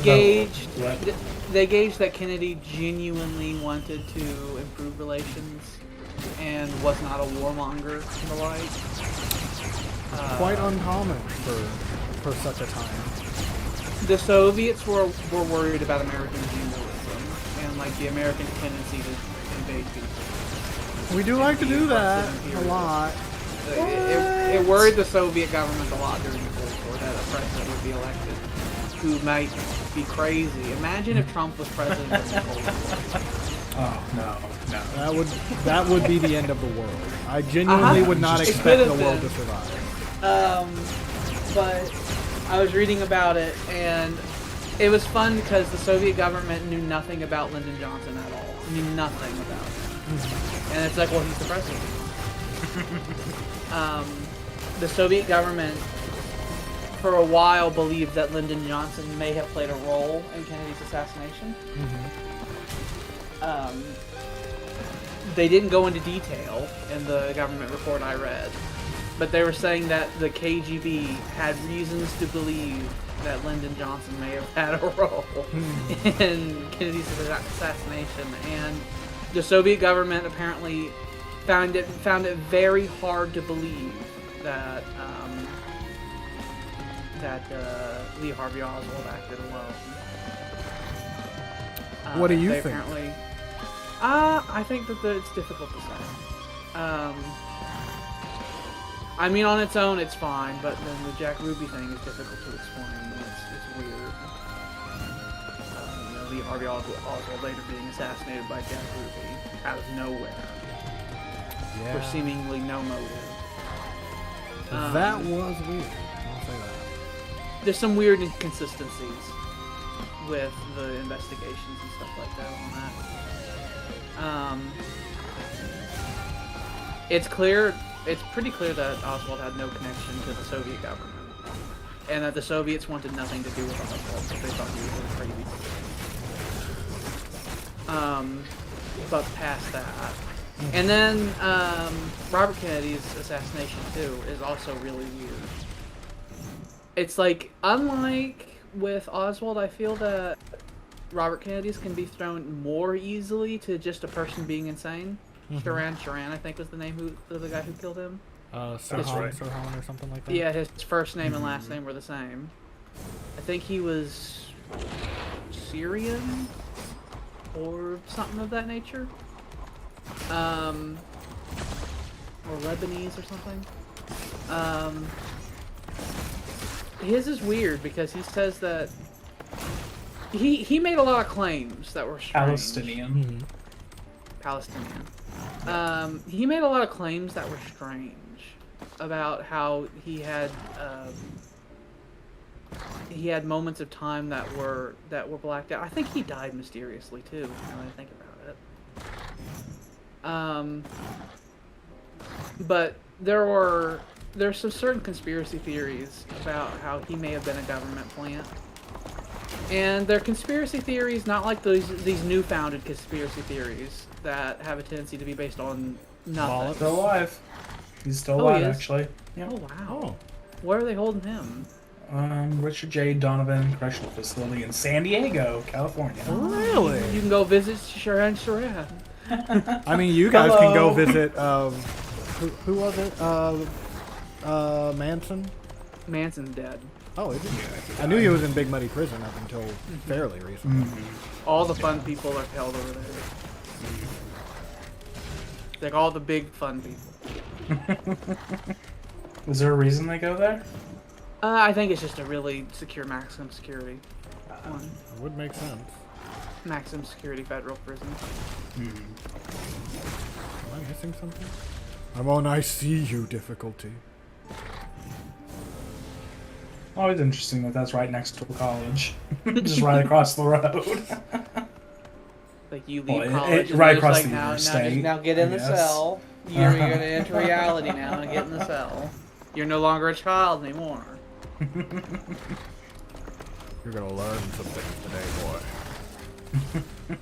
Speaker 3: gauged that Kennedy genuinely wanted to improve relations and was not a warmonger and the like.
Speaker 1: Quite uncommon for such a time.
Speaker 3: The Soviets were worried about American imperialism and like the American tendency to invade people.
Speaker 1: We do like to do that a lot.
Speaker 3: It worried the Soviet government a lot during the Cold War that a president would be elected. who might be crazy. Imagine if Trump was president of the Cold War.
Speaker 2: Oh no.
Speaker 1: That would be the end of the world. I genuinely would not
Speaker 3: It
Speaker 1: expect
Speaker 3: could've
Speaker 1: the world
Speaker 3: been.
Speaker 1: to survive.
Speaker 3: But I was reading about it, and it was fun because the Soviet government knew nothing about Lyndon Johnson at all. Knew nothing about him. And it's like, well, he's the president. The Soviet government, for a while, believed that Lyndon Johnson may have played a role in Kennedy's assassination. They didn't go into detail in the government report I read, but they were saying that the KGB had reasons to believe that Lyndon Johnson may have had a role in Kennedy's assassination, and the Soviet government apparently found it very hard to believe that Lee Harvey Oswald acted alone.
Speaker 1: What do you think?
Speaker 3: Apparently, I think that it's difficult to say. I mean, on its own, it's fine, but then the Jack Ruby thing is difficult to explain. It's weird. Lee Harvey Oswald later being assassinated by Jack Ruby out of nowhere for seemingly no motive.
Speaker 1: That was weird. I'll say that.
Speaker 3: There's some weird inconsistencies with the investigations and stuff like that on that. It's pretty clear that Oswald had no connection to the Soviet government, and that the Soviets wanted nothing to do with Oswald because they thought he was really crazy. But past that, and then Robert Kennedy's assassination too is also really weird. It's like, unlike with Oswald, I feel that Robert Kennedy's can be thrown more easily to just a person being insane. Sharan, I think was the name of the guy who killed him.
Speaker 1: Sirhan or something like that?
Speaker 3: Yeah, his first name and last name were the same. I think he was Syrian or something of that nature. Or Lebanese or something. His is weird because he says that he made a lot of claims that were strange. Palestinian. He made a lot of claims that were strange about how he had moments of time that were blacked out. I think he died mysteriously too. Now that I think about it. But there's some certain conspiracy theories about how he may have been a government plant. And they're conspiracy theories, not like these new-founded conspiracy theories that have a tendency to be based on nothing.
Speaker 2: He's still alive. He's still alive, actually.
Speaker 3: Yep. Oh, wow. Where are they holding him?
Speaker 2: Richard J. Donovan Correctional Facility in San Diego, California.
Speaker 1: Really?
Speaker 3: You can go visit Sharan.
Speaker 1: I mean, you guys can go visit, who was it? Manson?
Speaker 3: Manson's dead.
Speaker 1: Oh, is he? I knew he was in Big Muddy Prison up until fairly recently.
Speaker 3: All the fun people are held over there. Like all the big fun people.
Speaker 2: Was there a reason they go there?
Speaker 3: I think it's just a really secure maximum security one.
Speaker 1: It would make sense.
Speaker 3: Maximum security federal prison.
Speaker 1: Am I missing something? I'm on I see you difficulty.
Speaker 2: Always interesting that that's right next to a college. Just right across the road.
Speaker 3: Like you leave college and
Speaker 2: right
Speaker 3: there's
Speaker 2: across
Speaker 3: like,
Speaker 2: the
Speaker 3: now
Speaker 2: state.
Speaker 3: now get in the cell. You're going to enter reality now and get in the cell. You're no longer a child anymore.
Speaker 1: You're gonna learn some things today, boy.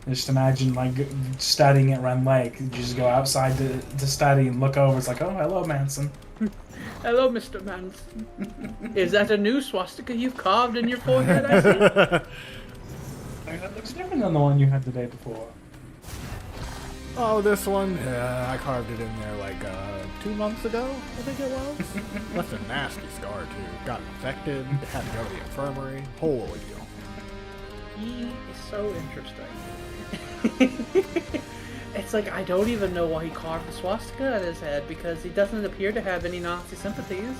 Speaker 2: Just imagine like studying at Ren Lake. You just go outside to study and look over. It's like, oh, hello, Manson.
Speaker 3: Hello, Mr. Manson. Is that a new swastika you've carved in your forehead, I see?
Speaker 2: That looks different than the one you had the day before.
Speaker 1: Oh, this one? Yeah, I carved it in there like 2 months ago, I think it was. Left a nasty scar, too. Got infected, had to go to the infirmary. Whole ordeal.
Speaker 3: He is so interesting. It's like, I don't even know why he carved the swastika on his head, because he doesn't appear to have any Nazi sympathies.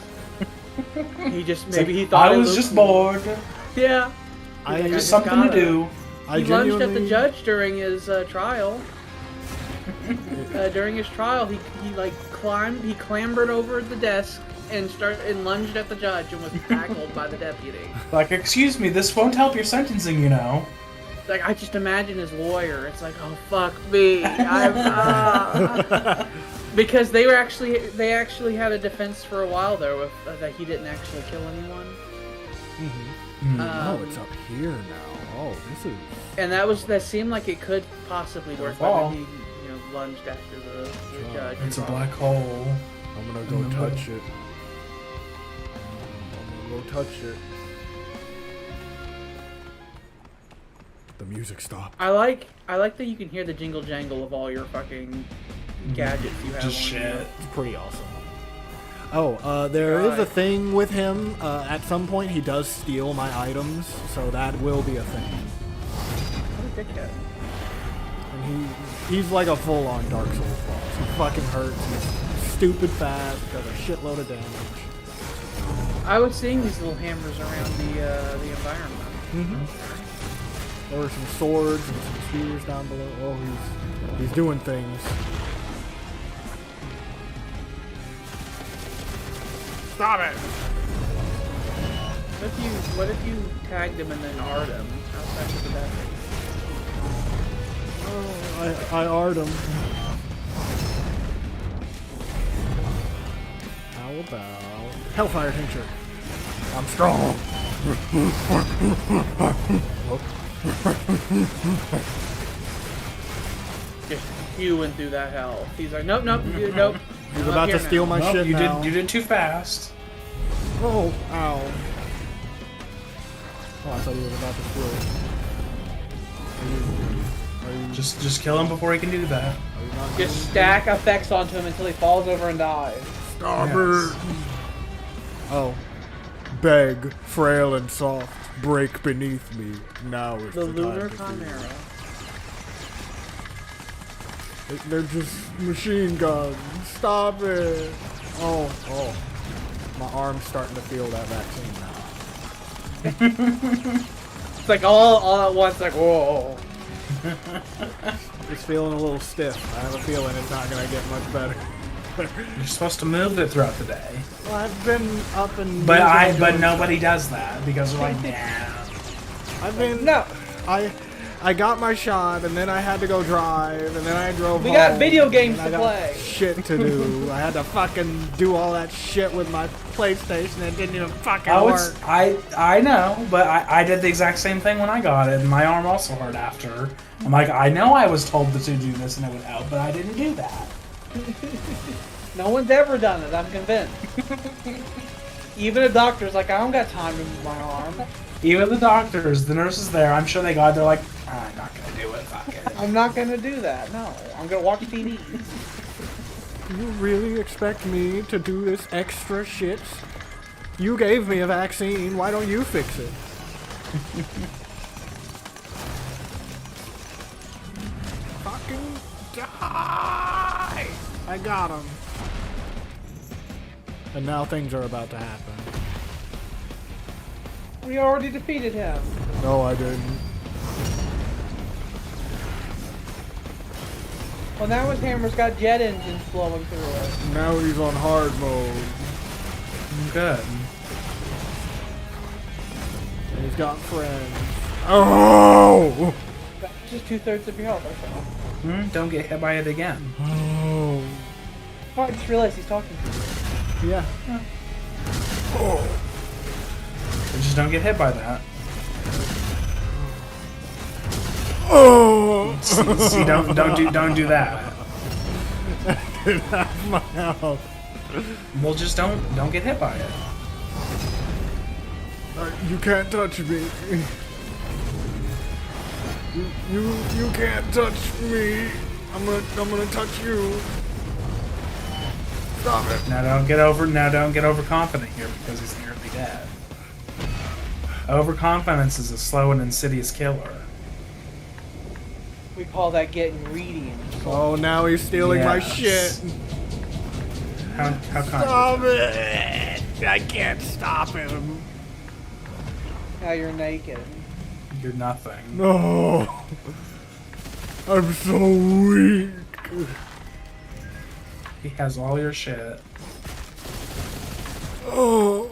Speaker 3: He just, maybe he thought
Speaker 2: I was just bored.
Speaker 3: Yeah.
Speaker 1: I
Speaker 3: He's
Speaker 2: Just
Speaker 3: like,
Speaker 2: something to do.
Speaker 1: I
Speaker 3: He lunged at the
Speaker 1: genuinely-
Speaker 3: judge during his trial. During his trial, he clambered over the desk and lunged at the judge and was tackled by the deputy.
Speaker 2: Like, excuse me, this won't help your sentencing, you know.
Speaker 3: Like, I just imagine his lawyer. It's like, oh fuck me, because they actually had a defense for a while there with that he didn't actually kill anyone.
Speaker 1: Oh, it's up here now. Oh, this is.
Speaker 3: And that seemed like it could possibly work.
Speaker 2: Fall.
Speaker 3: Whether he lunged after the judge.
Speaker 2: It's a black hole.
Speaker 1: I'm gonna go touch it. I'm gonna go touch it. The music stopped.
Speaker 3: I like that you can hear the jingle jangle of all your fucking gadgets you have.
Speaker 2: Just
Speaker 3: on
Speaker 2: shit.
Speaker 3: you.
Speaker 1: It's pretty awesome. Oh, there is a thing with him. At some point, he does steal my items, so that will be a thing.
Speaker 3: What a dickhead.
Speaker 1: And he's like a full-on Dark Souls boss. He fucking hurts. He's stupid fast. Does a shitload of damage.
Speaker 3: I was seeing these little hammers around the environment.
Speaker 1: There were some swords and some spears down below. Oh, he's doing things. Stop it!
Speaker 3: What if you tagged him and then R'd him? How fast would that be?
Speaker 1: Oh, I R'd him. How about Hellfire Tincture? I'm strong.
Speaker 3: Just hewing through that hell. He's like, nope.
Speaker 1: He's about to steal my shit
Speaker 2: you
Speaker 1: now.
Speaker 2: did too fast.
Speaker 1: Oh, ow. Oh, I thought he was about to steal it.
Speaker 2: Just kill him before he can do that.
Speaker 3: Just stack effects onto him until he falls over and dies.
Speaker 1: Stop it! Oh. Beg, frail and soft, break beneath me. Now is
Speaker 3: The
Speaker 1: the
Speaker 3: Lunar
Speaker 1: time to do
Speaker 3: Chimera.
Speaker 1: it. They're just machine guns. Stop it! Oh. My arm's starting to feel that vaccine now.
Speaker 3: It's like all at once, like, whoa.
Speaker 1: It's feeling a little stiff. I have a feeling it's not gonna get much better.
Speaker 2: You're supposed to move it throughout the day.
Speaker 1: Well, I've been up and
Speaker 2: But nobody does that because they're like, nah.
Speaker 1: I've been
Speaker 3: No.
Speaker 1: I got my shot, and then I had to go drive, and then I drove
Speaker 3: We
Speaker 1: home.
Speaker 3: got video games
Speaker 1: and
Speaker 3: to
Speaker 1: I got
Speaker 3: play.
Speaker 1: shit to do. I had to fucking do all that shit with my PlayStation, and it didn't even fucking
Speaker 2: Oh,
Speaker 1: work.
Speaker 2: I know, but I did the exact same thing when I got it, and my arm also hurt after. I'm like, I know I was told to do this and it would help, but I didn't do that.
Speaker 3: No one's ever done it, I'm convinced. Even a doctor's like, I don't got time to move my arm.
Speaker 2: Even the doctors, the nurses there, I'm sure they're like, I'm not gonna do it, fuck it.
Speaker 3: I'm not gonna do that, no. I'm gonna watch TV.
Speaker 1: You really expect me to do this extra shit? You gave me a vaccine. Why don't you fix it? Fucking die! I got him. And now things are about to happen.
Speaker 3: We already defeated him.
Speaker 1: No, I didn't.
Speaker 3: Well, now his hammer's got jet engines flowing through it.
Speaker 1: Now he's on hard mode.
Speaker 2: Good.
Speaker 1: And he's got friends. Oh!
Speaker 3: That's just 2/3 of your health, or so.
Speaker 2: Don't get hit by it again.
Speaker 1: Oh.
Speaker 3: Oh, I just realized he's talking to you.
Speaker 1: Yeah. Oh.
Speaker 2: Just don't get hit by that.
Speaker 1: Oh!
Speaker 2: See, don't do that.
Speaker 1: That's my health.
Speaker 2: Well, just don't get hit by it.
Speaker 1: You can't touch me. You can't touch me. I'm gonna touch you. Stop it.
Speaker 2: Now don't get overconfident here because he's nearly dead. Overconfidence is a slow and insidious killer.
Speaker 3: We call that getting greedy and
Speaker 1: Oh, now he's stealing my
Speaker 2: Yes.
Speaker 1: shit.
Speaker 2: How confident?
Speaker 1: Stop it. I can't stop him.
Speaker 3: Now you're naked.
Speaker 2: You're nothing.
Speaker 1: No. I'm so weak.
Speaker 2: He has all your shit.
Speaker 1: Oh.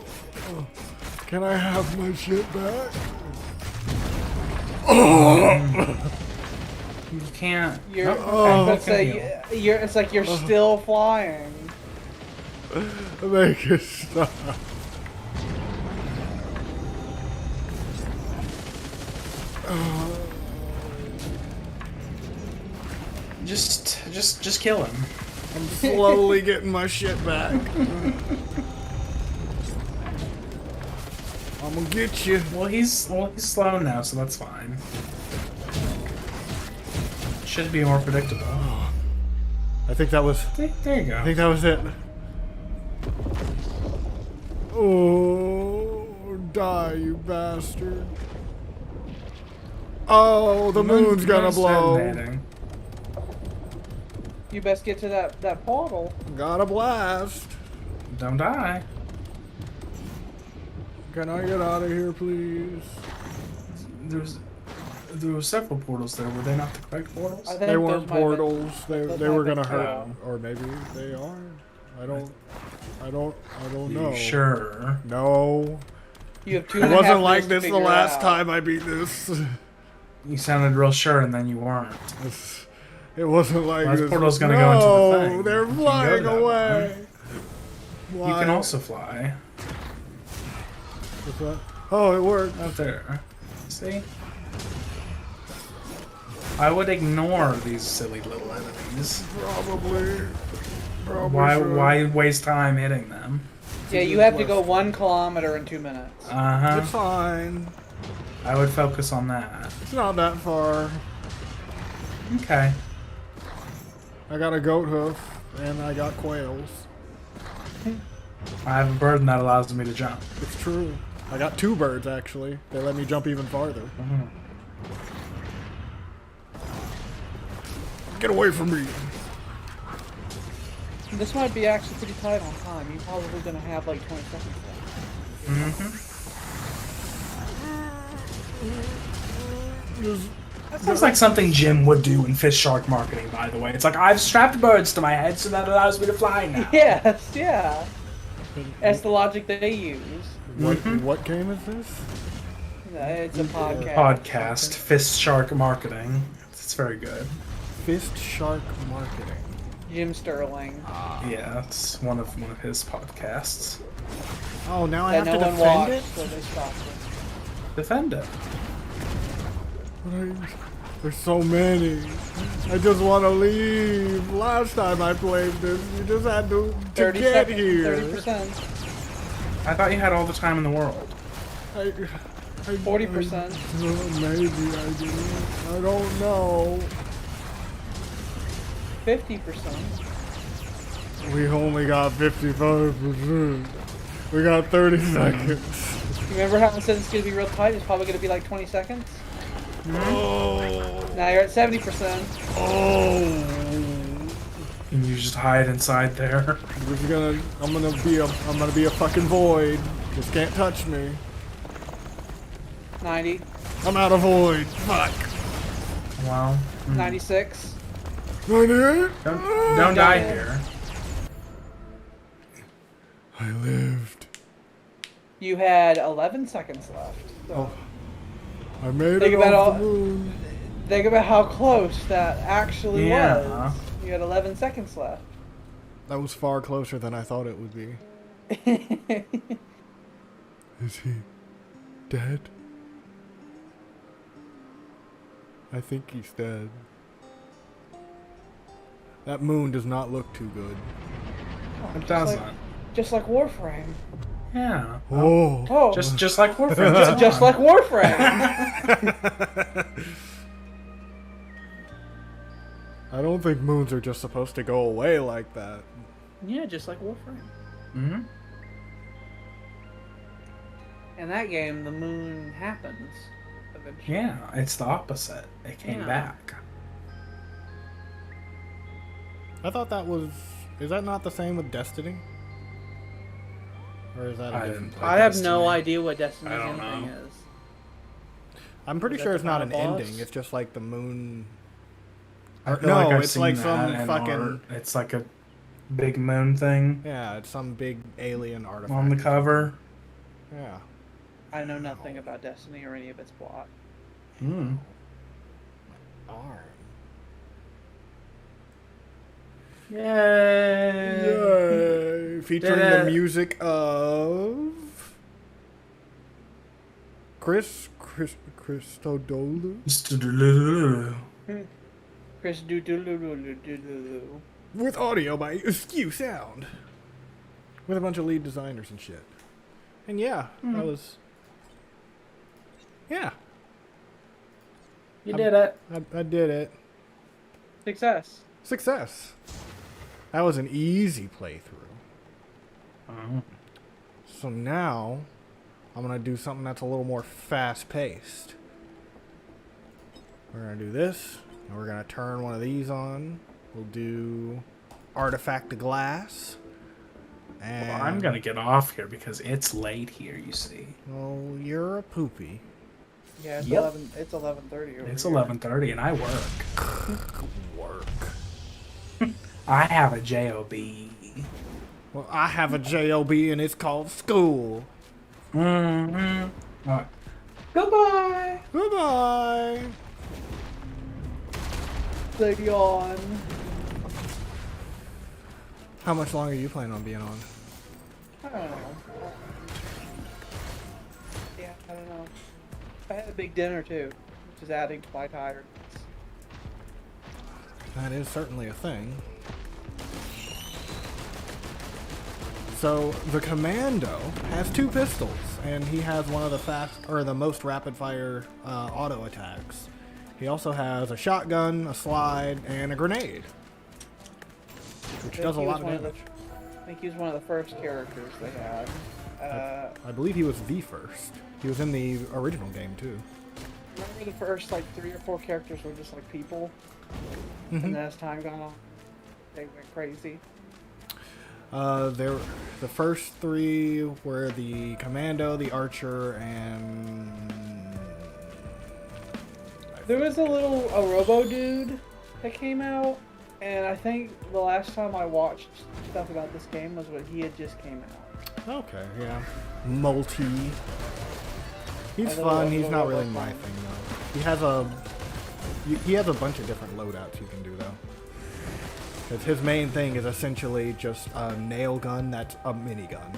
Speaker 1: Can I have my shit back?
Speaker 2: You can't.
Speaker 3: You're.
Speaker 2: Okay,
Speaker 3: Let's say you're. It's like you're still flying.
Speaker 1: Make it stop.
Speaker 2: Just kill him.
Speaker 1: I'm slowly getting my shit back. I'm gonna get you.
Speaker 2: Well, he's slow now, so that's fine. Should be more predictable.
Speaker 1: I think that was.
Speaker 2: There you go.
Speaker 1: I think that was it. Oh, die, you bastard. Oh, the moon's gonna blow.
Speaker 2: Detonating.
Speaker 3: You best get to that portal.
Speaker 1: Got a blast.
Speaker 2: Don't die.
Speaker 1: Can I get out of here, please?
Speaker 2: There were several portals there. Were they not the correct portals?
Speaker 3: I think
Speaker 1: They weren't
Speaker 3: those might have been-
Speaker 1: portals. They
Speaker 3: those
Speaker 1: they
Speaker 3: might
Speaker 1: were
Speaker 3: have
Speaker 1: gonna
Speaker 3: been-
Speaker 1: hurt, or maybe they aren't. I don't know.
Speaker 2: You sure?
Speaker 1: No.
Speaker 3: You have 2.5
Speaker 1: It wasn't
Speaker 3: minutes
Speaker 1: like
Speaker 3: to
Speaker 1: this the
Speaker 3: figure it
Speaker 1: last
Speaker 3: out.
Speaker 1: time I beat this.
Speaker 2: You sounded real sure, and then you weren't.
Speaker 1: It wasn't like
Speaker 2: Well, this
Speaker 1: this.
Speaker 2: portal's gonna go into the thing.
Speaker 1: They're
Speaker 2: You can go
Speaker 1: flying
Speaker 2: that
Speaker 1: away.
Speaker 2: You can also fly.
Speaker 1: What's that? Oh, it worked.
Speaker 2: Out there. See? I would ignore these silly little enemies.
Speaker 1: Probably.
Speaker 2: Why waste time hitting them?
Speaker 3: Yeah, you have to go 1 kilometer in 2 minutes.
Speaker 2: Uh-huh.
Speaker 1: It's fine.
Speaker 2: I would focus on that.
Speaker 1: It's not that far.
Speaker 2: Okay.
Speaker 1: I got a goat hoof, and I got quails.
Speaker 2: I have a bird that allows me to jump.
Speaker 1: It's true. I got 2 birds, actually. They let me jump even farther. Get away from me.
Speaker 3: This might be actually pretty tight on time. You're probably gonna have like 20 seconds left.
Speaker 2: That sounds like something Jim would do in fish shark marketing, by the way. It's like, I've strapped birds to my head, so that allows me to fly now.
Speaker 3: Yes, yeah. That's the logic they use.
Speaker 1: What game is this?
Speaker 3: It's a podcast.
Speaker 2: Podcast, fish shark marketing. It's very good.
Speaker 1: Fist Shark Marketing.
Speaker 3: Jim Sterling.
Speaker 2: Yeah, it's one of his podcasts.
Speaker 1: Oh, now I
Speaker 3: That
Speaker 1: have
Speaker 3: no
Speaker 1: to
Speaker 3: one
Speaker 1: defend
Speaker 3: watched,
Speaker 1: it?
Speaker 3: so they stopped it.
Speaker 2: Defend it.
Speaker 1: There's so many. I just want to leave. Last time I played this, you just had to
Speaker 3: 30
Speaker 1: get
Speaker 3: seconds,
Speaker 1: here.
Speaker 3: 30%.
Speaker 2: I thought you had all the time in the world.
Speaker 3: 40%.
Speaker 1: Maybe I do. I don't know.
Speaker 3: 50%.
Speaker 1: We only got 55%. We got 30 seconds.
Speaker 3: Remember how it said it's gonna be real tight? It's probably gonna be like 20 seconds.
Speaker 1: Oh.
Speaker 3: Now you're at 70%.
Speaker 1: Oh.
Speaker 2: And you just hide inside there.
Speaker 1: I'm gonna be a fucking void. Just can't touch me.
Speaker 3: 90.
Speaker 1: I'm out of void. Fuck.
Speaker 2: Well,
Speaker 3: 96.
Speaker 1: 98?
Speaker 2: don't die here.
Speaker 1: I lived.
Speaker 3: You had 11 seconds left. So
Speaker 1: Oh. I made
Speaker 3: Think
Speaker 1: it
Speaker 3: about
Speaker 1: off
Speaker 3: all-
Speaker 1: the moon.
Speaker 3: think about how close that actually
Speaker 2: Yeah.
Speaker 3: was. You had 11 seconds left.
Speaker 1: That was far closer than I thought it would be. Is he dead? I think he's dead. That moon does not look too good.
Speaker 2: It doesn't.
Speaker 3: Just like Warframe.
Speaker 2: Yeah.
Speaker 1: Oh.
Speaker 3: Oh,
Speaker 2: Just like Warframe.
Speaker 3: just like Warframe.
Speaker 1: I don't think moons are just supposed to go away like that.
Speaker 3: Yeah, just like Warframe.
Speaker 2: Mm-hmm.
Speaker 3: In that game, the moon happens eventually.
Speaker 2: Yeah, it's the opposite. It came
Speaker 3: Yeah.
Speaker 2: back.
Speaker 1: I thought that was... Is that not the same with Destiny? Or is that a
Speaker 2: I
Speaker 1: different...
Speaker 2: didn't play
Speaker 3: I have
Speaker 2: Destiny.
Speaker 3: no idea what Destiny's
Speaker 2: I don't
Speaker 3: anything
Speaker 2: know.
Speaker 3: is.
Speaker 1: I'm pretty
Speaker 3: Is
Speaker 1: sure
Speaker 3: that
Speaker 1: it's
Speaker 3: the
Speaker 1: not an
Speaker 3: final boss?
Speaker 1: ending. It's just like the moon.
Speaker 2: I feel
Speaker 1: No,
Speaker 2: like I've
Speaker 1: it's
Speaker 2: seen
Speaker 1: like
Speaker 2: that
Speaker 1: some
Speaker 2: in
Speaker 1: fucking.
Speaker 2: art. It's like a big moon thing
Speaker 1: Yeah, it's some big alien artifact.
Speaker 2: on the cover.
Speaker 1: Yeah.
Speaker 3: I know nothing about Destiny or any of its plot.
Speaker 2: Hmm.
Speaker 1: Arm.
Speaker 2: Yay!
Speaker 1: Yay! Featuring
Speaker 2: Did
Speaker 1: the
Speaker 2: it.
Speaker 1: music of Christodolu
Speaker 3: Chris do.
Speaker 1: with audio by Askew Sound, with a bunch of lead designers and shit. And yeah, that was. Yeah,
Speaker 2: You did it.
Speaker 1: I did it.
Speaker 3: Success.
Speaker 1: Success. That was an easy playthrough. So now, I'm gonna do something that's a little more fast-paced. We're gonna do this, and we're gonna turn one of these on. We'll do Artifact of Glass. And
Speaker 2: Well, I'm gonna get off here because it's late here. You see,
Speaker 1: well, you're a poopy.
Speaker 3: Yeah, it's
Speaker 2: Yep.
Speaker 3: 11. It's 11:30.
Speaker 2: it's 11:30 and I work.
Speaker 1: Work.
Speaker 2: I have a job.
Speaker 1: Well, I have a job and it's called school.
Speaker 2: Mm-hmm. All right. Goodbye.
Speaker 1: Goodbye.
Speaker 3: The yawn.
Speaker 1: How much longer are you planning on being on?
Speaker 3: I don't know. Yeah, I don't know. I had a big dinner too, which is adding to my tiredness.
Speaker 1: That is certainly a thing. So the Commando has 2 pistols, and he has one of the most rapid-fire auto attacks. He also has a shotgun, a slide, and a grenade, which does a lot of damage.
Speaker 3: I think he was one of the first characters they had.
Speaker 1: I believe he was the first. He was in the original game too.
Speaker 3: Remember the first like 3 or 4 characters were just like people,
Speaker 1: Mm-hmm.
Speaker 3: and then as time gone on, they went crazy.
Speaker 1: The first 3 were the Commando, the Archer, and
Speaker 3: There was a Robo dude that came out, and I think the last time I watched stuff about this game was when he had just came out.
Speaker 1: okay, yeah, Multi. He's
Speaker 3: And the
Speaker 1: fun.
Speaker 3: little-
Speaker 1: He's
Speaker 3: the
Speaker 1: not
Speaker 3: little
Speaker 1: really my
Speaker 3: thing.
Speaker 1: thing though. He has a bunch of different loadouts you can do though. Because his main thing is essentially just a nail gun that's a minigun.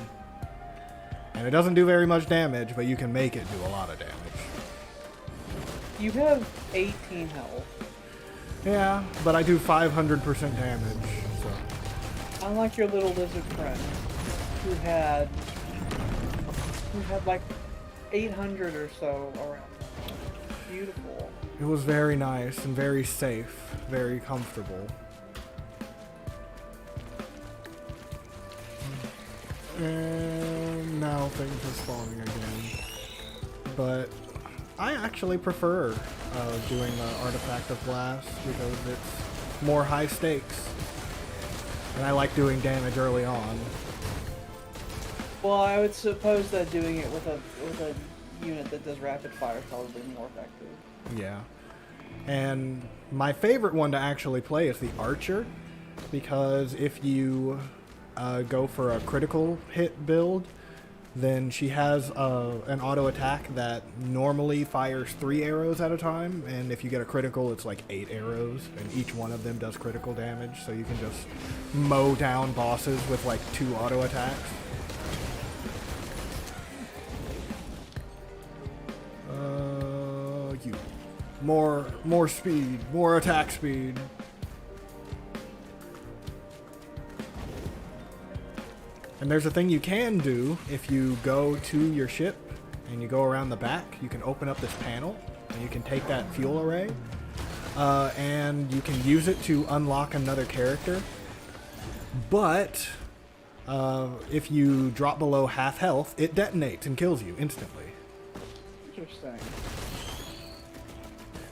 Speaker 1: And it doesn't do very much damage, but you can make it do a lot of damage.
Speaker 3: You have 18 health.
Speaker 1: Yeah, but I do 500% damage, so.
Speaker 3: Unlike your little lizard friend, who had like 800 or so around. Beautiful.
Speaker 1: It was very nice and very safe, very comfortable. And now things are spawning again. But I actually prefer doing the Artifact of Glass because it's more high stakes. And I like doing damage early on.
Speaker 3: Well, I would suppose that doing it with a unit that does rapid fire is probably more effective.
Speaker 1: Yeah. And my favorite one to actually play is the Archer, because if you go for a critical hit build, then she has an auto attack that normally fires 3 arrows at a time, and if you get a critical, it's like 8 arrows, and each one of them does critical damage, so you can just mow down bosses with like 2 auto attacks. More speed, more attack speed. And there's a thing you can do if you go to your ship and you go around the back. You can open up this panel and you can take that fuel array and you can use it to unlock another character. But if you drop below half health, it detonates and kills you instantly.
Speaker 3: Interesting.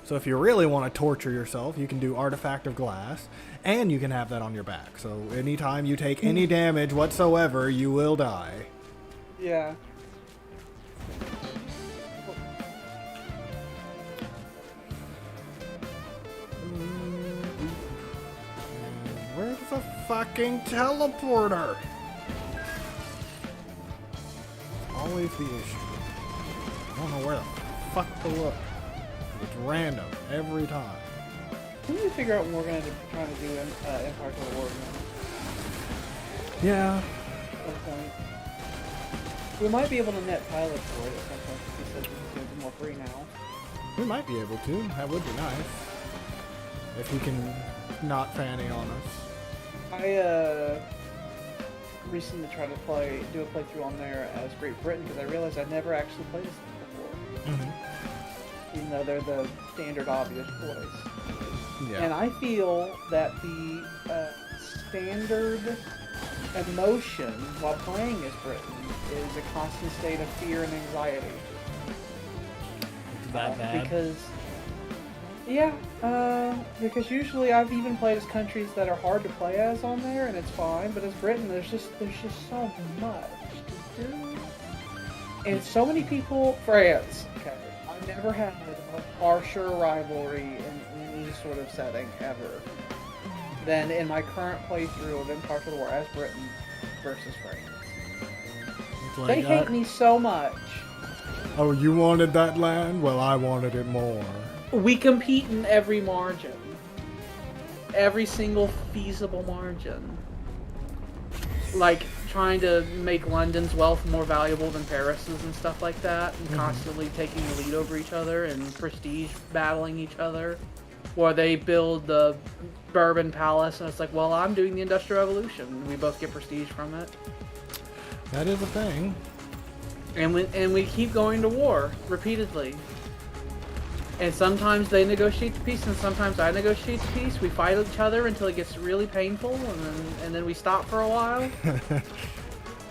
Speaker 1: So if you really want to torture yourself, you can do Artifact of Glass, and you can have that on your back. So anytime you take any damage whatsoever, you will die.
Speaker 3: Yeah.
Speaker 1: a fucking teleporter. Always the issue. I don't know where the fuck to look. It's random every time.
Speaker 3: Can we figure out when we're going to try to do Empire Total War again?
Speaker 1: Yeah.
Speaker 3: At some point. We might be able to net pilots for it at some point because we can do it more free now.
Speaker 1: We might be able to. That would be nice. If he can not fanny on us.
Speaker 3: I recently tried to do a playthrough on there as Great Britain because I realized I never actually played as them before. Even though they're the standard obvious choice.
Speaker 1: Yeah.
Speaker 3: And I feel that the standard emotion while playing as Britain is a constant state of fear and anxiety.
Speaker 2: That bad?
Speaker 3: Because usually I've even played as countries that are hard to play as on there, and it's fine. But as Britain, there's just so much to do, and so many people. France, okay, I've never had a harsher rivalry in any sort of setting ever than in my current playthrough of Empire Total War as Britain versus France. They hate me so much.
Speaker 1: Oh, you wanted that land? Well, I wanted it more.
Speaker 3: We compete in every margin. Every single feasible margin. Like, trying to make London's wealth more valuable than Paris's and stuff like that, and constantly taking the lead over each other and prestige battling each other. Or they build the Bourbon Palace, and it's like, well, I'm doing the Industrial Revolution, and we both get prestige from it.
Speaker 1: That is a thing.
Speaker 3: And we keep going to war repeatedly. And sometimes they negotiate the peace, and sometimes I negotiate the peace. We fight each other until it gets really painful, and then we stop for a while.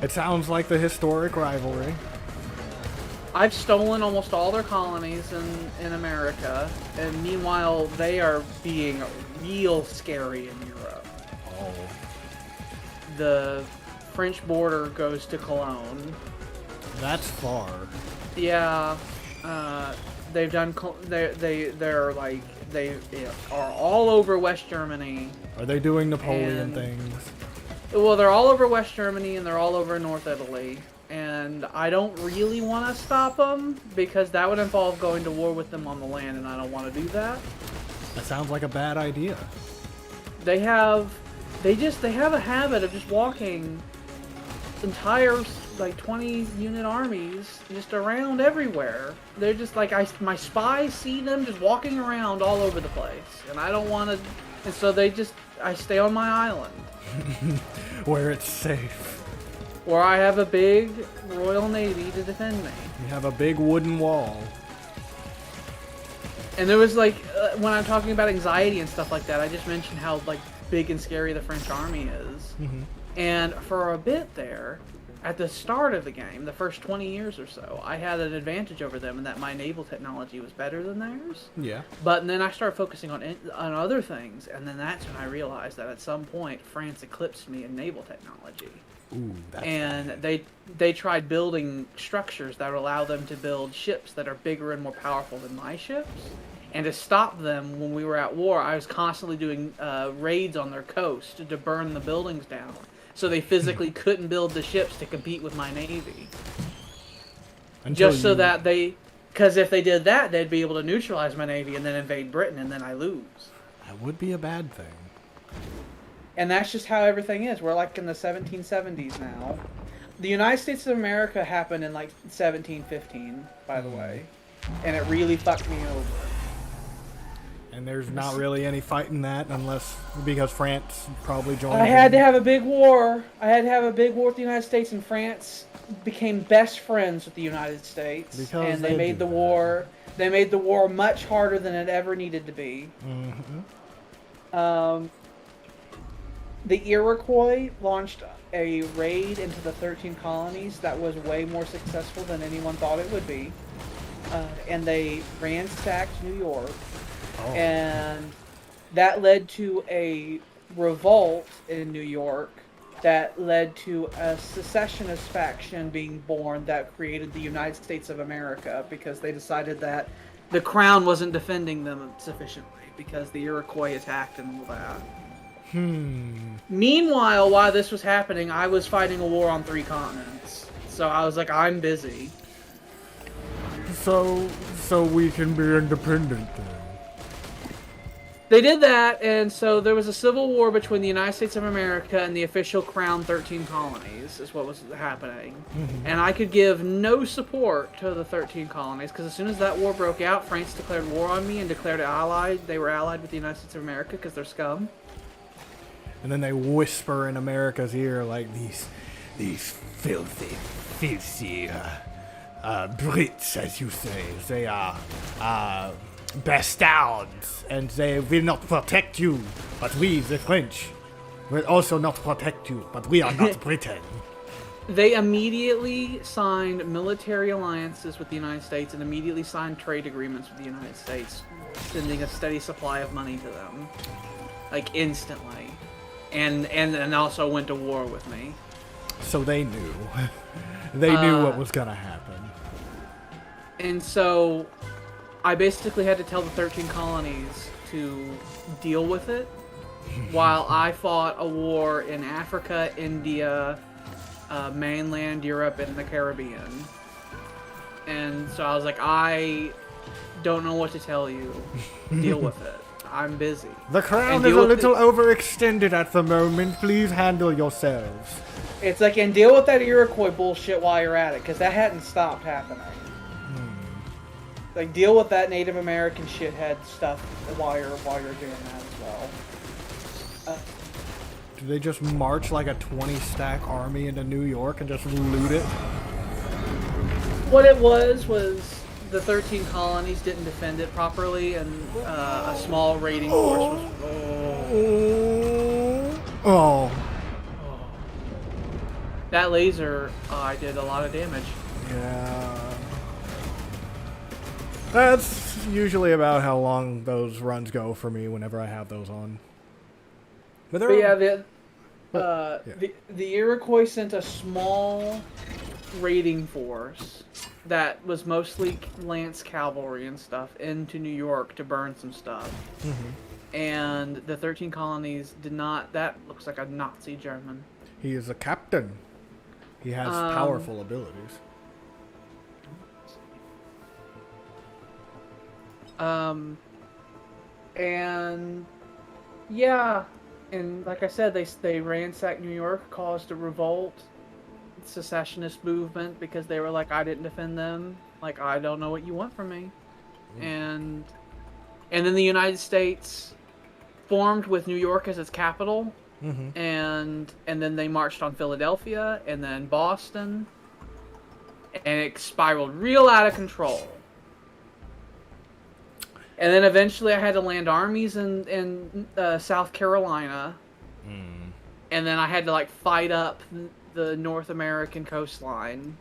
Speaker 1: It sounds like the historic rivalry.
Speaker 3: I've stolen almost all their colonies in America, and meanwhile they are being real scary in Europe.
Speaker 1: Oh.
Speaker 3: The French border goes to Cologne.
Speaker 1: That's far.
Speaker 3: Yeah, they've done. They are all over West Germany.
Speaker 1: Are they doing Napoleon things?
Speaker 3: Well, they're all over West Germany and they're all over North Italy. And I don't really want to stop them because that would involve going to war with them on the land, and I don't want to do that.
Speaker 1: That sounds like a bad idea.
Speaker 3: They have a habit of just walking entire 20 unit armies just around everywhere. They're just like my spies see them just walking around all over the place, and I don't want to. And so I stay on my island
Speaker 1: where it's safe.
Speaker 3: Where I have a big Royal Navy to defend me.
Speaker 1: You have a big wooden wall.
Speaker 3: And there was when I'm talking about anxiety and stuff like that, I just mentioned how big and scary the French army is. And for a bit there, at the start of the game, the first 20 years or so, I had an advantage over them in that my naval technology was better than theirs.
Speaker 1: Yeah.
Speaker 3: But then I started focusing on other things, and then that's when I realized that at some point France eclipsed me in naval technology.
Speaker 1: Ooh, that's
Speaker 3: and they tried building structures that would allow them to build ships that are bigger and more powerful than my ships. And to stop them when we were at war, I was constantly doing raids on their coast to burn the buildings down. So they physically couldn't build the ships to compete with my navy. So that because if they did that, they'd be able to neutralize my navy and then invade Britain, and then I lose.
Speaker 1: That would be a bad thing.
Speaker 3: And that's just how everything is. We're in the 1770s now. The United States of America happened in 1715, by the way. And it really fucked me over.
Speaker 1: And there's not really any fighting that because France probably joined.
Speaker 3: I had to have a big war. I had to have a big war with the United States, and France became best friends with the United States.
Speaker 1: Because
Speaker 3: and they made the war. They made the war much harder than it ever needed to be. The Iroquois launched a raid into the 13 colonies that was way more successful than anyone thought it would be. And they ransacked New York. And that led to a revolt in New York that led to a secessionist faction being born that created the United States of America because they decided that the crown wasn't defending them sufficiently because the Iroquois attacked and all that. Meanwhile, while this was happening, I was fighting a war on 3 continents. So I was like, I'm busy.
Speaker 1: So we can be independent then.
Speaker 3: They did that, and so there was a civil war between the United States of America and the official Crown 13 colonies, is what was happening. And I could give no support to the 13 colonies, because as soon as that war broke out, France declared war on me and declared it allied. They were allied with the United States of America because they're scum.
Speaker 1: And then they whisper in America's ear like
Speaker 4: These filthy Brits, as you say, they are bastards, and they will not protect you. But we, the French, will also not protect you. But we are not Britain.
Speaker 3: They immediately signed military alliances with the United States and immediately signed trade agreements with the United States, sending a steady supply of money to them, like instantly, and also went to war with me.
Speaker 1: So they knew. They knew what was gonna happen.
Speaker 3: And so I basically had to tell the 13 colonies to deal with it while I fought a war in Africa, India, mainland Europe, and the Caribbean. And so I was like, I don't know what to tell you. Deal with it. I'm busy.
Speaker 1: The crown
Speaker 3: And
Speaker 1: is a
Speaker 3: deal with
Speaker 1: little overextended at the moment. Please handle yourselves.
Speaker 3: It's like, and deal with that Iroquois bullshit while you're at it, because that hadn't stopped happening. Like, deal with that Native American shithead stuff while you're doing that as well.
Speaker 1: Do they just march like a 20-stack army into New York and just loot it?
Speaker 3: What it was the 13 colonies didn't defend it properly, and a small raiding force was...
Speaker 1: Oh.
Speaker 3: That laser, I did a lot of damage.
Speaker 1: Yeah. That's usually about how long those runs go for me whenever I have those on.
Speaker 3: But yeah, the Iroquois sent a small raiding force that was mostly Lance cavalry and stuff into New York to burn some stuff. And the 13 colonies did not... That looks like a Nazi German.
Speaker 1: He is a captain. He has powerful abilities.
Speaker 3: And yeah, and like I said, they ransacked New York, caused a revolt, secessionist movement, because they were like, I didn't defend them, like, I don't know what you want from me. And then the United States formed with New York as its capital, and then they marched on Philadelphia and then Boston, and it spiraled real out of control. And then eventually I had to land armies in South Carolina. And then I had to like fight up the North American coastline,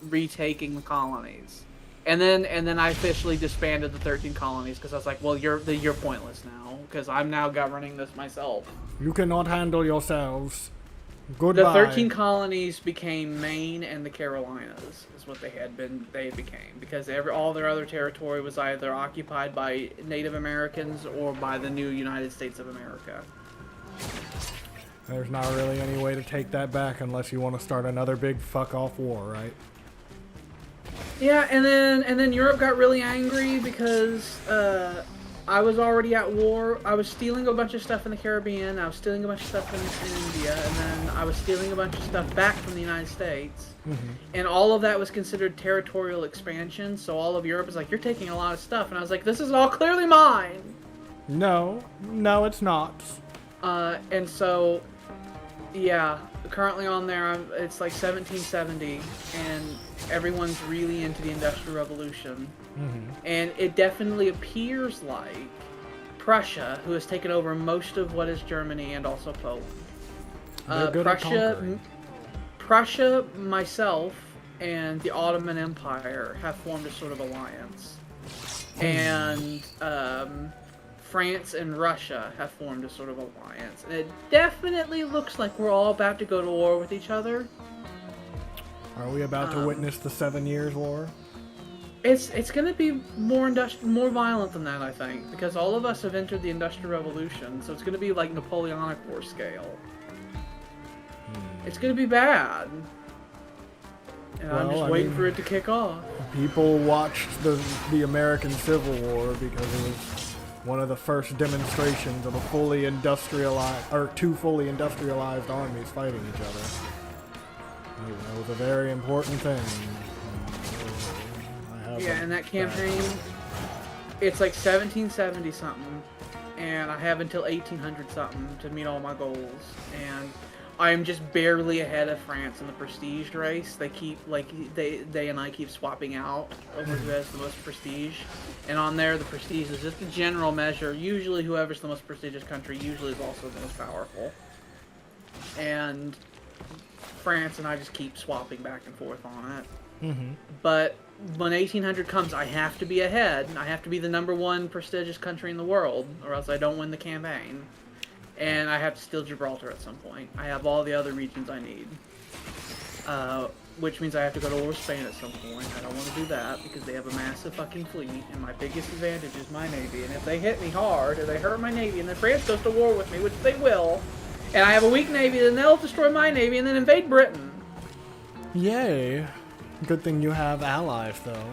Speaker 3: retaking the colonies. And then I officially disbanded the 13 colonies because I was like, well, you're pointless now because I'm now governing this myself.
Speaker 1: You cannot handle yourselves. Goodbye.
Speaker 3: The 13 colonies became Maine and the Carolinas, is what they became, because all their other territory was either occupied by Native Americans or by the new United States of America.
Speaker 1: There's not really any way to take that back unless you want to start another big fuck-off war, right?
Speaker 3: Yeah, and then Europe got really angry because I was already at war. I was stealing a bunch of stuff in the Caribbean, I was stealing a bunch of stuff in India, and then I was stealing a bunch of stuff back from the United States. And all of that was considered territorial expansion, so all of Europe is like, you're taking a lot of stuff. And I was like, this is all clearly mine!
Speaker 1: No, it's not.
Speaker 3: And so, yeah, currently on there, it's like 1770, and everyone's really into the Industrial Revolution. And it definitely appears like Prussia, who has taken over most of what is Germany and also Poland.
Speaker 1: They're good at conquering.
Speaker 3: Prussia, myself, and the Ottoman Empire have formed a sort of alliance. And France and Russia have formed a sort of alliance. And it definitely looks like we're all about to go to war with each other.
Speaker 1: Are we about to witness the 7 Years' War?
Speaker 3: It's gonna be more more violent than that, I think, because all of us have entered the Industrial Revolution, so it's gonna be like Napoleonic War scale. It's gonna be bad, and I'm just waiting for it to kick off.
Speaker 1: People watched the American Civil War because it was one of the first demonstrations of a fully industrialized, or two fully industrialized armies fighting each other. That was a very important thing.
Speaker 3: Yeah, and that campaign, it's like 1770 something, and I have until 1800 something to meet all my goals, and I'm just barely ahead of France in the prestige race. They keep they and I keep swapping out over who has the most prestige, and on there the prestige is just a general measure. Usually, whoever's the most prestigious country usually is also the most powerful, and France and I just keep swapping back and forth on it. But when 1800 comes, I have to be ahead. I have to be the #1 prestigious country in the world, or else I don't win the campaign. And I have to steal Gibraltar at some point. I have all the other regions I need. Which means I have to go to war with Spain at some point. I don't want to do that, because they have a massive fucking fleet, and my biggest advantage is my navy. And if they hit me hard, or they hurt my navy, and then France goes to war with me, which they will, and I have a weak navy, then they'll destroy my navy and then invade Britain.
Speaker 1: Yay. Good thing you have allies, though.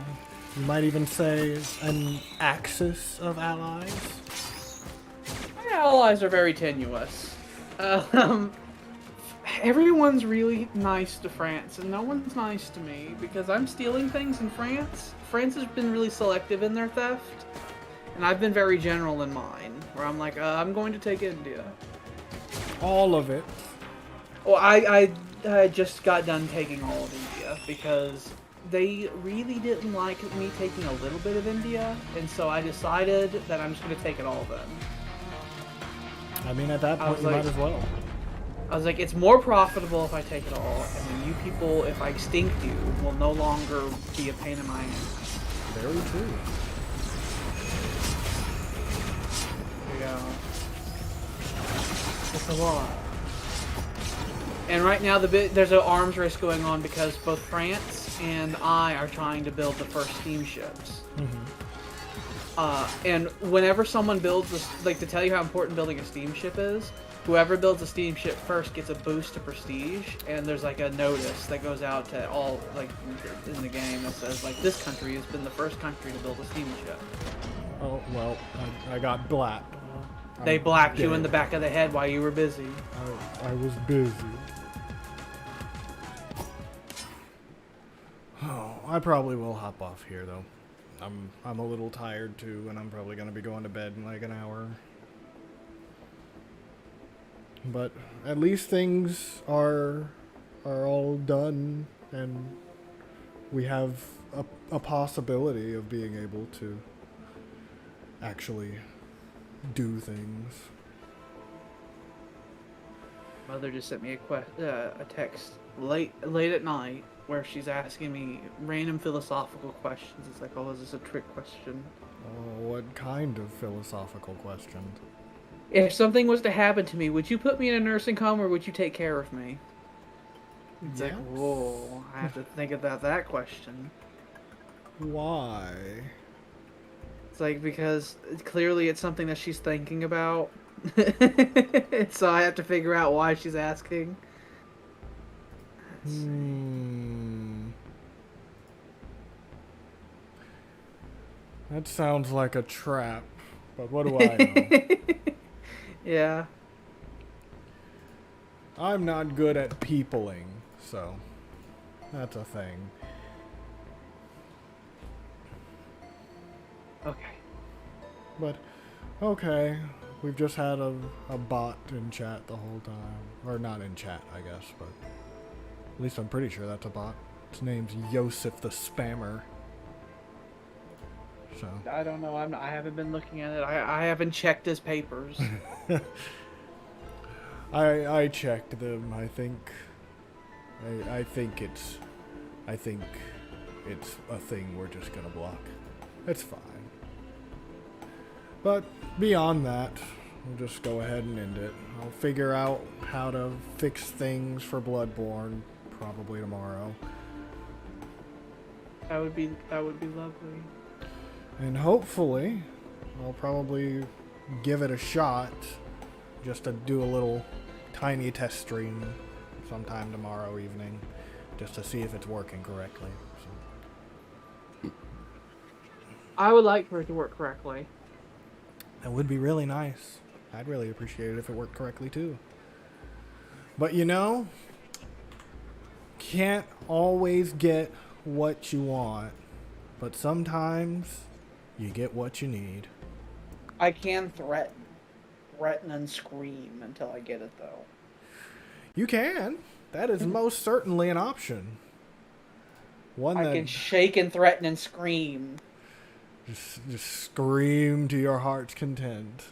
Speaker 1: You might even say an axis of allies.
Speaker 3: My allies are very tenuous. Everyone's really nice to France, and no one's nice to me, because I'm stealing things in France. France has been really selective in their theft, and I've been very general in mine, where I'm like, I'm going to take India.
Speaker 1: All of it.
Speaker 3: Well, I just got done taking all of India, because they really didn't like me taking a little bit of India, and so I decided that I'm just going to take it all then.
Speaker 1: I mean, at that point, you might as well.
Speaker 3: I was like, it's more profitable if I take it all, and then you people, if I extinct you, will no longer be a pain in my ass.
Speaker 1: Very true.
Speaker 3: Yeah. It's a lot. And right now, there's an arms race going on because both France and I are trying to build the first steamships. And whenever someone builds this, like, to tell you how important building a steamship is, whoever builds a steamship first gets a boost to prestige, and there's like a notice that goes out to all, like, in the game that says, like, this country has been the first country to build a steamship.
Speaker 1: Oh, well, I got blacked.
Speaker 3: They blacked you in the back of the head while you were busy.
Speaker 1: I was busy. Oh, I probably will hop off here, though. I'm a little tired, too, and I'm probably going to be going to bed in like an hour. But at least things are all done, and we have a possibility of being able to actually do things.
Speaker 3: Mother just sent me a text late at night where she's asking me random philosophical questions. It's like, oh, is this a trick question?
Speaker 1: Oh, what kind of philosophical question?
Speaker 3: If something was to happen to me, would you put me in a nursing home or would you take care of me? It's like, whoa, I have to think about that question.
Speaker 1: Why?
Speaker 3: It's like, because clearly it's something that she's thinking about. So I have to figure out why she's asking.
Speaker 1: That sounds like a trap, but what do I know?
Speaker 3: Yeah.
Speaker 1: I'm not good at peopling, so that's a thing.
Speaker 3: Okay.
Speaker 1: But, okay, we've just had a bot in chat the whole time. Or not in chat, I guess, but at least I'm pretty sure that's a bot. His name's Yosef the Spammer. So.
Speaker 3: I don't know. I haven't been looking at it. I haven't checked his papers.
Speaker 1: I checked them. I think it's a thing we're just gonna block. It's fine. But beyond that, we'll just go ahead and end it. I'll figure out how to fix things for Bloodborne probably tomorrow.
Speaker 3: That would be lovely.
Speaker 1: And hopefully, I'll probably give it a shot just to do a little tiny test stream sometime tomorrow evening just to see if it's working correctly. So,
Speaker 3: I would like for it to work correctly.
Speaker 1: that would be really nice. I'd really appreciate it if it worked correctly too. But you know, can't always get what you want, but sometimes you get what you need.
Speaker 3: I can threaten and scream until I get it, though.
Speaker 1: You can. That is most certainly an option. One
Speaker 3: I
Speaker 1: that
Speaker 3: can shake and threaten and scream.
Speaker 1: just scream to your heart's content.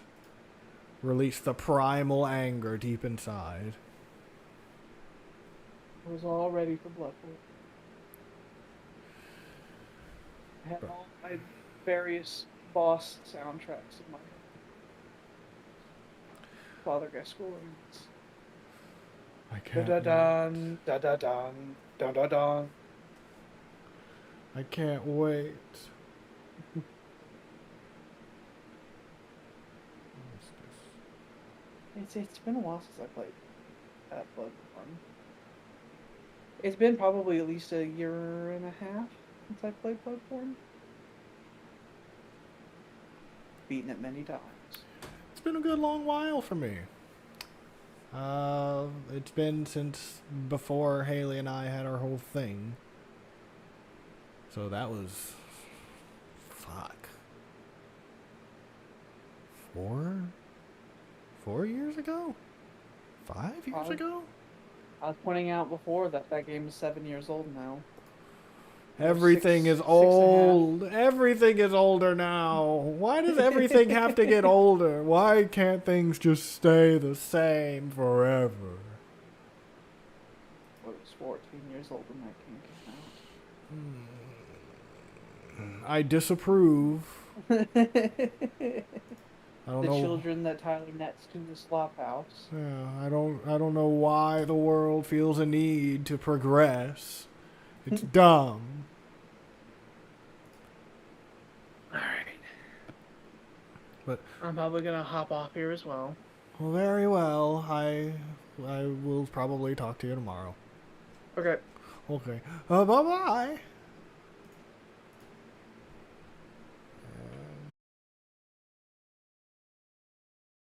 Speaker 1: Release the primal anger deep inside.
Speaker 3: I was all ready for Bloodborne. I had all my various boss soundtracks in my head. Father Gascoigne's.
Speaker 1: I
Speaker 3: Da
Speaker 1: can't.
Speaker 3: da
Speaker 1: Wait.
Speaker 3: dun, da da dun, da da dun.
Speaker 1: I can't wait.
Speaker 3: It's been a while since I played Bloodborne. It's been probably at least a year and a half since I played Bloodborne. Beaten it many times.
Speaker 1: It's been a good long while for me. It's been since before Haley and I had our whole thing. So that was... Fuck. 4 years ago? 5 years ago?
Speaker 3: I was pointing out before that game is 7 years old now.
Speaker 1: Everything is
Speaker 3: six and a half.
Speaker 1: old. Everything is older now. Why does everything have to get older? Why can't things just stay the same forever?
Speaker 3: I was 14 years old when that game came out.
Speaker 1: I disapprove. I don't
Speaker 3: The
Speaker 1: know.
Speaker 3: children that Tyler nets to the slop house.
Speaker 1: Yeah, I don't know why the world feels a need to progress. It's dumb.
Speaker 3: Alright.
Speaker 1: But
Speaker 3: I'm probably gonna hop off here as well.
Speaker 1: well, very well. I will probably talk to you tomorrow.
Speaker 3: Okay.
Speaker 1: Okay. Bye bye.